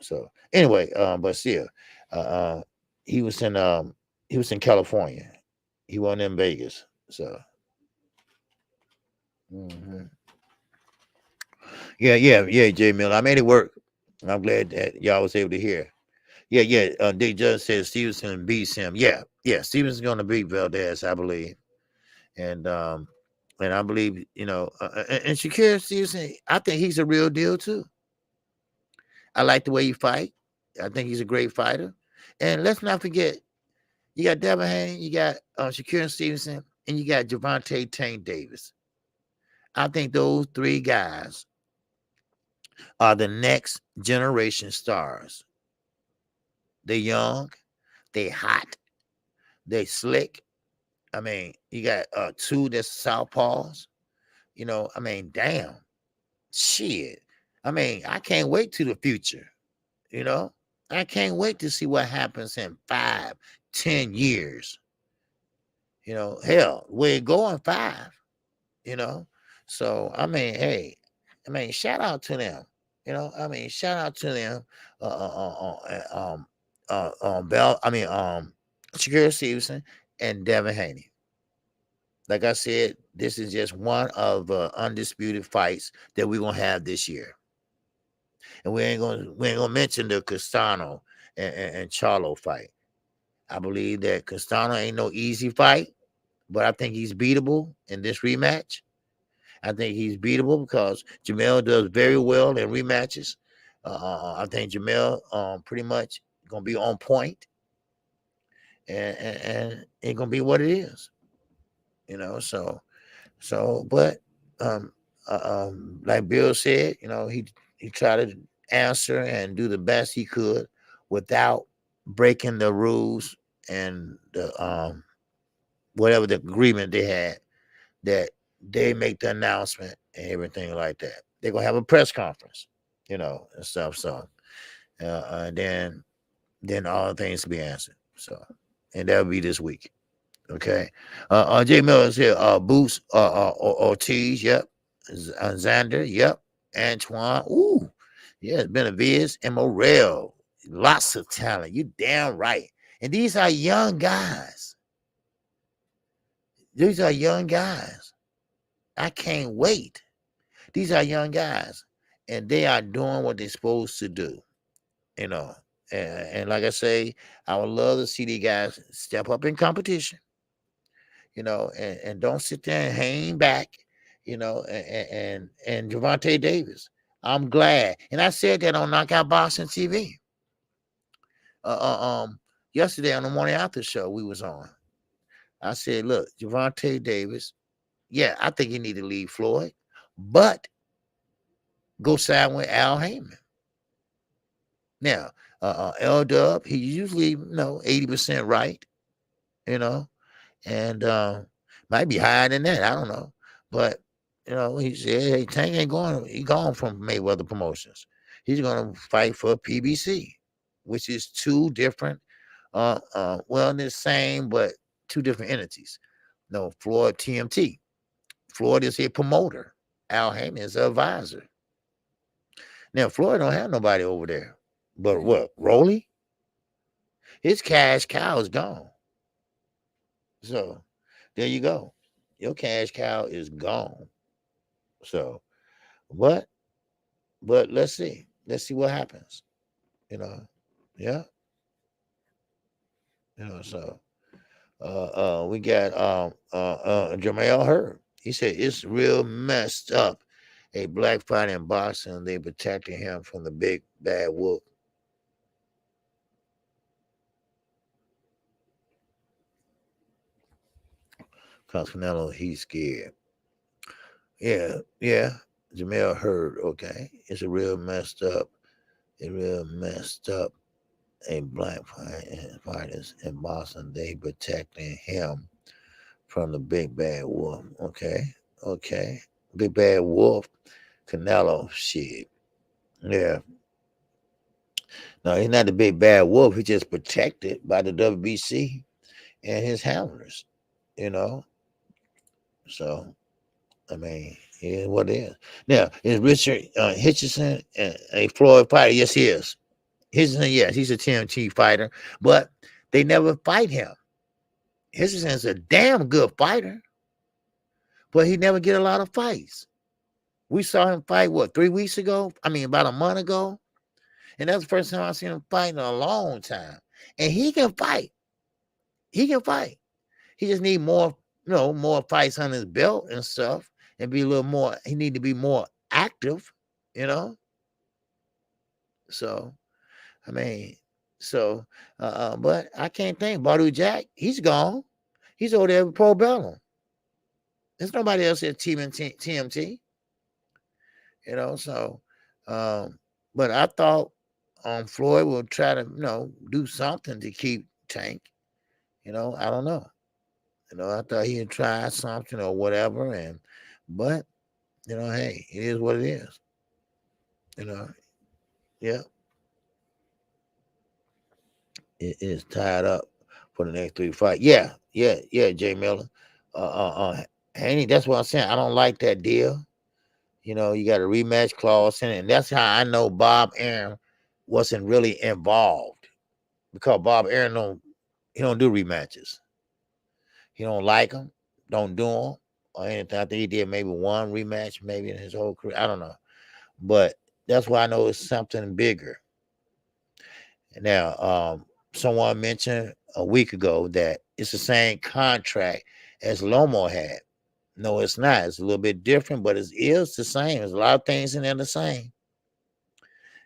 So anyway, but still, uh, uh, he was in California. He wasn't in Vegas. So mhm. Yeah, J Mill. I made it work. I'm glad that y'all was able to hear. Yeah. Dick Judge says Stevenson beats him. Yeah. Stevenson's gonna beat Valdez, I believe. And I believe, and Shakir Stevenson, I think he's a real deal too. I like the way he fight. I think he's a great fighter. And let's not forget, you got Devin Haney, you got Shakir Stevenson, and you got Gervonta Tank Davis. I think those three guys are the next generation stars. They're young, they hot, they slick. I mean, you got two that's southpaws. Damn, shit. I mean, I can't wait to the future. You know, I can't wait to see what happens in 5, 10 years. Hell, where it go in 5. You know, so hey, shout out to them. Shout out to them. Bell. Shakir Stevenson and Devin Haney. Like I said, this is just one of the undisputed fights that we're gonna have this year, and we ain't gonna mention the Castano and Charlo fight. I believe that Castano ain't no easy fight, but I think he's beatable in this rematch. I think he's beatable because Jamel does very well in rematches. I think Jamel pretty much gonna be on point, and it's gonna be what it is. But um, like Bill said, he tried to answer and do the best he could without breaking the rules and the whatever the agreement they had, that they make the announcement and everything like that. They're gonna have a press conference, and stuff. So and then all things to be answered. So, and that'll be this week. Okay. Jay Miller's here. Boots, Ortiz, yep. Xander, yep. Antoine, ooh, yeah, Benavides and Morel. Lots of talent. You damn right. And these are young guys. These are young guys. I can't wait. These are young guys, and they are doing what they're supposed to do. You know, and like I say, I would love to see these guys step up in competition. And don't sit there and hang back, and Gervonta Davis. I'm glad. And I said that on Knockout Boxing TV. Yesterday on the morning after show we was on. I said, look, Gervonta Davis, yeah, I think he need to leave Floyd, but go sign with Al Heyman. Now, L Dub, he usually, 80% right, and might be higher than that. I don't know. But, he said, hey, Tank ain't going, he gone from Mayweather Promotions. He's going to fight for PBC, which is two different, well, the same, but two different entities. No, Floyd TMT. Floyd is a promoter. Al Heyman is an advisor. Now, Floyd don't have nobody over there. But what, Rolly? His cash cow is gone. So there you go. Your cash cow is gone. So, but let's see. Let's see what happens. Yeah. So we got Jamel Hurd. He said it's real messed up. A black fight in boxing, they protecting him from the big bad wolf. Cause Canelo, he's scared. Yeah. Jamel Hurd, okay. It's a real messed up. A black fighters in Boston, they protecting him from the big bad wolf. Okay. Big bad wolf, Canelo, shit. Yeah. No, he's not the big bad wolf. He's just protected by the WBC and his handlers, So, it is what it is. Now, is Richard Hitchison a Floyd fighter? Yes, he is. Yes, he's a TMT fighter, but they never fight him. Henderson's a damn good fighter, but he never get a lot of fights. We saw him fight, what, 3 weeks ago? I mean, about a month ago. And that's the first time I've seen him fight in a long time. And he can fight. He can fight. He just need more, more fights on his belt and stuff, and be a little more. He need to be more active, you know. So, I mean, but I can't think. Badu Jack, he's gone. He's over there with Pro Bellum. There's nobody else at TMT, you know. So, but I thought Floyd will try to, do something to keep Tank. I don't know. I thought he'd try something or whatever, but hey, it is what it is. Yeah, it is tied up for the next 3 fights. Yeah, Jay Miller, Haney. That's what I'm saying. I don't like that deal. You got a rematch clause in it, and that's how I know Bob Arum wasn't really involved, because Bob Arum don't do rematches. He don't like them, don't do them or anything. I think he did maybe one rematch, maybe in his whole career. I don't know, but that's why I know it's something bigger. Now, someone mentioned a week ago that it's the same contract as Lomo had. No, it's not. It's a little bit different, but it is the same. There's a lot of things in there the same.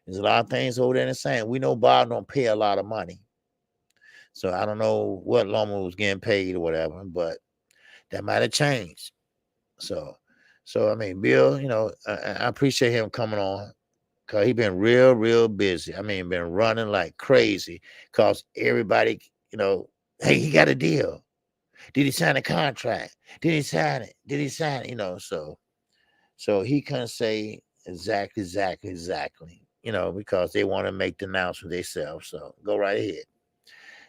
There's a lot of things over there the same. We know Bob don't pay a lot of money, so I don't know what Lomo was getting paid or whatever, but that might have changed. So I mean, Bill, I appreciate him coming on, because he been real busy. I mean, been running like crazy, because everybody, hey, he got a deal. Did he sign a contract? Did he sign it? Did he sign it? So he couldn't say exactly, because they want to make the announcement themselves. So go right ahead.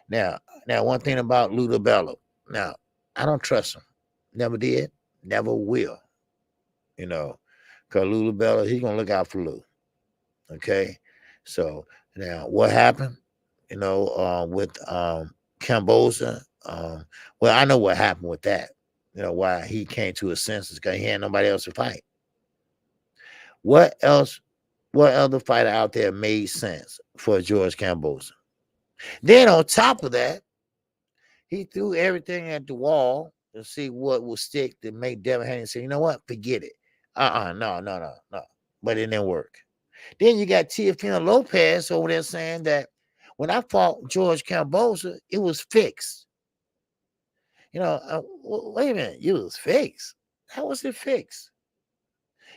Now, one thing about Lou DiBello. Now, I don't trust him. Never did. Never will. Because Lou DiBello, he's gonna look out for Lou. Okay. So now, what happened? With Camboza. Well, I know what happened with that. Why he came to his senses, because he had nobody else to fight. What else? What other fighter out there made sense for George Camboza? Then on top of that, he threw everything at the wall to see what will stick, to make Devin Haney say, you know what, forget it. No. But it didn't work. Then you got Teofimo Lopez over there saying that when I fought George Camboza, it was fixed. Wait a minute, it was fixed. How was it fixed?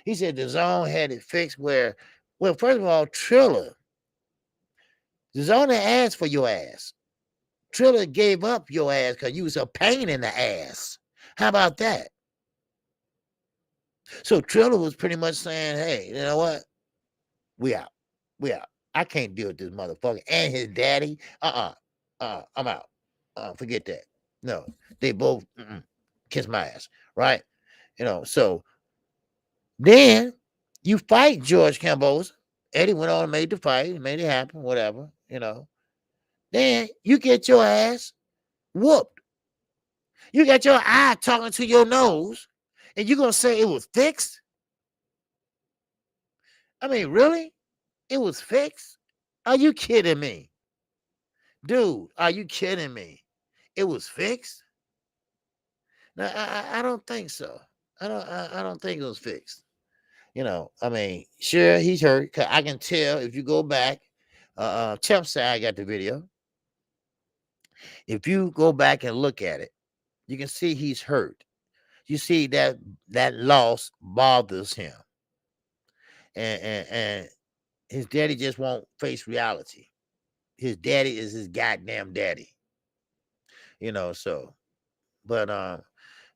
He said the zone had it fixed where, well, first of all, Triller, the zone asked for your ass. Triller gave up your ass because you was a pain in the ass. How about that? So Triller was pretty much saying, hey, you know what? We out. I can't deal with this motherfucker and his daddy. I'm out. Forget that. No, they both kiss my ass, right? So then you fight George Camboza. Eddie went on and made the fight, made it happen, whatever, Then you get your ass whooped. You got your eye talking to your nose, and you're going to say it was fixed? I mean, really? It was fixed? Are you kidding me? Dude, are you kidding me? It was fixed? No, I don't think so. I don't think it was fixed. I mean, sure, he's hurt. I can tell if you go back. Champ said I got the video. If you go back and look at it, you can see he's hurt. You see that loss bothers him, and his daddy just won't face reality. His daddy is his goddamn daddy. So, but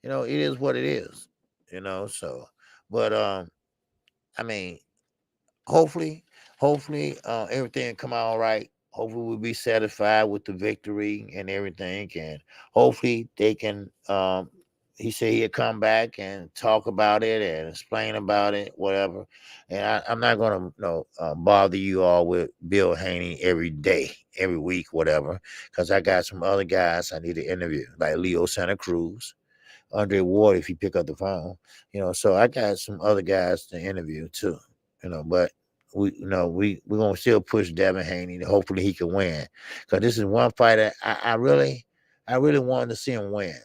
it is what it is. So, but I mean, hopefully, everything come out all right. Hopefully, we'll be satisfied with the victory and everything, and hopefully they can he said he'd come back and talk about it and explain about it, whatever. And I'm not going to bother you all with Bill Haney every day, every week, whatever, because I got some other guys I need to interview, like Leo Santa Cruz, Andre Ward, if you pick up the phone, so I got some other guys to interview too, but we're going to still push Devin Haney. Hopefully he can win, because this is one fighter I really wanted to see him win.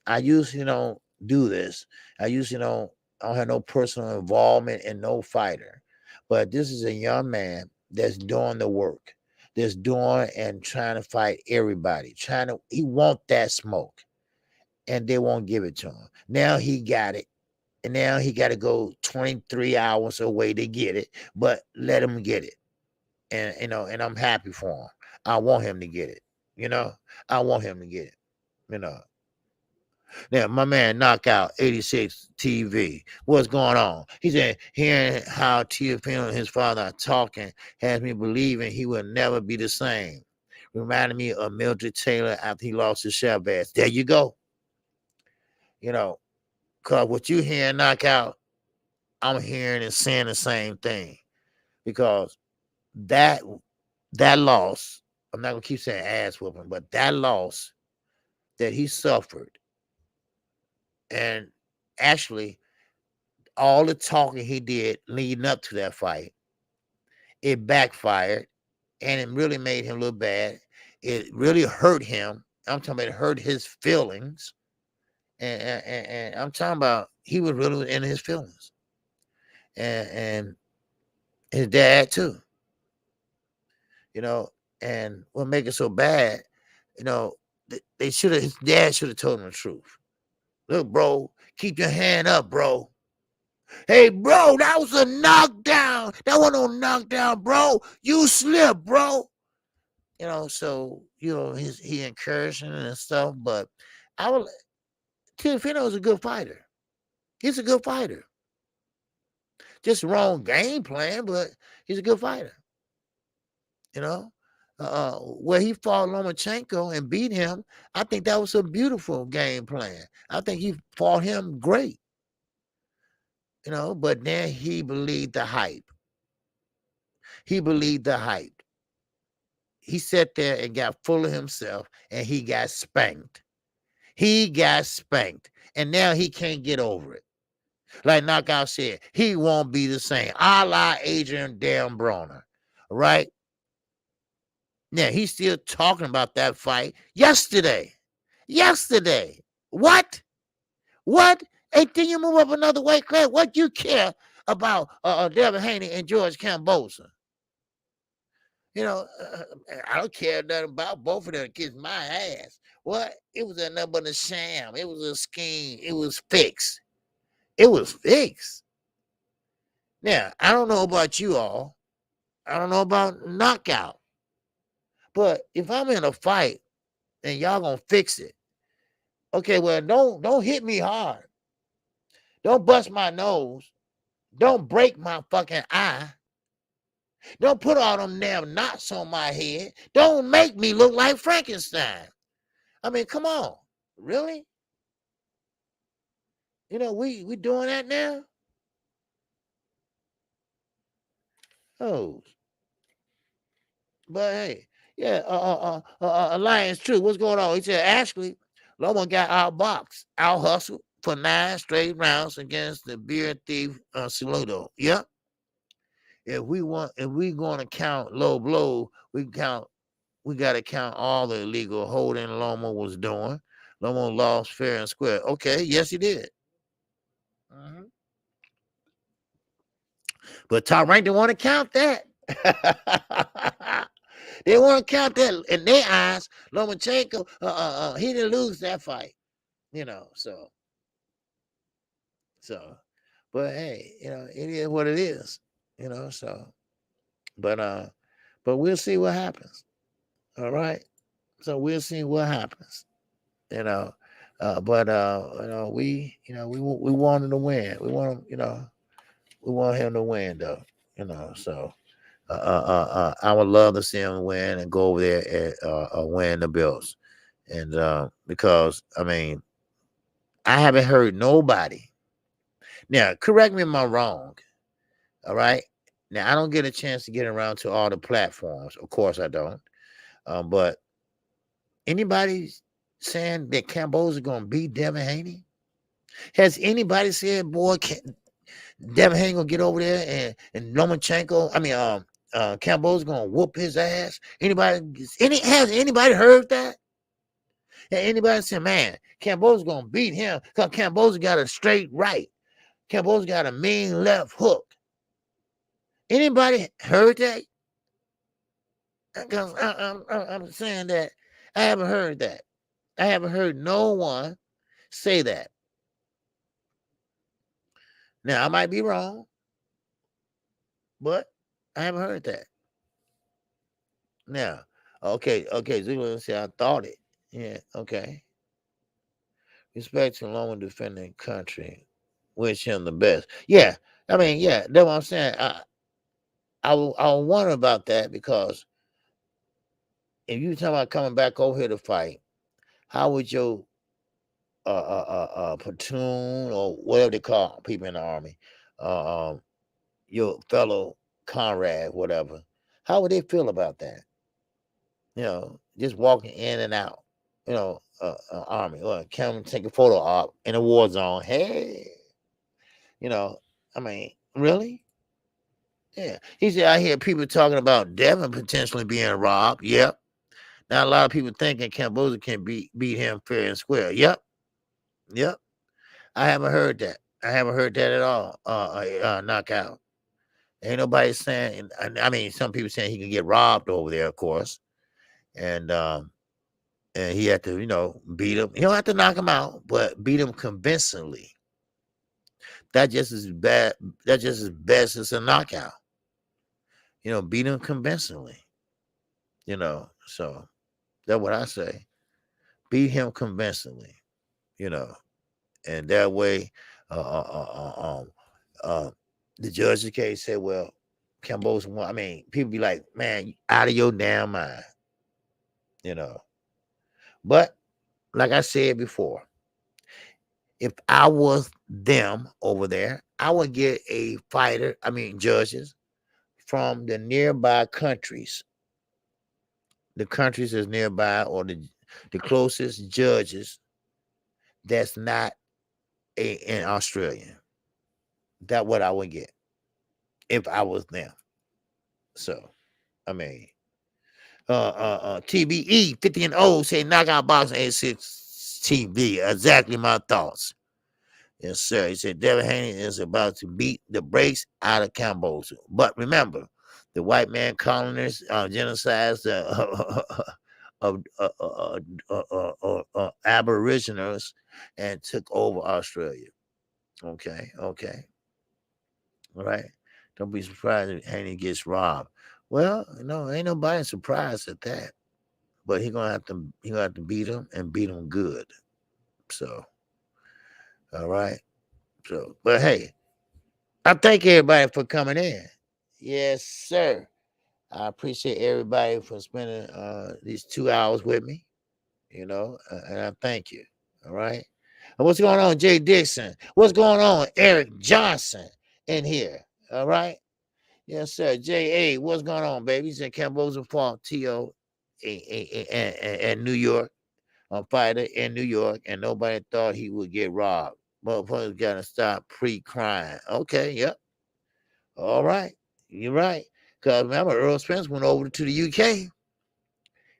I usually don't do this. I usually don't have no personal involvement in no fighter. But this is a young man that's doing the work, that's doing and trying to fight everybody. He want that smoke, and they won't give it to him. Now he got it, and now he got to go 23 hours away to get it. But let him get it, and and I'm happy for him. I want him to get it. I want him to get it. Now, my man Knockout 86 TV, what's going on? He said, hearing how Tszyu and his father are talking has me believing he will never be the same. Reminded me of Mildred Taylor after he lost his Chavez. There you go. Because what you hearing, Knockout, I'm hearing and saying the same thing. Because that loss, I'm not going to keep saying ass whooping, but that loss that he suffered, and actually all the talking he did leading up to that fight, it backfired, and it really made him look bad. It really hurt him. I'm talking about it hurt his feelings, and I'm talking about he was really in his feelings, and his dad too. And what make it so bad, they should have. His dad should have told him the truth. Look, bro, keep your hand up, bro. Hey, bro, that was a knockdown. That wasn't no knockdown, bro. You slipped, bro. So he encouraged him and stuff. But Tszyu is a good fighter. He's a good fighter. Just wrong game plan, but he's a good fighter. Where he fought Lomachenko and beat him, I think that was a beautiful game plan. I think he fought him great. But then he believed the hype. He believed the hype. He sat there and got full of himself, and he got spanked. He got spanked, and now he can't get over it. Like Knockout said, he won't be the same. A la Adrian Dan Broner, right? Now, he's still talking about that fight yesterday. What? Hey, can you move up another weight class? What you care about Devin Haney and George Kamboza? I don't care nothing about both of them kiss my ass. What? It was nothing but a sham. It was a scheme. It was fixed. Now, I don't know about you all. I don't know about Knockout. But if I'm in a fight and y'all gonna fix it, okay, well, don't hit me hard. Don't bust my nose. Don't break my fucking eye. Don't put all them damn knots on my head. Don't make me look like Frankenstein. I mean, come on. Really? We doing that now? Oh. But hey, yeah, Alliance True. What's going on? He said, Ashley, Loma got outboxed, out hustled for 9 straight rounds against the beer thief Saludo. Yep. If we going to count low blow, we got to count all the illegal holding Loma was doing. Loma lost fair and square. Okay, yes, he did. But Top Rank didn't want to count that. They want to count that in their eyes. Lomachenko, he didn't lose that fight, so, but hey, it is what it is, so, but we'll see what happens. All right. So we'll see what happens, but we wanted to win. We want him to win though, so. I would love to see him win and go over there and win the belts, and because I mean, I haven't heard nobody. Now, correct me if I'm wrong. All right. Now, I don't get a chance to get around to all the platforms. Of course, I don't. But anybody saying that Cambo's going to beat Devin Haney? Has anybody said, boy, Devin Haney going to get over there and Lomachenko, Cambo's going to whoop his ass? Has anybody heard that? Has anybody said, man, Cambo's going to beat him because Cambo's got a straight right. Cambo's got a mean left hook. Anybody heard that? Because I'm saying that I haven't heard that. I haven't heard no one say that. Now, I might be wrong, but I haven't heard that. Now, okay, Zulu say I thought it. Yeah, okay. Respect to Loma defending country. Wish him the best. Yeah, that's what I'm saying. I wonder about that because if you talking about coming back over here to fight, how would your platoon or whatever they call people in the army, your fellow comrade, whatever, how would they feel about that? Just walking in and out, army or come take a photo op in a war zone. Hey, really? Yeah. He said, I hear people talking about Devin potentially being robbed. Yep. Now a lot of people thinking Camboza can beat him fair and square. Yep. I haven't heard that. I haven't heard that at all. Knockout. Ain't nobody saying. Some people saying he can get robbed over there, of course, and he had to, beat him. You don't have to knock him out, but beat him convincingly. That just as bad. That just as best as a knockout. Beat him convincingly. So that's what I say. Beat him convincingly. And that way, the judge of the case said, well, Camboza won. People be like, man, out of your damn mind. But like I said before, if I was them over there, I would get a judges from the nearby countries. The countries that's nearby or the closest judges that's not in Australia. That's what I would get if I was them. So, TBE 50 and 0 say knockout boxing 86 TV. Exactly my thoughts. Yes, sir. He said Devin Haney is about to beat the brakes out of Cambodia. But remember, the white man colonists genocides of Aboriginals and took over Australia. Okay. All right. Don't be surprised if Haney gets robbed. Well, ain't nobody surprised at that. But he gonna have to beat him and beat him good. So, all right. So, but hey, I thank everybody for coming in. Yes, sir. I appreciate everybody for spending these 2 hours with me. And I thank you. All right. And what's going on, Jay Dixon? What's going on, Eric Johnson in here? All right. Yes, sir. J.A., what's going on, baby? He's in Cambodia Park, T.O. and New York. A fighter in New York, and nobody thought he would get robbed. Motherfuckers got to stop pre-crime. Okay, yep. All right. You're right. Because remember, Earl Spence went over to the UK.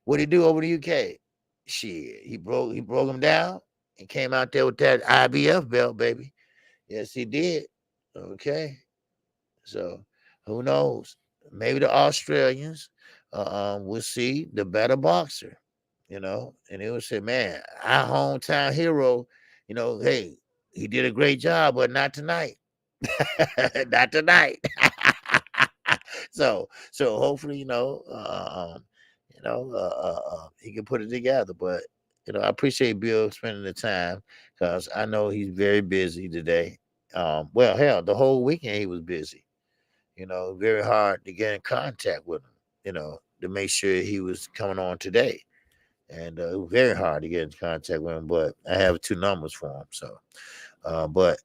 What did he do over the UK? Shit. He broke him down and came out there with that IBF belt, baby. Yes, he did. Okay. So who knows? Maybe the Australians will see the better boxer, and they would say, man, our hometown hero, hey, he did a great job, but not tonight. Not tonight. So hopefully, he can put it together. But I appreciate Bill spending the time because I know he's very busy today. Well, hell, the whole weekend he was busy. Very hard to get in contact with him, to make sure he was coming on today. and it was very hard to get in contact with him. But I have 2 numbers for him. So, but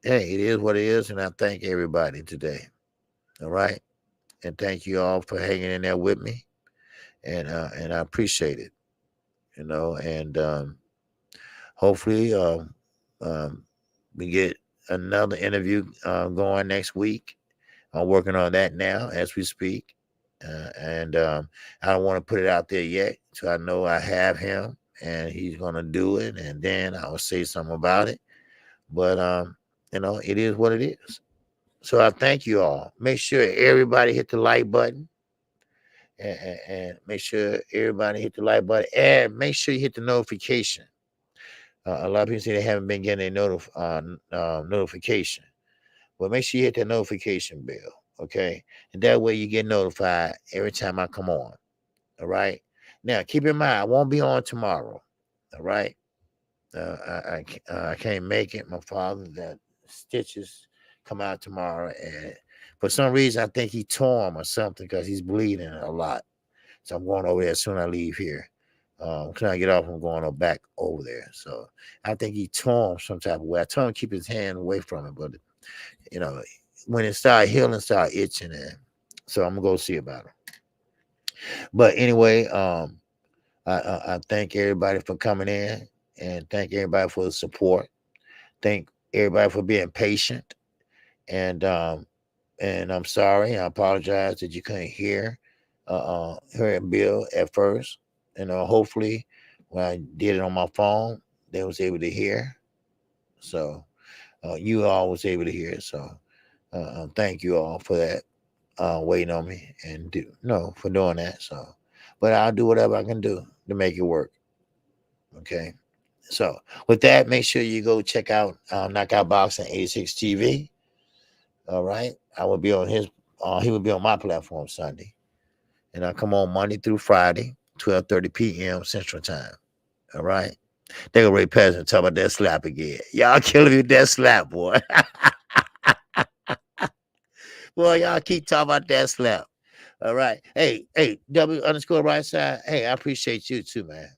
hey, it is what it is, and I thank everybody today. All right, and thank you all for hanging in there with me, and I appreciate it. And hopefully, um, we get another interview going next week. I'm working on that now as we speak. And I don't want to put it out there yet. So I know I have him and he's going to do it. And then I'll say something about it. But, it is what it is. So I thank you all. Make sure everybody hit the like button. And make sure everybody hit the like button. And make sure you hit the notification. A lot of people say they haven't been getting a notification. Well, make sure you hit that notification bell, okay? And that way you get notified every time I come on, all right? Now, keep in mind, I won't be on tomorrow, all right? I can't make it. My father, that stitches come out tomorrow, and for some reason, I think he tore him or something because he's bleeding a lot. So I'm going over there as soon as I leave here. When I get off, I'm going back over there. So I think he tore him some type of way. I told him to keep his hand away from it, but when it started healing, started itching, and so I'm gonna go see about it. But anyway, I thank everybody for coming in, and thank everybody for the support. Thank everybody for being patient, and I'm sorry. I apologize that you couldn't hear Bill at first. Hopefully, when I did it on my phone, they was able to hear. So you all was able to hear. So thank you all for that, waiting on me and for doing that. So, but I'll do whatever I can do to make it work. Okay. So with that, make sure you go check out Knockout Boxing 86 TV. All right. I will be on he will be on my platform Sunday. And I come on Monday through Friday, 12:30 p.m. Central Time. All right. They go Ray Peasant talk about that slap again. Y'all killing me with that slap, boy. Boy, y'all keep talking about that slap. All right. Hey, W_right side. Hey, I appreciate you too, man.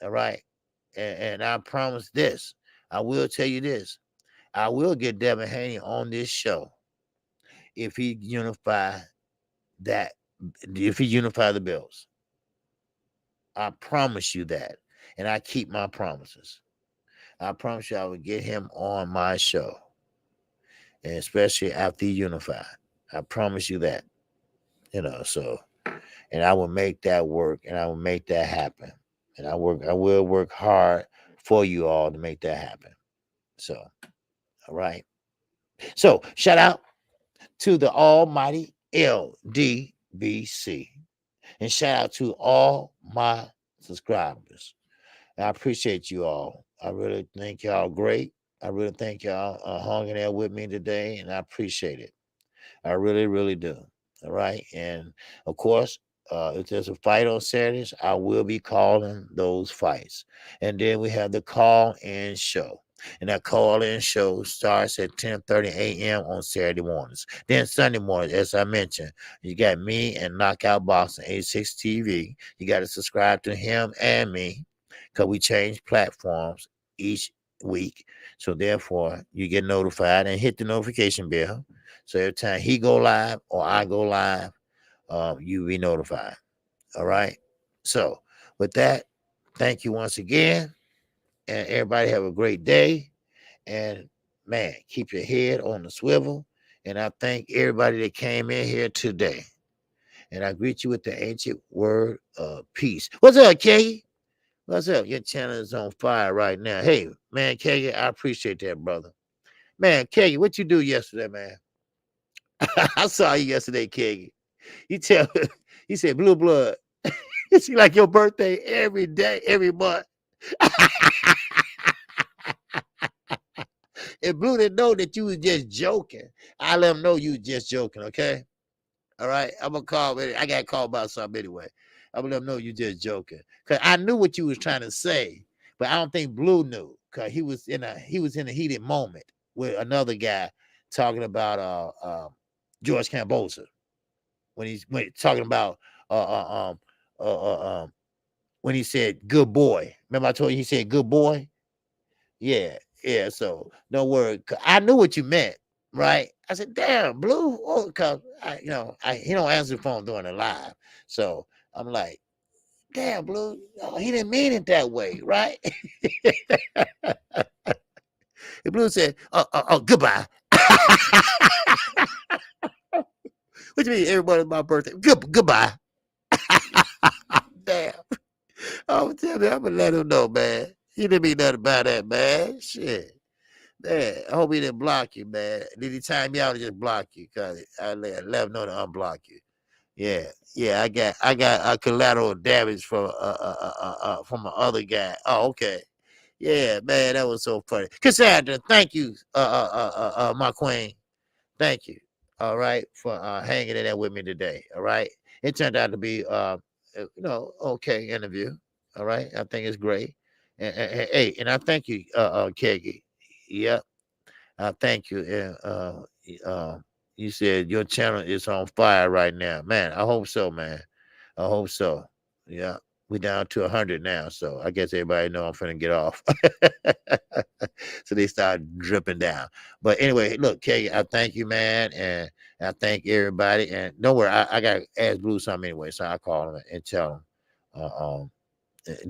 All right. And I promise this. I will tell you this. I will get Devin Haney on this show if he unify that, if he unify the bills. I promise you that. And I keep my promises. I promise you I will get him on my show. And especially after he unify. I promise you that. So and I will make that work and I will make that happen. And I will work hard for you all to make that happen. So, all right. So shout out to the almighty LDBC. And shout out to all my subscribers. I appreciate you all. I really think y'all great. I really think y'all hung in there with me today, and I appreciate it. I really, really do. All right. And of course, if there's a fight on Saturdays, I will be calling those fights. And then we have the call-in show. And that call-in show starts at 10:30 a.m. on Saturday mornings. Then Sunday mornings, as I mentioned, you got me and Knockout Boxing 86 TV. You got to subscribe to him and me because we change platforms each week. So therefore, you get notified and hit the notification bell. So every time he go live or I go live, you be notified. All right. So with that, thank you once again. And everybody have a great day. And man, keep your head on the swivel. And I thank everybody that came in here today. And I greet you with the ancient word of peace. What's up, Keggy? What's up? Your channel is on fire right now. Hey, man, Keggy, I appreciate that, brother. Man, Keggy, what you do yesterday, man? I saw you yesterday, Keggy. You tell he said blue blood. It's like your birthday every day, every month. And Blue didn't know that you was just joking. I let him know you was just joking, okay? All right. I'm gonna call. I got called about something anyway. I'm gonna let him know you just joking. Cause I knew what you was trying to say, but I don't think Blue knew. Cause he was in a heated moment with another guy talking about George Cambosa when he's talking about uh, uh, um, uh, uh, um, when he said good boy. Remember I told you he said good boy? Yeah, yeah. So don't worry. I knew what you meant, right? I said, damn, Blue. Oh, because he don't answer the phone during the live. So I'm like, damn, Blue. Oh, he didn't mean it that way, right? And Blue said, oh, goodbye. What you mean, everybody's my birthday? Goodbye. Damn. Oh, tell me, I'm gonna let him know, man. He didn't mean nothing about that, man. Shit. Man, I hope he didn't block you, man. Did he time you out or just block you? Cause I let him know to unblock you. Yeah, yeah. I got a collateral damage from my other guy. Oh, okay. Yeah, man, that was so funny. Cassandra, thank you, my queen. Thank you. All right, for hanging in there with me today. All right. It turned out to be okay interview. All right. I think it's great. Hey, and I thank you, Keggy. Yep. I thank you. And you said your channel is on fire right now. Man, I hope so, man. I hope so. Yeah. We down to 100 now, so I guess everybody know I'm finna get off. So they start dripping down. But anyway, look, Kay, I thank you, man, and I thank everybody. And don't worry, I got to ask Blue something anyway, so I call him and tell him.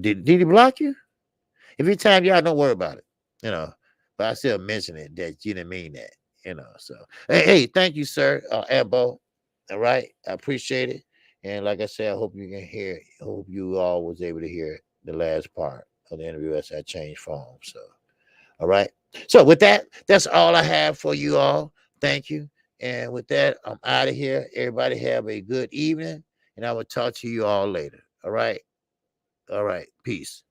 Did he block you? If he time you out, don't worry about it. But I still mention it that you didn't mean that. So hey, thank you, sir, Ebo. All right, I appreciate it. And like I said, I hope you can hear. I hope you all was able to hear the last part of the interview as I changed phones. So, all right. So with that, that's all I have for you all. Thank you. And with that, I'm out of here. Everybody have a good evening, and I will talk to you all later. All right. All right. Peace.